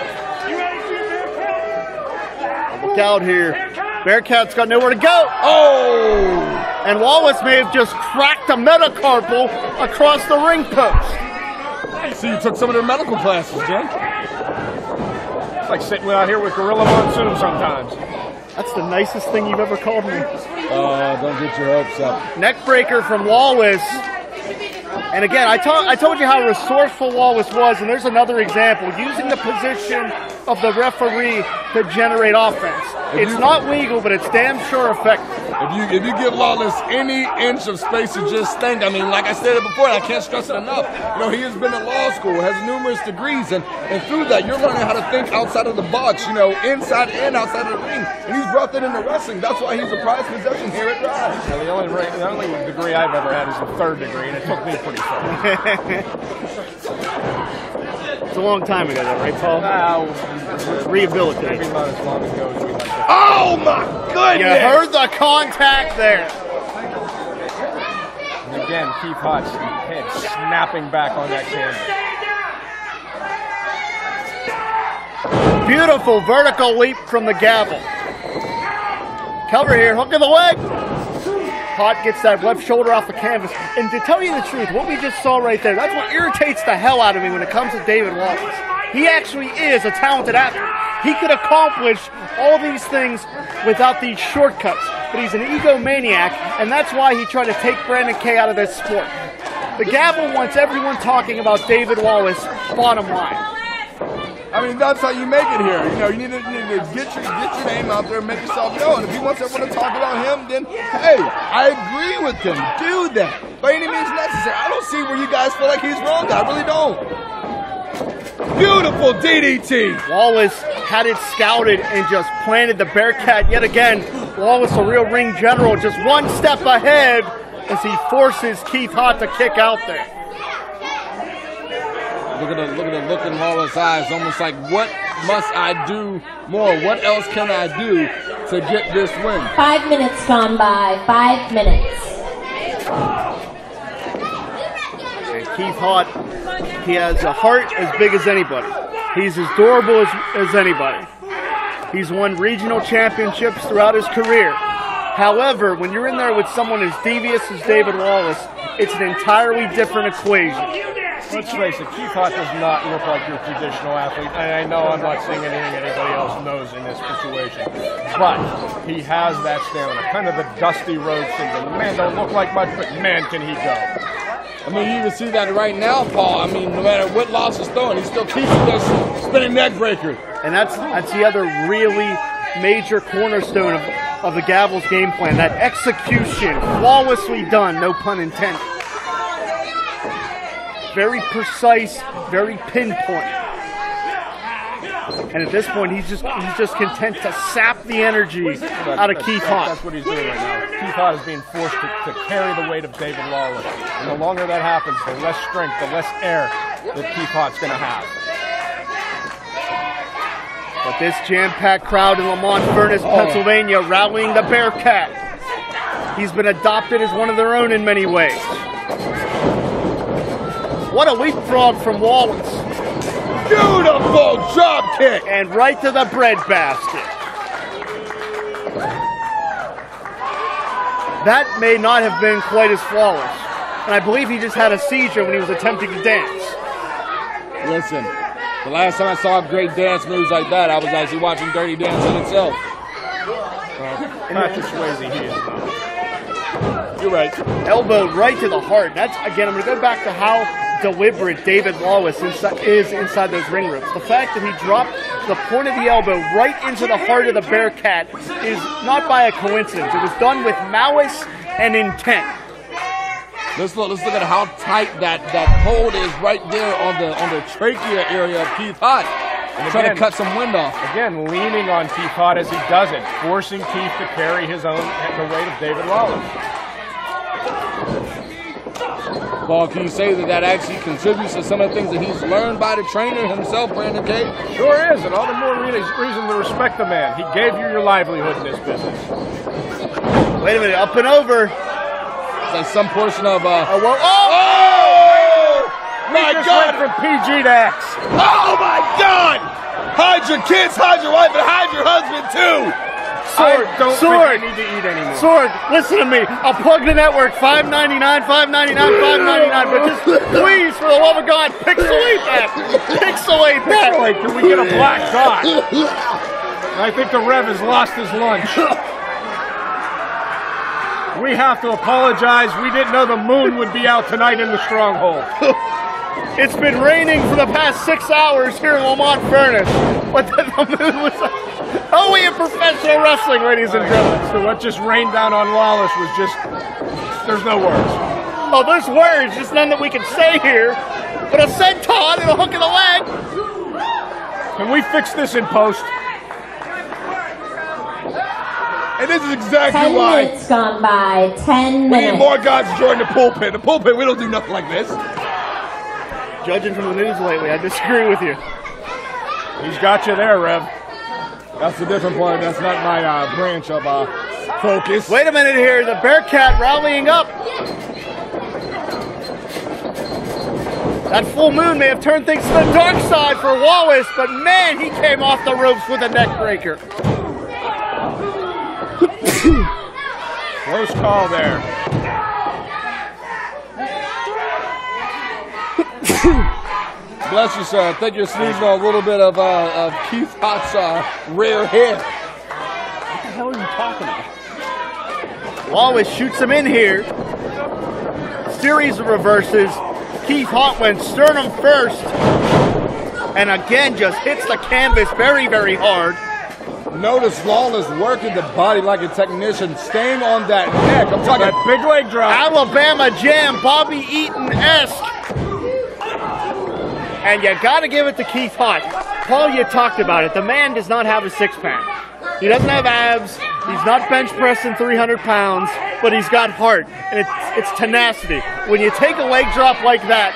Look out here. Bearcat's got nowhere to go. Oh! And Wallace may have just cracked a metacarpal across the ring post. So you took some of their medical classes, Jim? It's like sitting out here with Gorilla Monsoon sometimes. That's the nicest thing you've ever called me. Don't get your hopes up. Neck breaker from Lawless. And again, I told you how resourceful Wallace was, and there's another example. Using the position of the referee to generate offense. It's not legal, but it's damn sure effective. If you give Lawless any inch of space to just think, I mean, like I said it before, and I can't stress it enough, you know, he has been in law school, has numerous degrees, and through that, you're learning how to think outside of the box, you know, inside and outside of the ring. And he's brought that into wrestling. That's why he's a prized possession here at Ryse. Yeah, the only degree I've ever had is a third degree, and it took me pretty far. It's a long time ago, though, right, Paul? Rehabilitated. Maybe not as long ago as we like to. Oh my goodness! You heard the contact there. And again, Haught's head snapping back on that canvas. Beautiful vertical leap from the gavel. Cover here, hook of the leg. Haught gets that left shoulder off the canvas. And to tell you the truth, what we just saw right there, that's what irritates the hell out of me when it comes to David Wallace. He actually is a talented athlete. He could accomplish all these things without these shortcuts. But he's an egomaniac, and that's why he tried to take Brandon K out of this sport. The gavel wants everyone talking about David Wallace, bottom line. I mean, that's how you make it here. You know, you need to get your name out there and make yourself known. If he wants everyone to talk about him, then, hey, I agree with him. Do that. By any means necessary. I don't see where you guys feel like he's wrong. I really don't. Beautiful DDT. Wallace had it scouted and just planted the Bearcat yet again. Wallace, a real ring general, just one step ahead as he forces Haught to kick out there. Look at the look in Lawless' eyes, almost like, what must I do more? What else can I do to get this win? 5 minutes gone by. 5 minutes. And Haught, he has a heart as big as anybody. He's as durable as anybody. He's won regional championships throughout his career. However, when you're in there with someone as devious as David Wallace, it's an entirely different equation. Let's face it, Haught does not look like your traditional athlete. And I know I'm not saying anything anybody else knows in this situation. But he has that stamina, kind of the Dusty Road syndrome. The man don't look like much, but man, can he go. I mean, you even see that right now, Paul. I mean, no matter what Lawless is throwing, he's still keeping this spinning neck breaker. And that's the other really major cornerstone of the Gavel's game plan. That execution, flawlessly done, no pun intended. Very precise, very pinpoint. And at this point, he's just content to sap the energy out of Haught. That's what he's doing right now. Haught is being forced to carry the weight of David Lawless. And the longer that happens, the less strength, the less air that Haught's going to have. But this jam-packed crowd in Lamont Furnace, Pennsylvania, rallying the Bearcat. He's been adopted as one of their own in many ways. What a leapfrog from Wallace. Beautiful drop kick. And right to the bread basket. That may not have been quite as flawless. And I believe he just had a seizure when he was attempting to dance. Listen, the last time I saw great dance moves like that, I was actually watching Dirty Dancing itself. Mathis Swayze, he is not. You're right. Elbow right to the heart. That's, again, I'm going to go back to how deliberate David Lawless is inside those ring ropes. The fact that he dropped the point of the elbow right into the heart of the Bearcat is not by a coincidence. It was done with malice and intent. Let's look at how tight that hold is right there on the trachea area of Keith Haught. And trying to cut some wind off. Again, leaning on Keith Haught as he does it, forcing Keith to carry his own the weight of David Lawless. Paul, can you say that actually contributes to some of the things that he's learned by the trainer himself, Brandon Cage? Sure is, and all the more reason to respect the man. He gave you your livelihood in this business. Wait a minute, up and over. Like some portion of my God! From PG to X. Oh my God! Hide your kids, hide your wife, and hide your husband too. Sword, don't think I need to eat anymore. Sword, listen to me. I'll plug the network. $5.99, $5.99, $5.99. But just please, for the love of God, pixelate that. Pixelate that. Wait, can we get a black dot? I think the Rev has lost his lunch. We have to apologize. We didn't know the moon would be out tonight in the Stronghold. It's been raining for the past 6 hours here in Lamont Furnace. But the moon was only in professional wrestling, ladies and gentlemen. So what just rained down on Wallace was just, there's no words. Oh, there's words, just none that we can say here. But a senton and a hook in the leg. Can we fix this in post? And this is exactly 10 why. 10 minutes gone by. 10 minutes. We need more guys to join the pulpit. The pulpit, we don't do nothing like this. Judging from the news lately, I disagree with you. He's got you there, Rev. That's the different part. That's not my branch of focus. Wait a minute here. The Bearcat rallying up. That full moon may have turned things to the dark side for Wallace, but man, he came off the ropes with a neck breaker. Close call there. Bless you, sir. I think you're sneezing on a little bit of Keith Haught's rare hair. What the hell are you talking about? Wallace shoots him in here. Series of reverses. Keith Haught went sternum first. And again, just hits the canvas very, very hard. Notice Lawless working the body like a technician, staying on that neck. I'm talking that big leg drop. Alabama Jam, Bobby Eaton-esque. And you got to give it to Keith Haught. Paul, you talked about it. The man does not have a six-pack. He doesn't have abs. He's not bench pressing 300 pounds, but he's got heart, and it's tenacity. When you take a leg drop like that,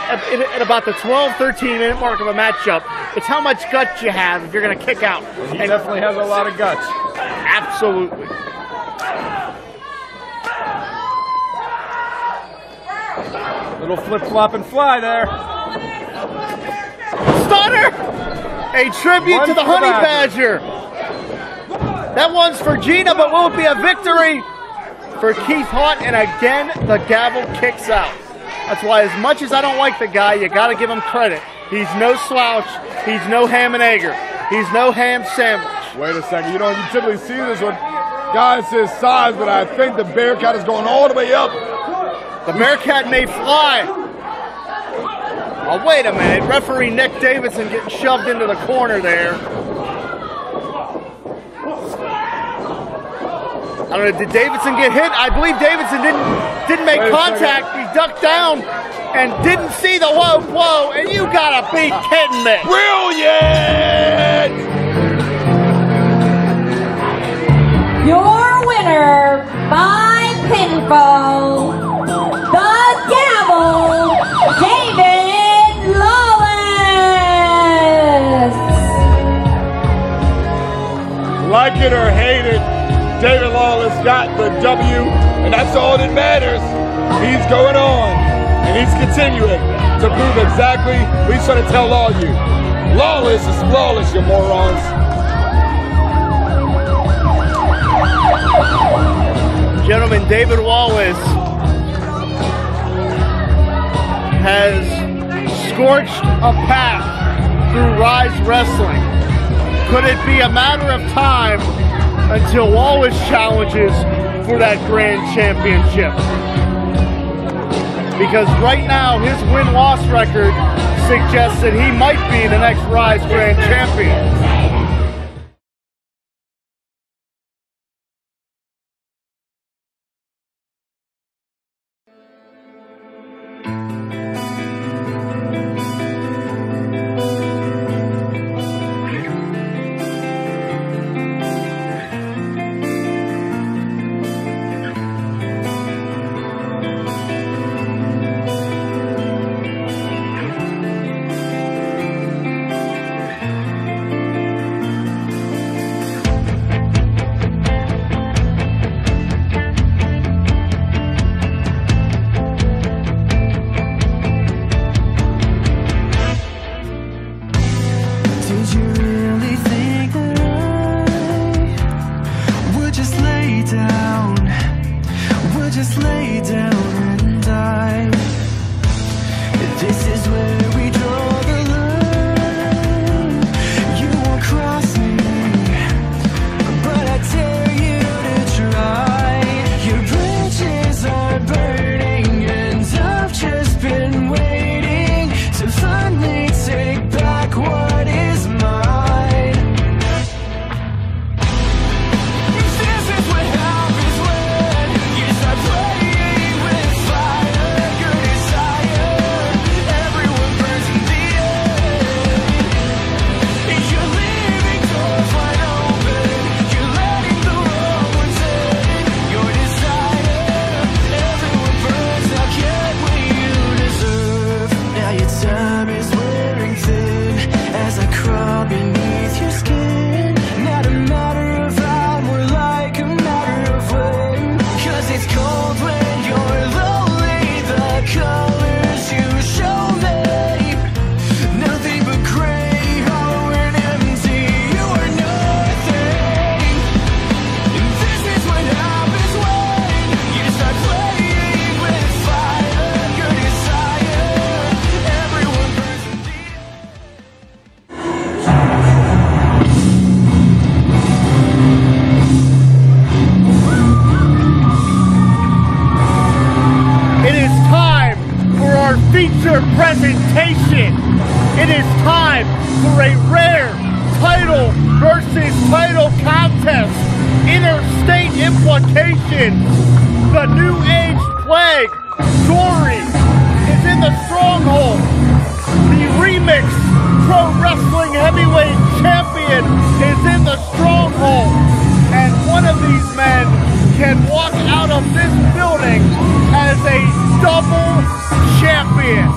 at about the 12, 13-minute mark of a matchup, it's how much guts you have if you're going to kick out. He definitely has a lot of guts. Absolutely. Little flip-flop and fly there. Stunner! A tribute to the Honey Badger. That one's for Gina, but will it be a victory for Keith Haught? And again, the gavel kicks out. That's why, as much as I don't like the guy, you got to give him credit. He's no slouch. He's no ham and egger. He's no ham sandwich. Wait a second. You know, you typically see this with guys his size, but I think the Bearcat is going all the way up. The Bearcat may fly. Oh, wait a minute. Referee Nick Davidson getting shoved into the corner there. I don't know, did Davidson get hit? I believe Davidson didn't make contact. He ducked down and didn't see the low blow, and you gotta be kidding me. Brilliant! Your winner by pinfall, the gavel, David Lawless. Like it or hate it, David Lawless got the W, and that's all that matters. He's going on, and he's continuing. to prove exactly what he's trying to tell all you. Lawless is flawless, you morons. Gentlemen, David Wallace has scorched a path through Ryse Wrestling. Could it be a matter of time until Wallace challenges for that grand championship? Because right now his win-loss record suggests that he might be the next Ryse grand champion. Presentation. It is time for a rare title versus title contest. Interstate implications. The New Age Plague, Gory, is in the stronghold. The Remix Pro Wrestling Heavyweight Champion is in the stronghold. And one of these men can walk out of this building as a double champion.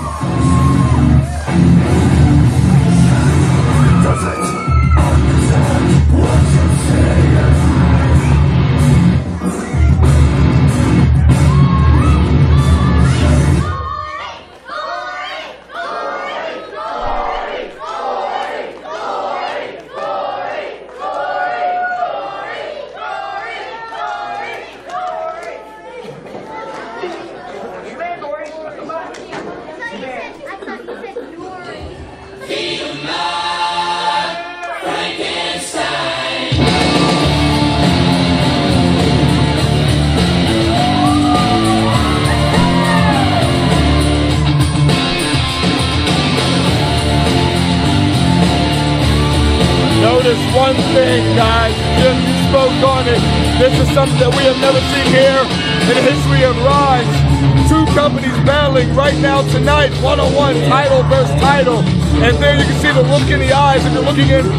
Notice one thing, guys. Jim, you spoke on it. This is something that we have never seen here in the history of Ryse. Two companies battling right now tonight, one-on-one, title versus title. And there you can see the look in the eyes, and you're looking into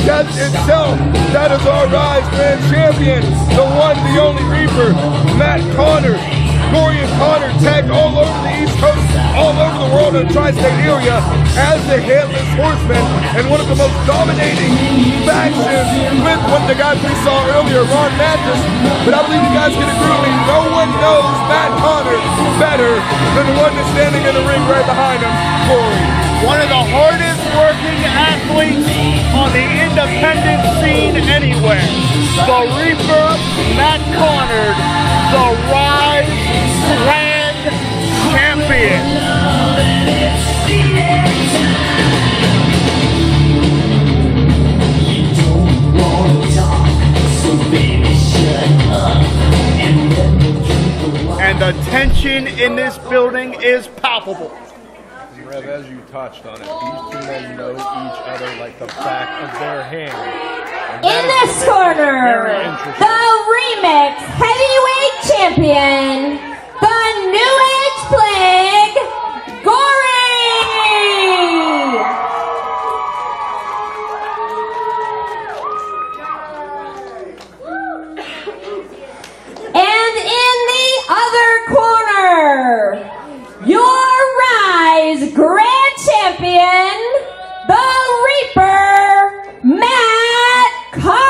death itself. That is our Ryse Grand Champion, the one, the only Reaper, Matt Conard. Gory and Conard tagged all over the East Coast, all over the world in the tri-state area as the Headless Horsemen, and one of the most dominating factions with what the guys we saw earlier, Mathis. But I believe you guys can agree with me, no one knows Matt Conard better than the one that's standing in the ring right behind him, Gory. One of the hardest working athletes on the independent scene anywhere. The Reaper, Matt Conard, the Ryse Grand Champion. And the tension in this building is palpable. Rev, as you touched on it, these two men know each other like the back of their hand. In this corner, the Remix Heavyweight Champion, the New Age Plague, Gory! And in the other corner, your Ryse Grand Champion, the Reaper, Matt Conard!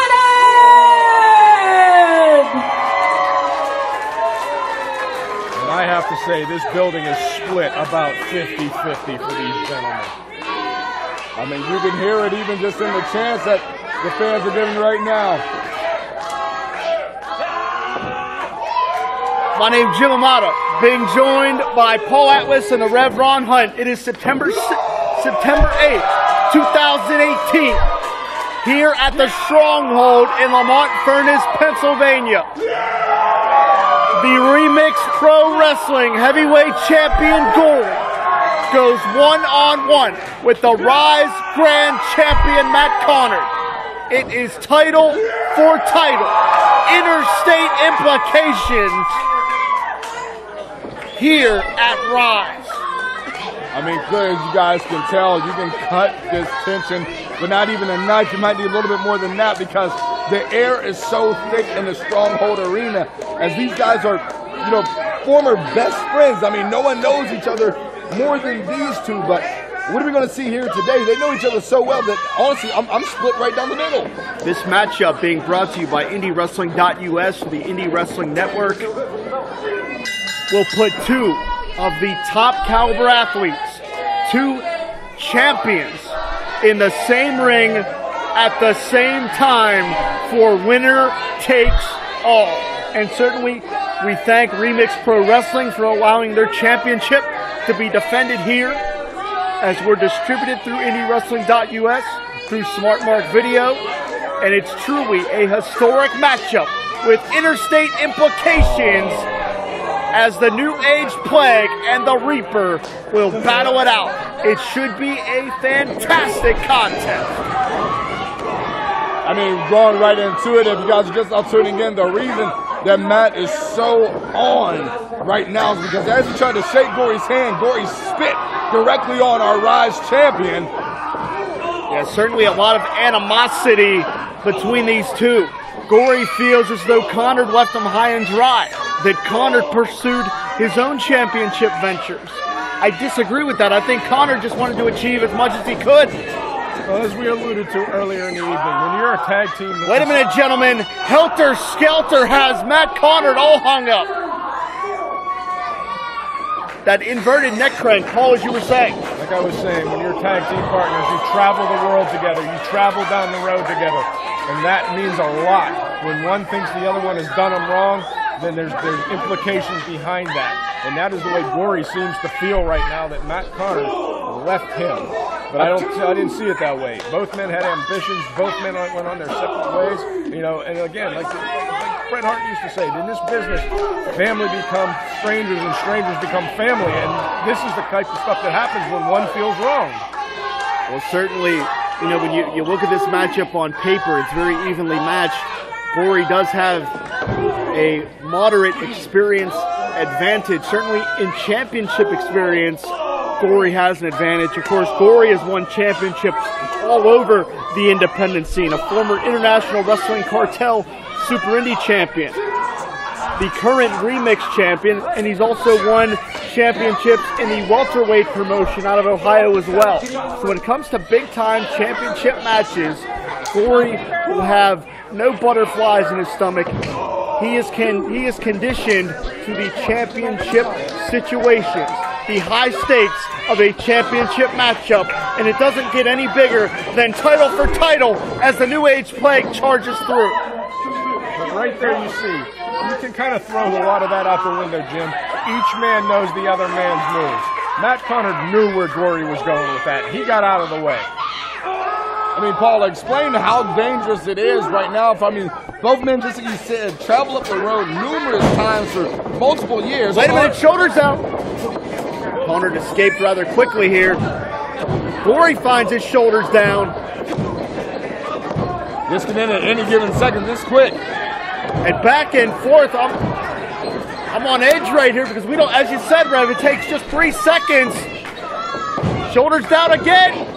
And I have to say, this building is split about 50-50 for these gentlemen. I mean, you can hear it even just in the chants that the fans are giving right now. My name's Jim Amato, being joined by Paul Atlas and the Rev Ron Hunt. It is September 8th, 2018, here at the Stronghold in Lamont Furnace, Pennsylvania. The Remix Pro Wrestling Heavyweight Champion Gory goes one-on-one with the Ryse Grand Champion Matt Conard. It is title for title, interstate implications here at Ryse. I mean, clearly, as you guys can tell, you can cut this tension, but not even a knife. You might need a little bit more than that because the air is so thick in the Stronghold Arena, as these guys are, you know, former best friends. I mean, no one knows each other more than these two, but what are we going to see here today? They know each other so well that, honestly, I'm split right down the middle. This matchup being brought to you by IndyWrestling.us, the Indie Wrestling Network, will put two of the top caliber athletes, two champions, in the same ring at the same time for winner takes all. And certainly we thank Remix Pro Wrestling for allowing their championship to be defended here, as we're distributed through IndyWrestling.us, through Smart Mark Video, and it's truly a historic matchup with interstate implications, as the New Age Plague and the Reaper will battle it out. It should be a fantastic contest. I mean, going right into it, if you guys are just now tuning in, the reason that Matt is so on right now is because as he tried to shake Gory's hand, Gory spit directly on our Ryse champion. Yeah, certainly a lot of animosity between these two. Gory feels as though Conard left him high and dry, that Conard pursued his own championship ventures. I disagree with that. I think Conard just wanted to achieve as much as he could. Well, as we alluded to earlier in the evening, when you're a tag team... Wait a minute, gentlemen. Helter Skelter has Matt Conard all hung up. That inverted neck crank, Paul, as you were saying. Like I was saying, when you're tag team partners, you travel the world together, you travel down the road together, and that means a lot. When one thinks the other one has done them wrong, then there's implications behind that. And that is the way Gory seems to feel right now, that Matt Conard left him. But I didn't see it that way. Both men had ambitions, both men went on their separate ways, you know, and again, like Bret Hart used to say, in this business, family become strangers and strangers become family, and this is the type of stuff that happens when one feels wrong. Well, certainly, you know, when you look at this matchup on paper, it's very evenly matched. Gory does have a moderate experience advantage. Certainly in championship experience, Gory has an advantage. Of course, Gory has won championships all over the independent scene, a former International Wrestling Cartel Super Indie champion, the current Remix champion, and he's also won championships in the welterweight promotion out of Ohio as well. So when it comes to big-time championship matches, Gory will have no butterflies in his stomach. He is conditioned to the championship situation, the high stakes of a championship matchup, and it doesn't get any bigger than title for title as the New Age Plague charges through. But right there you see, you can kind of throw a lot of that out the window, Jim. Each man knows the other man's moves. Matt Conard knew where Gory was going with that. He got out of the way. I mean, Paul, explain how dangerous it is right now. I mean, both men, just like you said, travel up the road numerous times for multiple years. Wait a minute, shoulders out. Conard escaped rather quickly here. Gory finds his shoulders down. This can end at any given second this quick. And back and forth. I'm on edge right here because we don't, as you said, Rev, it takes just 3 seconds. Shoulders down again.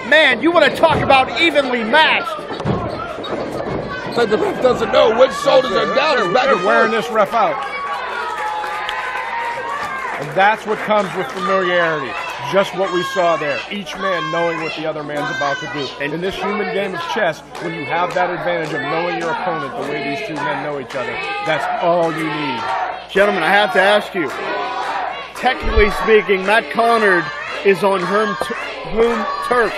Man, you want to talk about evenly matched. It's like the ref doesn't know which shoulders are down. It's back and wearing this ref out. And that's what comes with familiarity. Just what we saw there. Each man knowing what the other man's about to do. And in this human game of chess, when you have that advantage of knowing your opponent the way these two men know each other, that's all you need. Gentlemen, I have to ask you, technically speaking, Matt Conard is on home turf.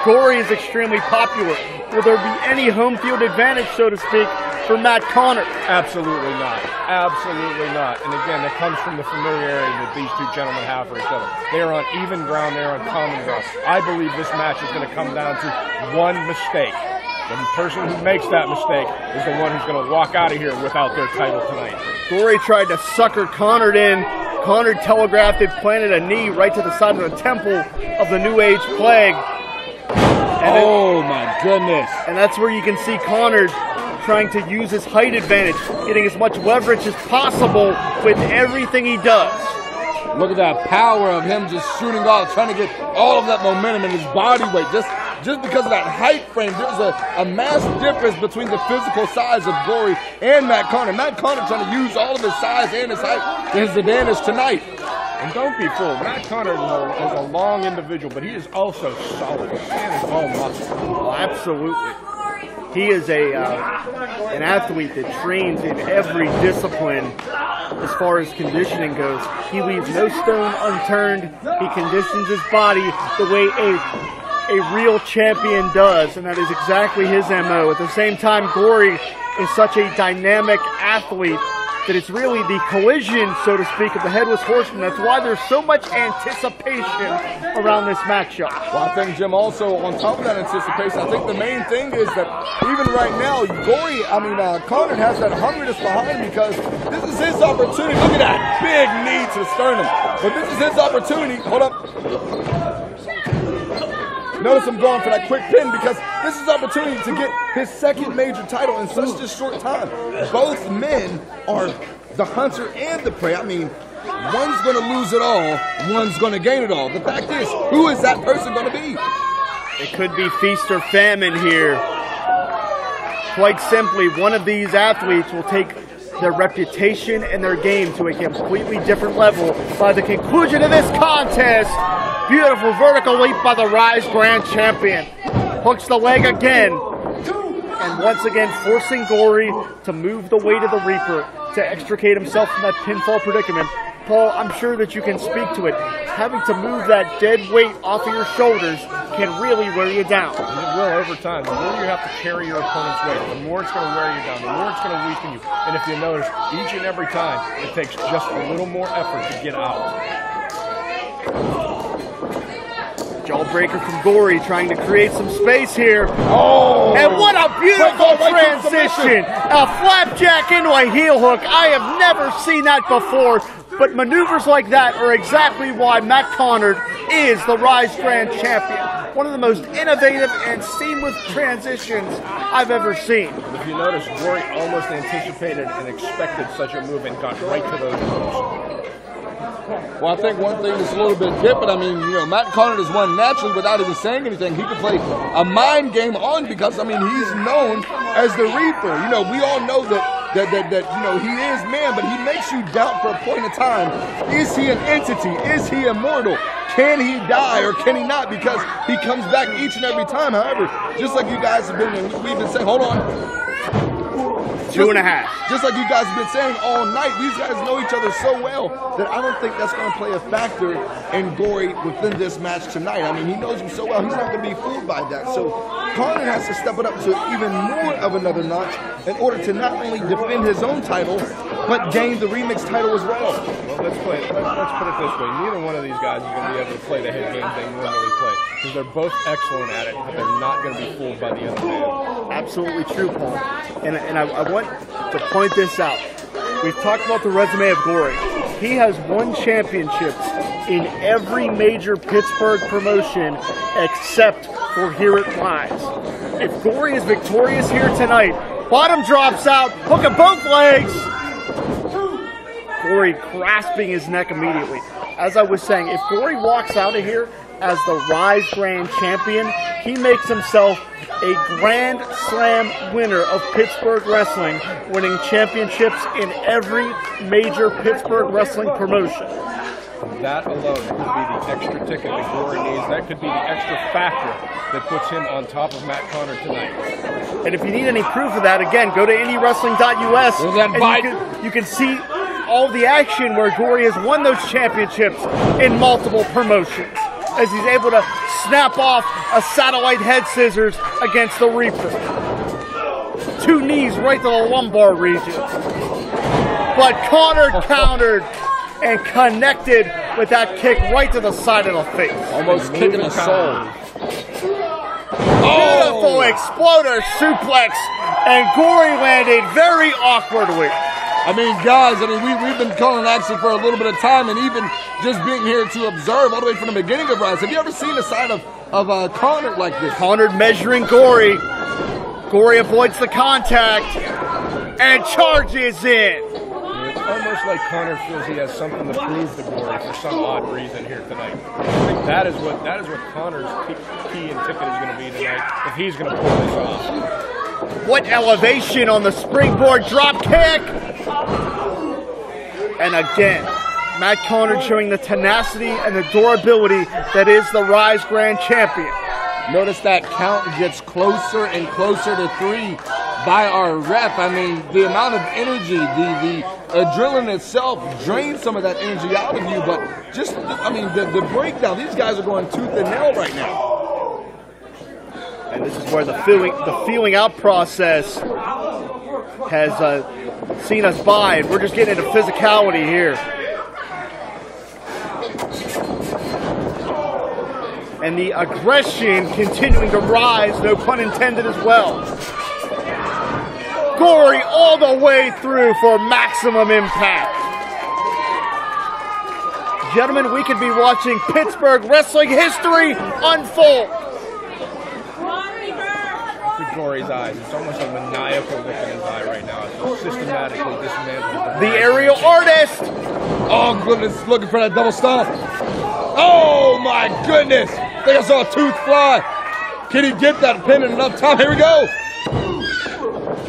Gory is extremely popular. Will there be any home field advantage, so to speak, for Matt Conard? Absolutely not. Absolutely not. And again, that comes from the familiarity that these two gentlemen have for each other. They are on even ground. They are on common ground. I believe this match is going to come down to one mistake. The person who makes that mistake is the one who's going to walk out of here without their title tonight. Gory tried to sucker Conard in. Conard telegraphed it, planted a knee right to the side of the temple of the New Age Plague. And my goodness. And that's where you can see Conard trying to use his height advantage, getting as much leverage as possible with everything he does. Look at that power of him just shooting off, trying to get all of that momentum in his body weight. Just because of that height frame, there's a massive difference between the physical size of Gory and Matt Conard. Matt Conard trying to use all of his size and his height to his advantage tonight. And don't be fooled, Matt Conard is a long individual, but he is also solid. His man is all muscle. Oh, absolutely. He is an athlete that trains in every discipline as far as conditioning goes. He leaves no stone unturned. He conditions his body the way a real champion does, and that is exactly his MO. At the same time, Gory is such a dynamic athlete that it's really the collision, so to speak, of the Headless Horsemen. That's why there's so much anticipation around this matchup. Well, I think, Jim, also on top of that anticipation, I think the main thing is that even right now, Conard has that hungriness behind him because this is his opportunity. Look at that big knee to the sternum. But this is his opportunity. Hold up. Notice I'm going for that quick pin because this is his opportunity to get his second major title in such a short time. Both men are the hunter and the prey. I mean, one's going to lose it all, one's going to gain it all. The fact is, who is that person going to be? It could be feast or famine here. Quite simply, one of these athletes will take their reputation and their game to a completely different level by the conclusion of this contest. Beautiful vertical leap by the Ryse Grand Champion. Hooks the leg again. And once again forcing Gory to move the weight of the Reaper to extricate himself from that pinfall predicament. Paul, I'm sure that you can speak to it. Having to move that dead weight off of your shoulders can really wear you down. And it will over time. The more you have to carry your opponent's weight, the more it's going to wear you down, the more it's going to weaken you. And if you notice, each and every time, it takes just a little more effort to get out. Jawbreaker from Gory trying to create some space here. Oh! And what a beautiful transition! A flapjack into a heel hook. I have never seen that before. But maneuvers like that are exactly why Matt Conard is the Ryse Grand Champion. One of the most innovative and seamless transitions I've ever seen. If you notice, Gory almost anticipated and expected such a move and got right to those moves. Well, I think one thing is a little bit different. I mean, Matt Conard is one naturally without even saying anything. He could play a mind game on because, he's known as the Reaper. We all know that he is man, but he makes you doubt for a point in time. Is he an entity? Is he immortal? Can he die or can he not? Because he comes back each and every time. However, just like you guys have been, we've been saying, hold on. 2.5. Just like you guys have been saying all night, these guys know each other so well that I don't think that's going to play a factor in Gory within this match tonight. I mean, he knows him so well, he's not going to be fooled by that. So Conard has to step it up to even more of another notch in order to not only defend his own title, but gain the remix title as well. Well, let's put it this way. Neither one of these guys is going to be able to play the head games they normally play, because they're both excellent at it, but they're not going to be fooled by the other man. Absolutely true, Paul. And I want to point this out. We've talked about the resume of Gory. He has won championships in every major Pittsburgh promotion except for here at Ryse. If Gory is victorious here tonight, bottom drops out, hook of both legs. Gory grasping his neck immediately. As I was saying, if Gory walks out of here as the Ryse Grand Champion, he makes himself a Grand Slam winner of Pittsburgh Wrestling, winning championships in every major Pittsburgh Wrestling promotion. That alone could be the extra ticket that Gory needs. That could be the extra factor that puts him on top of Matt Conard tonight. And if you need any proof of that, again, go to IndyWrestling.us and you can see all the action where Gory has won those championships in multiple promotions, as he's able to snap off a satellite head scissors against the Reaper. 2 knees right to the lumbar region. But Conard countered and connected with that kick right to the side of the face. Almost kicking the soul. Beautiful exploder suplex, and Gory landed very awkwardly. I mean, guys, we've been calling action for a little bit of time, and even just being here to observe all the way from the beginning of Ryse. Have you ever seen a side of Conard like this? Conard measuring Gory. Gory avoids the contact and charges in. It's almost like Conard feels he has something to prove to Gory for some odd reason here tonight. I think that is what Conard's key and ticket is going to be tonight, if he's going to pull this off. What elevation on the springboard drop kick! And again, Matt Conard showing the tenacity and the durability that is the Ryse Grand Champion. Notice that count gets closer and closer to 3 by our rep. I mean, the amount of energy, the adrenaline itself drains some of that energy out of you, but just, the breakdown, these guys are going tooth and nail right now. And this is where the feeling out process has seen us by, and we're just getting into physicality here. And the aggression continuing to rise, no pun intended as well. Gory all the way through for maximum impact. Gentlemen, we could be watching Pittsburgh wrestling history unfold. Gory's eyes. It's almost a maniacal look in his eye right now. It's systematically dismantling the aerial artist. Oh goodness, looking for that double stomp. Oh my goodness! I think I saw a tooth fly. Can he get that pin in enough time? Here we go.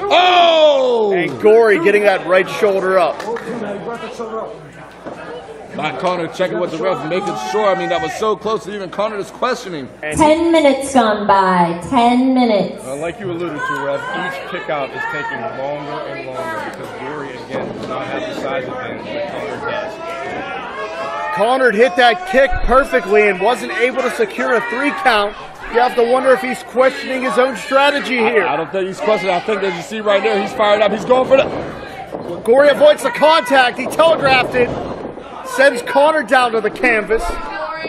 Oh! And Gory getting that right shoulder up. Matt Conard checking with the ref, making sure. That was so close that even Conard is questioning. 10 minutes gone by. 10 minutes. Like you alluded to, Rev, each kick out is taking longer and longer because Gory, again, does not have the size advantage that Conard does. Conard hit that kick perfectly and wasn't able to secure a 3 count. You have to wonder if he's questioning his own strategy here. I don't think he's questioning. I think, as you see right there, he's fired up. He's going for the... Gory avoids the contact. He telegraphed it. Sends Conard down to the canvas,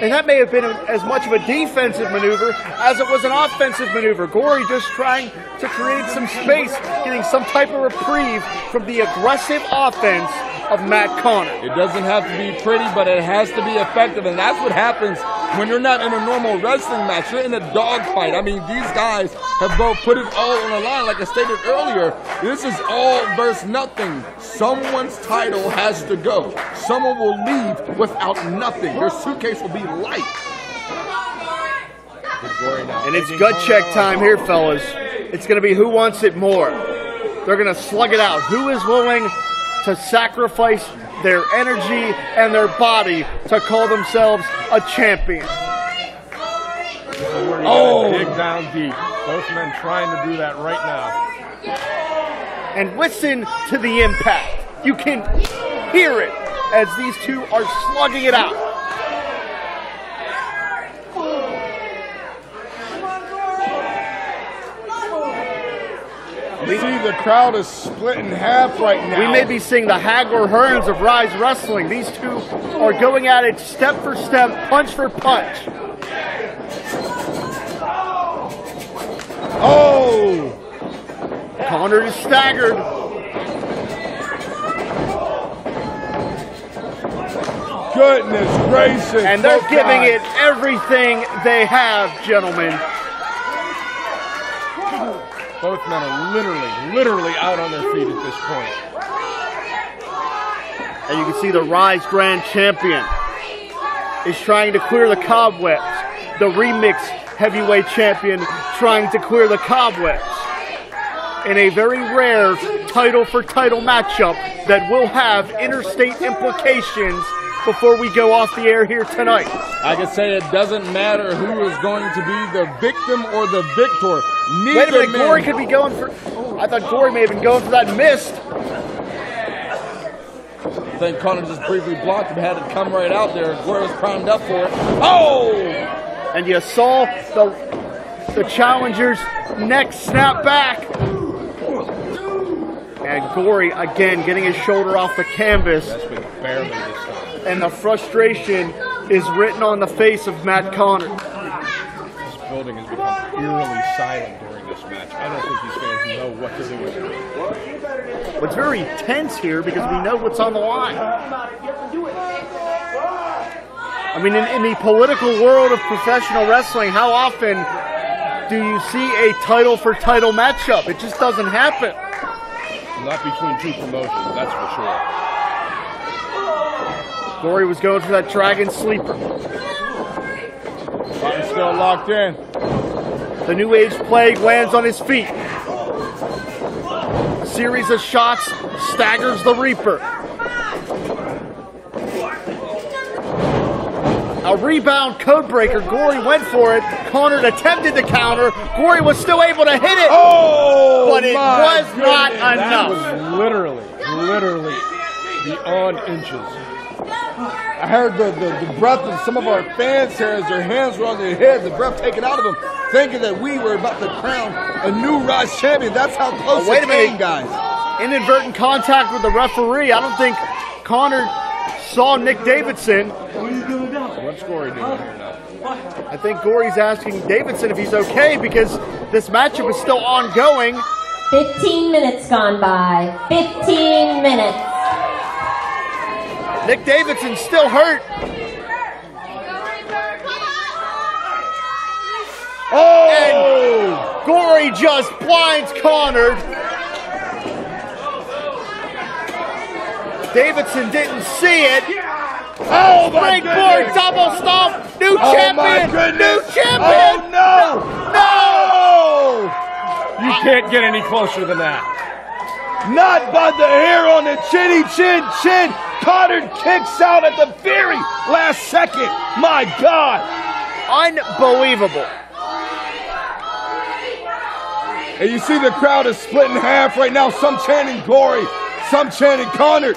and that may have been as much of a defensive maneuver as it was an offensive maneuver. Gory just trying to create some space, getting some type of reprieve from the aggressive offense of Matt Conard. It doesn't have to be pretty, but it has to be effective, and that's what happens when you're not in a normal wrestling match. You're in a dogfight. These guys have both put it all on the line. Like I stated earlier, this is all versus nothing. Someone's title has to go. Someone will leave without nothing. Your suitcase will be light. And it's gut check time here, fellas. It's going to be who wants it more. They're going to slug it out. Who is willing to sacrifice their energy and their body to call themselves a champion? Oh! Dig down deep. Both men trying to do that right now. And listen to the impact. You can hear it as these two are slugging it out. You see the crowd is split in half right now. We may be seeing the Hagler Hearns of Ryse Wrestling. These two are going at it step for step, punch for punch. Oh! Conard is staggered. Goodness gracious. And they're giving it everything they have, gentlemen. Both men are literally out on their feet at this point. And you can see the Ryse Grand Champion is trying to clear the cobwebs. The Remix Heavyweight Champion trying to clear the cobwebs. In a very rare title-for-title matchup that will have interstate implications before we go off the air here tonight. I can say it doesn't matter who is going to be the victim or the victor. Wait a minute, Gory could be going for... I thought Gory may have been going for that mist. I think Conard just briefly blocked him, had it come right out there. Gory was primed up for it. Oh! And you saw the challenger's neck snap back. And Gory, again, getting his shoulder off the canvas. That's been barely this time. And the frustration is written on the face of Matt Conard. This building has become eerily silent during this match. I don't think these fans know what to do with it. Well, it's very tense here because we know what's on the line. I mean, in the political world of professional wrestling, how often do you see a title-for-title matchup? It just doesn't happen. Not between two promotions, that's for sure. Gory was going for that Dragon Sleeper. Button still locked in. The New Age Plague lands on his feet. A series of shots staggers the Reaper. A rebound codebreaker. Gory went for it. Conard attempted to counter. Gory was still able to hit it. Oh, but it was not enough. That was literally beyond inches. I heard the breath of some of our fans here as their hands were on their heads, the breath taken out of them, thinking that we were about to crown a new Ryse champion. That's how close it came, guys. Inadvertent contact with the referee. I don't think Conard saw Nick Davidson. What's Gory doing here now? I think Gory's asking Davidson if he's okay because this matchup is still ongoing. 15 minutes gone by. 15 minutes. Nick Davidson's still hurt. Oh! And Gory just blinds Conard. Davidson didn't see it. Oh my Springboard goodness! double stomp. New champion. My goodness! New champion. Oh no! No! You can't get any closer than that. Not by the hair on the chinny chin. Conard kicks out at the very last second. My God! Unbelievable. And you see the crowd is split in half right now. Some chanting Gory, some chanting Conard.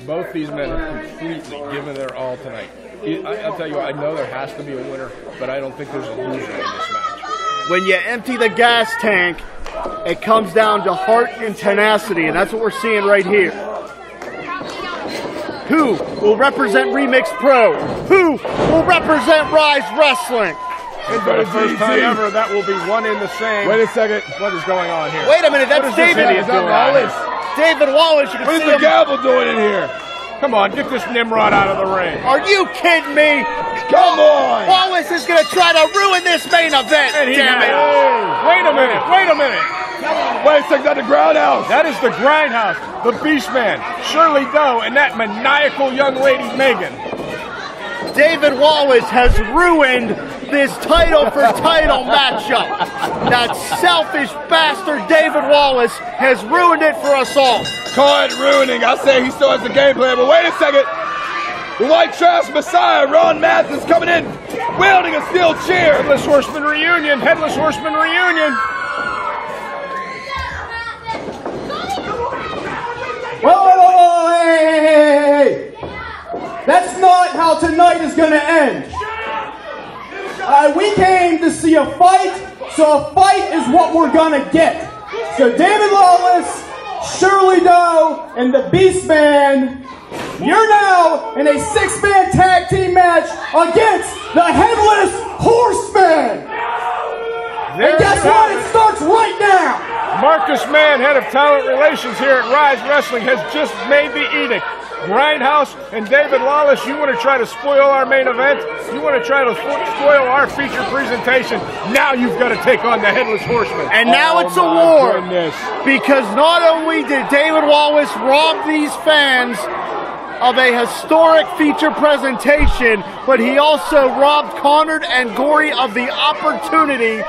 Both these men are completely giving their all tonight. I'll tell you, I know there has to be a winner, but I don't think there's a loser in this match. When you empty the gas tank, it comes down to heart and tenacity, and that's what we're seeing right here. Who will represent Remix Pro? Who will represent Ryse Wrestling? And for the first time ever, that will be one in the same. Wait a second. What is going on here? Wait a minute, that's David. Is that Wallace? David Wallace. You can What is see the him. gavel doing in here? Come on, get this Nimrod out of the ring. Are you kidding me? Come on! Wallace is going to try to ruin this main event. Damn it. Wait a minute. Wait a second, that's the Grindhouse. That is the Grindhouse, the Beastman, Shirley Doe, and that maniacal young lady, Megan. David Wallace has ruined this title-for-title matchup. That selfish bastard David Wallace has ruined it for us all. Call it ruining. I say he still has the game plan, but wait a second. The White Trash Messiah, Ron Mathis, coming in, wielding a steel chair. Headless Horsemen reunion. Headless Horsemen reunion. how tonight is going to end. We came to see a fight, so a fight is what we're going to get. So David Lawless, Shirley and the Beastman, you're now in a 6-man tag team match against the Headless Horsemen. And guess what? It starts right now. Marcus Mann, head of talent relations here at Ryse Wrestling, has just made the edict. Grindhouse and David Lawless, you want to try to spoil our main event? You want to try to spoil our feature presentation? Now you've got to take on the Headless Horsemen. And now it's a war. Goodness. Because not only did David Wallace rob these fans of a historic feature presentation, but he also robbed Conard and Gory of the opportunity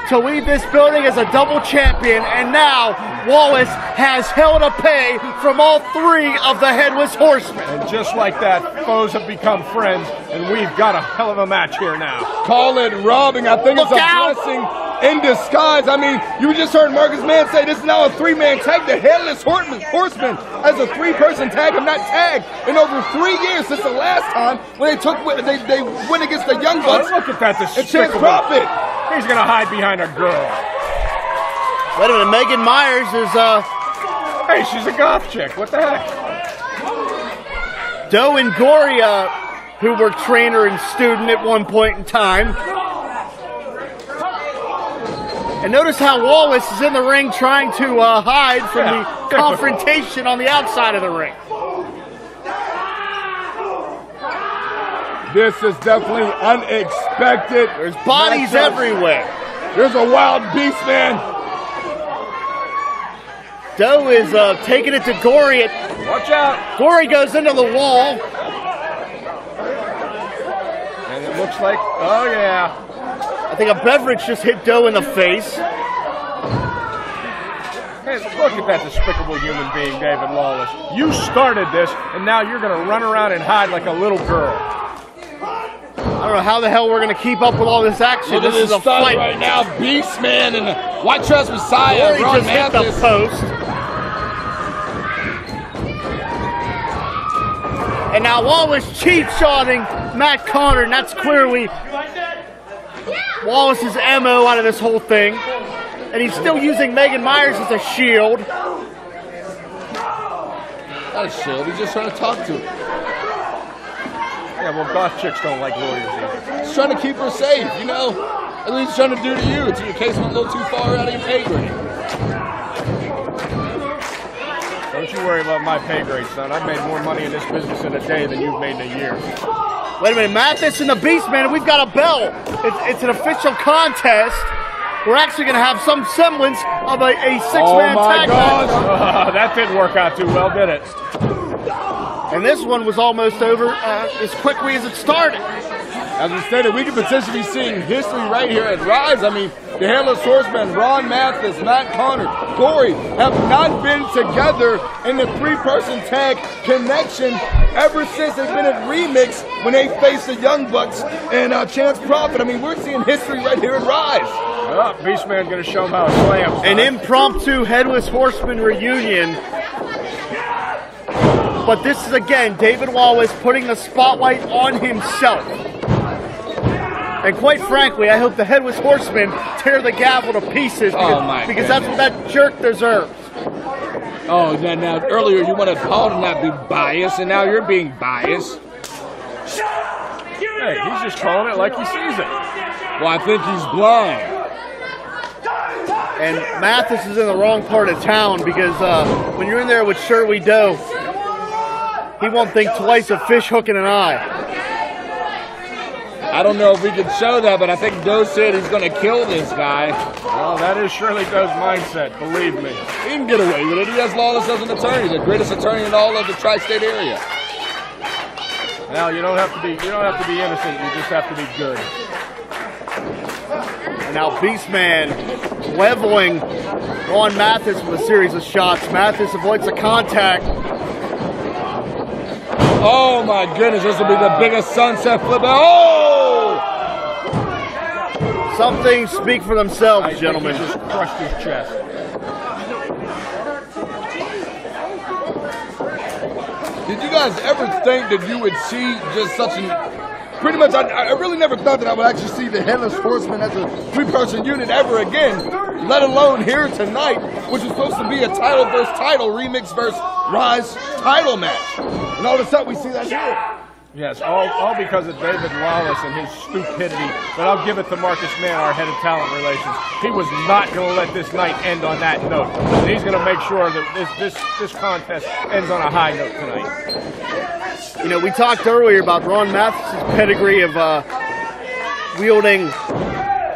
to leave this building as a double champion, and now Wallace has hell to pay from all 3 of the Headless Horsemen. And just like that, foes have become friends, and we've got a hell of a match here now. Call it robbing. I think it's a blessing in disguise. I mean, you just heard Marcus Mann say this is now a 3-man tag. The Headless Horsemen as a 3-person tag have not tagged in over 3 years since the last time when they went against the Young Bucks. Look at that, and Chance Profit. He's gonna hide behind a girl. Wait a minute, Megan Myers is hey, she's a goth chick. What the heck? Doe and Gory, who were trainer and student at one point in time. And notice how Wallace is in the ring trying to hide from the confrontation on the outside of the ring. This is definitely unexpected. There's bodies everywhere. There's a wild Beastman. Doe is taking it to Gory. Watch out. Gory goes into the wall. And it looks like, oh yeah. I think a beverage just hit Doe in the face. Man, look at that despicable human being, David Lawless. You started this, and now you're going to run around and hide like a little girl. I don't know how the hell we're going to keep up with all this action. Look this is a fight right now. Beastman and the White Trash Messiah. Gory just hit the post. And now Wallace cheap-shotting Matt Conard, and that's clearly Wallace's MO out of this whole thing. And he's still using Megan Myers as a shield. Not a shield, he's just trying to talk to her. Yeah, well, goth chicks don't like warriors either. He's trying to keep her safe, you know? That's what he's trying to do to you until your case went a little too far out of your pay grade. Don't you worry about my pay grade, son. I've made more money in this business in a day than you've made in a year. Wait a minute, Mathis and the Beastman, we've got a bell. It's an official contest. We're actually going to have some semblance of a 6-man tag match. That didn't work out too well, did it? And this one was almost over as quickly as it started. As we stated, we could potentially be seeing history right here at Ryse. I mean, the Headless Horsemen, Ron Mathis, Matt Conard, Gory have not been together in the 3-person tag connection ever since they've been at Remix when they faced the Young Bucks and Chance Profit. I mean, we're seeing history right here at Ryse. Oh, Beastman's going to show him how it slams. An impromptu Headless Horseman reunion. But this is, again, David Wallace putting the spotlight on himself. And quite frankly, I hope the Headless Horsemen tear the gavel to pieces because that's what that jerk deserves. Oh, now earlier you wanted Paul to not be biased, and now you're being biased. Hey, he's just calling it like he sees it. Well, I think he's blind. And Mathis is in the wrong part of town because when you're in there with Shirley Doe, he won't think twice of fish hooking an eye. I don't know if we can show that, but I think Doe said he's going to kill this guy. Well, that is Shirley Doe's mindset, believe me. He can get away with it. He has Lawless as an attorney, the greatest attorney in all of the tri-state area. Now you don't have to be innocent. You just have to be good. And now Beastman leveling on Mathis with a series of shots. Mathis avoids the contact. Oh my goodness, this will be the biggest sunset flip. Oh! Some things speak for themselves, gentlemen. He just crushed his chest. Did you guys ever think that you would see just such an... Pretty much, I really never thought that I would actually see the Headless Horsemen as a 3-person unit ever again, let alone here tonight, which is supposed to be a title versus title, remix versus Ryse title match. And all of a sudden we see that here. Yes, all because of David Lawless and his stupidity. But I'll give it to Marcus Mann, our head of talent relations. He was not going to let this night end on that note. And he's going to make sure that this contest ends on a high note tonight. You know, we talked earlier about Ron Mathis' pedigree of wielding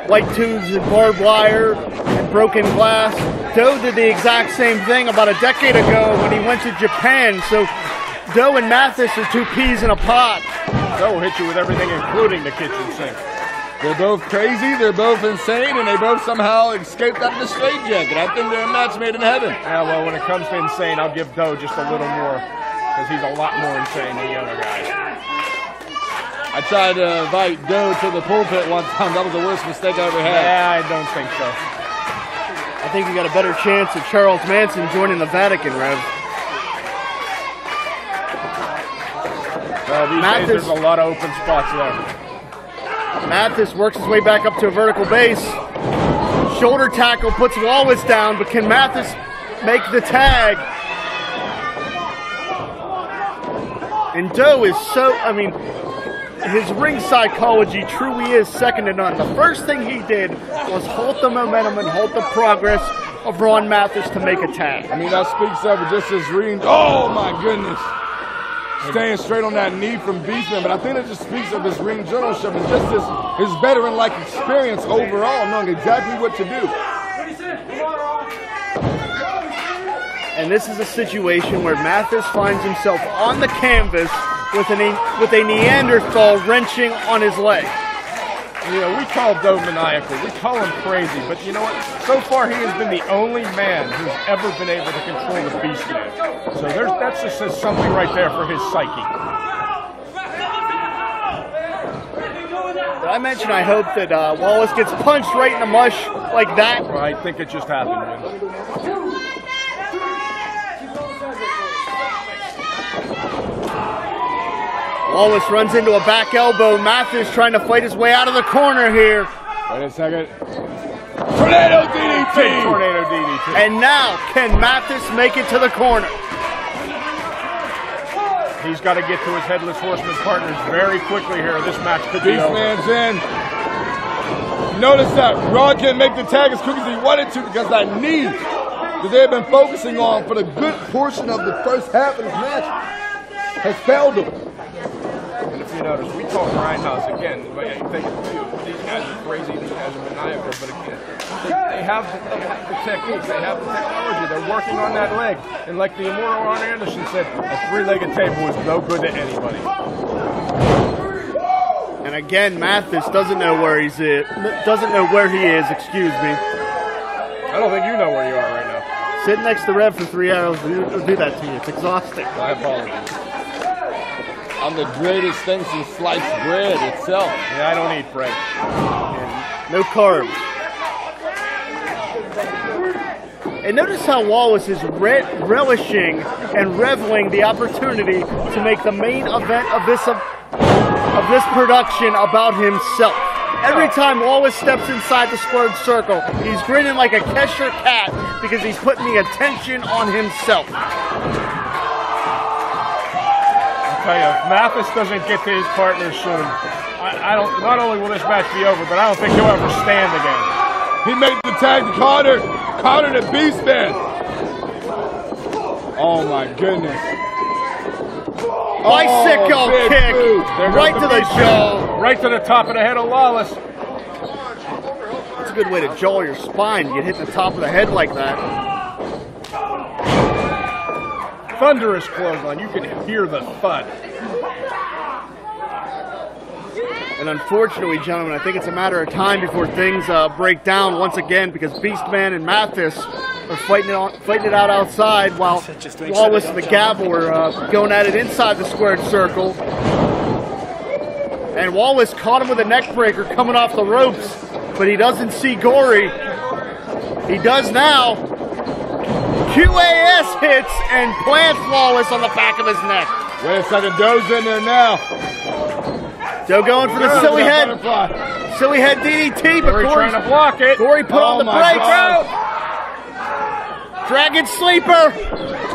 white tubes and barbed wire and broken glass. Doe did the exact same thing about a decade ago when he went to Japan. So Doe and Mathis are two peas in a pod. Doe will hit you with everything, including the kitchen sink. They're both crazy, they're both insane, and they both somehow escaped out of the straitjacket. I think they're a match made in heaven. Yeah, well, when it comes to insane, I'll give Doe just a little more, because he's a lot more insane than the other guys. I tried to invite Doe to the pulpit one time. That was the worst mistake I ever had. Yeah, I don't think so. I think you got a better chance of Charles Manson joining the Vatican, Rev. Well, these days there's a lot of open spots there. Mathis works his way back up to a vertical base. Shoulder tackle puts Wallace down, but can Mathis make the tag? And Doe is so, I mean, his ring psychology truly is second to none. The first thing he did was halt the momentum and halt the progress of Ron Mathis to make a tag. I mean, that speaks of just his ring. Oh, my goodness. Staying straight on that knee from Beastman, but I think it just speaks of his ring generalship and just his veteran-like experience overall, knowing exactly what to do. And this is a situation where Mathis finds himself on the canvas with a Neanderthal wrenching on his leg. You know, we call Doe maniacal, we call him crazy, but you know what? So far he has been the only man who's ever been able to control the Beastman. So that just says something right there for his psyche. Did I mention I hope that Wallace gets punched right in the mush like that? Well, I think it just happened, man. Wallace runs into a back elbow. Mathis trying to fight his way out of the corner here. Wait a second. Tornado DDT! Tornado DDT. And now, can Mathis make it to the corner? He's got to get to his Headless Horseman partners very quickly here. This match could be over. Beastman's in. Notice that Ron can't make the tag as quick as he wanted to because that knee that they've been focusing on for the good portion of the first half of this match has failed them. And if you notice, we call Grindhouse again. You think these guys are crazy, these guys are maniacal, but again, they have the techniques, they have the technology, they're working on that leg. And like the immortal Arn Anderson said, a three-legged table is no good to anybody. And again, Mathis doesn't know where he is, excuse me. I don't think you know where you are right now. Sitting next to Rev for 3 hours will do that to you. It's exhausting. I apologize. I'm the greatest thing since sliced bread itself. Yeah, I don't eat bread. And no carbs. And notice how Wallace is relishing and reveling the opportunity to make the main event of this production about himself. Every time Wallace steps inside the squared circle, he's grinning like a Cheshire cat because he's putting the attention on himself. I'll tell you, if Mathis doesn't get to his partner soon, I don't. Not only will this match be over, but I don't think he'll ever stand again. He made the tag to Conard. Conard to Beastman. Oh my goodness. Bicycle kick right to the jaw. Right to the top of the head of Lawless. That's a good way to jaw your spine. You get hit the top of the head like that. Thunderous clothesline. You can hear the thud. And unfortunately, gentlemen, I think it's a matter of time before things break down once again because Beastman and Mathis are fighting it out outside while Wallace and the Gavel are going at it inside the squared circle. And Wallace caught him with a neck breaker coming off the ropes, but he doesn't see Gory. He does now. QAS hits and plants Lawless on the back of his neck. Wait a second, Doe's in there now. Doe going for the silly head DDT, but Gory's trying to block it. Gory put on the brakes. Dragon Sleeper.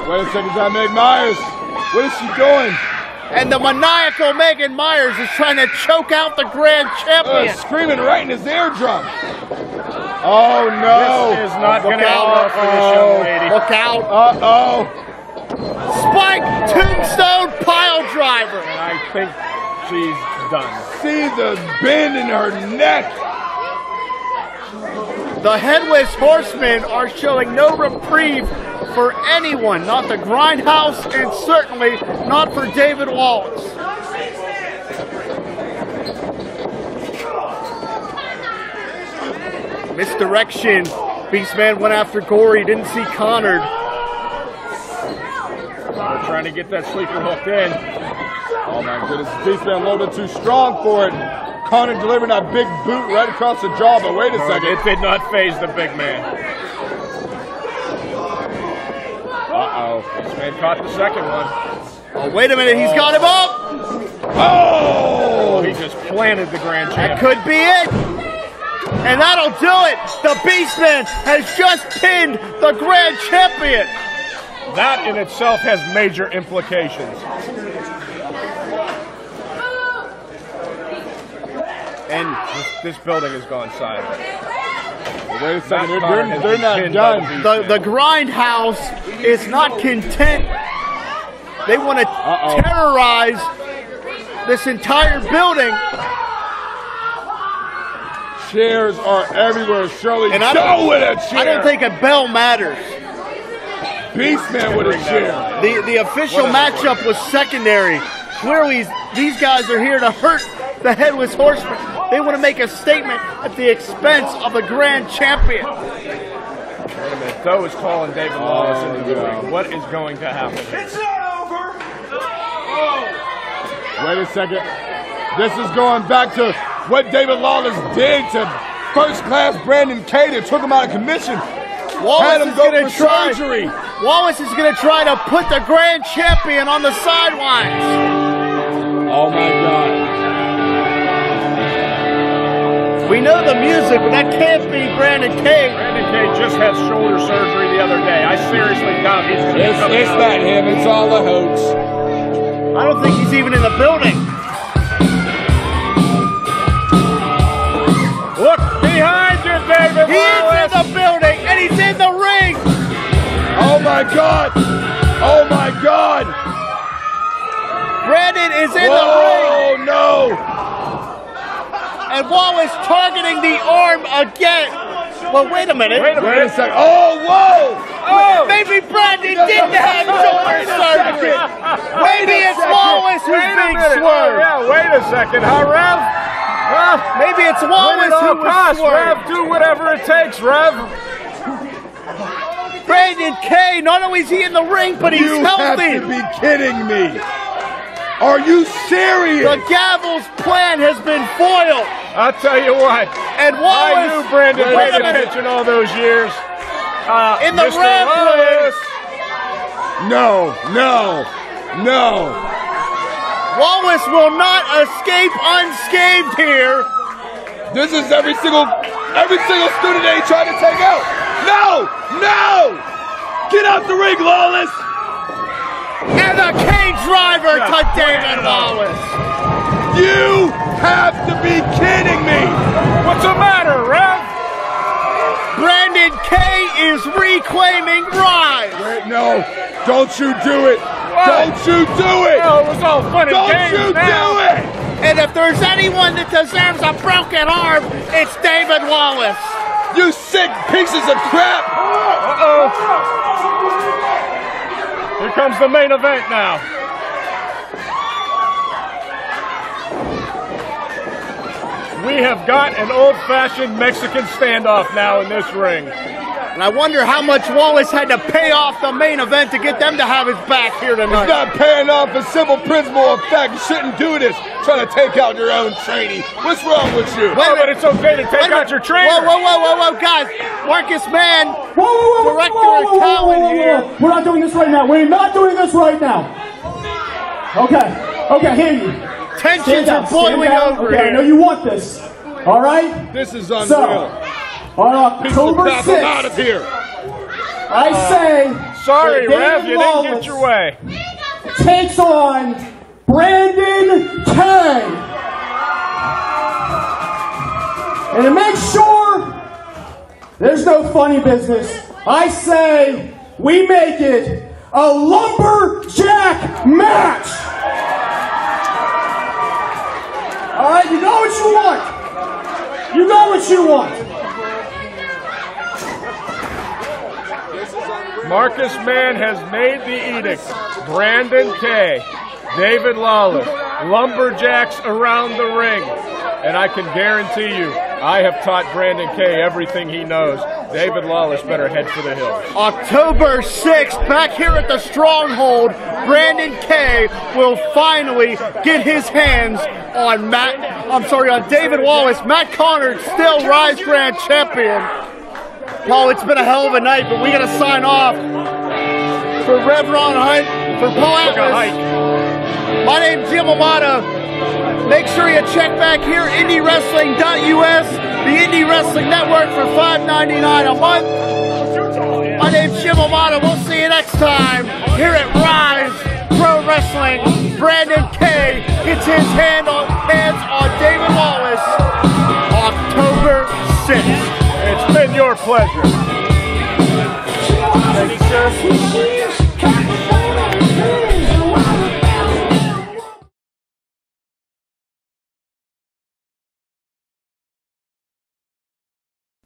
Wait a second, that Meg Myers. What is she doing? And the maniacal Megan Myers is trying to choke out the grand champion. Screaming right in his eardrum. Oh no! This is not going to end well for this young lady. Look out! Spike Tombstone Pile Driver. And I think she's done. See the bend in her neck. The Headless Horsemen are showing no reprieve for anyone, not the Grindhouse, and certainly not for David Wallace. Misdirection. Beastman went after Gory, didn't see Conard. They're trying to get that sleeper hooked in. Oh my goodness, Beastman a little bit too strong for it. Conard delivering that big boot right across the jaw, but wait a second. It did not phase the big man. Beastman caught the second one. Oh, wait a minute, he's got him up! Oh! He just planted the grand champ. That could be it! And that'll do it! The Beastman has just pinned the grand champion! That in itself has major implications. And this building has gone silent. Wait a second, they're not done. The Grindhouse is not content. They want to terrorize this entire building. Chairs are everywhere, Shirley. And with a chair. I don't think a bell matters. Beastman with a chair. The official matchup was secondary. Clearly, these guys are here to hurt the Headless Horsemen. They want to make a statement at the expense of the grand champion. Wait a minute. Doe is calling David Lawless into the ring. What is going to happen? It's not over. Wait a second. This is going back to what David Lawless did to first-class Brandon K. That took him out of commission. Wallace is going to try. Wallace is going to try to put the grand champion on the sidelines. Oh my God. We know the music, but that can't be Brandon K. Brandon K just had shoulder surgery the other day. I seriously doubt he's going to come out. It's not him. It's all a hoax. I don't think he's even in the building. Look behind you, David He Wallace. is in the building, and he's in the ring. Oh my God. Oh my God. Brandon is in the ring. Oh no. And Wallace targeting the arm again. Well, wait a minute. Wait a second. Oh, whoa. Oh, maybe Brandon didn't have shoulder surgery. Maybe it's Wallace who's being swerved. Yeah, wait a second, huh, Rev? Maybe it's Wallace who was swerved. Rev, do whatever it takes, Rev. Brandon K, not only is he in the ring, but he's healthy. You have to be kidding me. Are you serious? The Gavel's plan has been foiled. I'll tell you what. And Wallace, I knew Brandon paid attention all those years. In the red place. No. Wallace will not escape unscathed here. This is every single student they try to take out. No! Get out the ring, Lawless! And the cage driver to David Wallace. You have to be kidding me! What's the matter, Rev? Brandon K is reclaiming Ryse. Wait, no, don't you do it! What? Don't you do it! Oh, it was all fun and Don't games you now. do it! And if there's anyone that deserves a broken arm, it's David Wallace. You sick pieces of crap! Here comes the main event now. We have got an old-fashioned Mexican standoff now in this ring. And I wonder how much Wallace had to pay off the main event to get them to have his back here tonight. It's not paying off a simple principle of fact. You shouldn't do this, trying to take out your own trainee. What's wrong with you? Wait a minute, it's okay to take out your trainer. Whoa, guys. Marcus Mann, director of talent here. We're not doing this right now. We're not doing this right now. Okay, hear you. Tensions are boiling over okay, here. I know you want this. All right? This is unreal. So, on October 6th, out of here. I say, Sorry, that Rev, you Lawless didn't get your way. takes on Brandon K. And to make sure there's no funny business, I say we make it a lumberjack match. All right, you know what you want. You know what you want. Marcus Mann has made the edict. Brandon K, David Lawless, lumberjacks around the ring. And I can guarantee you, I have taught Brandon K everything he knows. David Lawless better head for the hills. October 6th, back here at the Stronghold, Brandon K will finally get his hands on David Wallace. Matt Conard, still Ryse Grand Champion. Paul, it's been a hell of a night, but we got to sign off. For Rev Ron Hunt, for Paul Atlas, my name's Jim Amata. Make sure you check back here, IndyWrestling.us, the Indie Wrestling Network for $5.99 a month. My name's Jim Amata. We'll see you next time here at Ryse Pro Wrestling. Brandon K gets his hands on David Wallace October 6th. It's been your pleasure. Thank you, sir.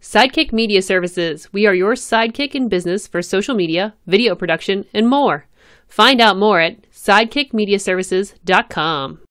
Sidekick Media Services. We are your sidekick in business for social media, video production, and more. Find out more at sidekickmediaservices.com.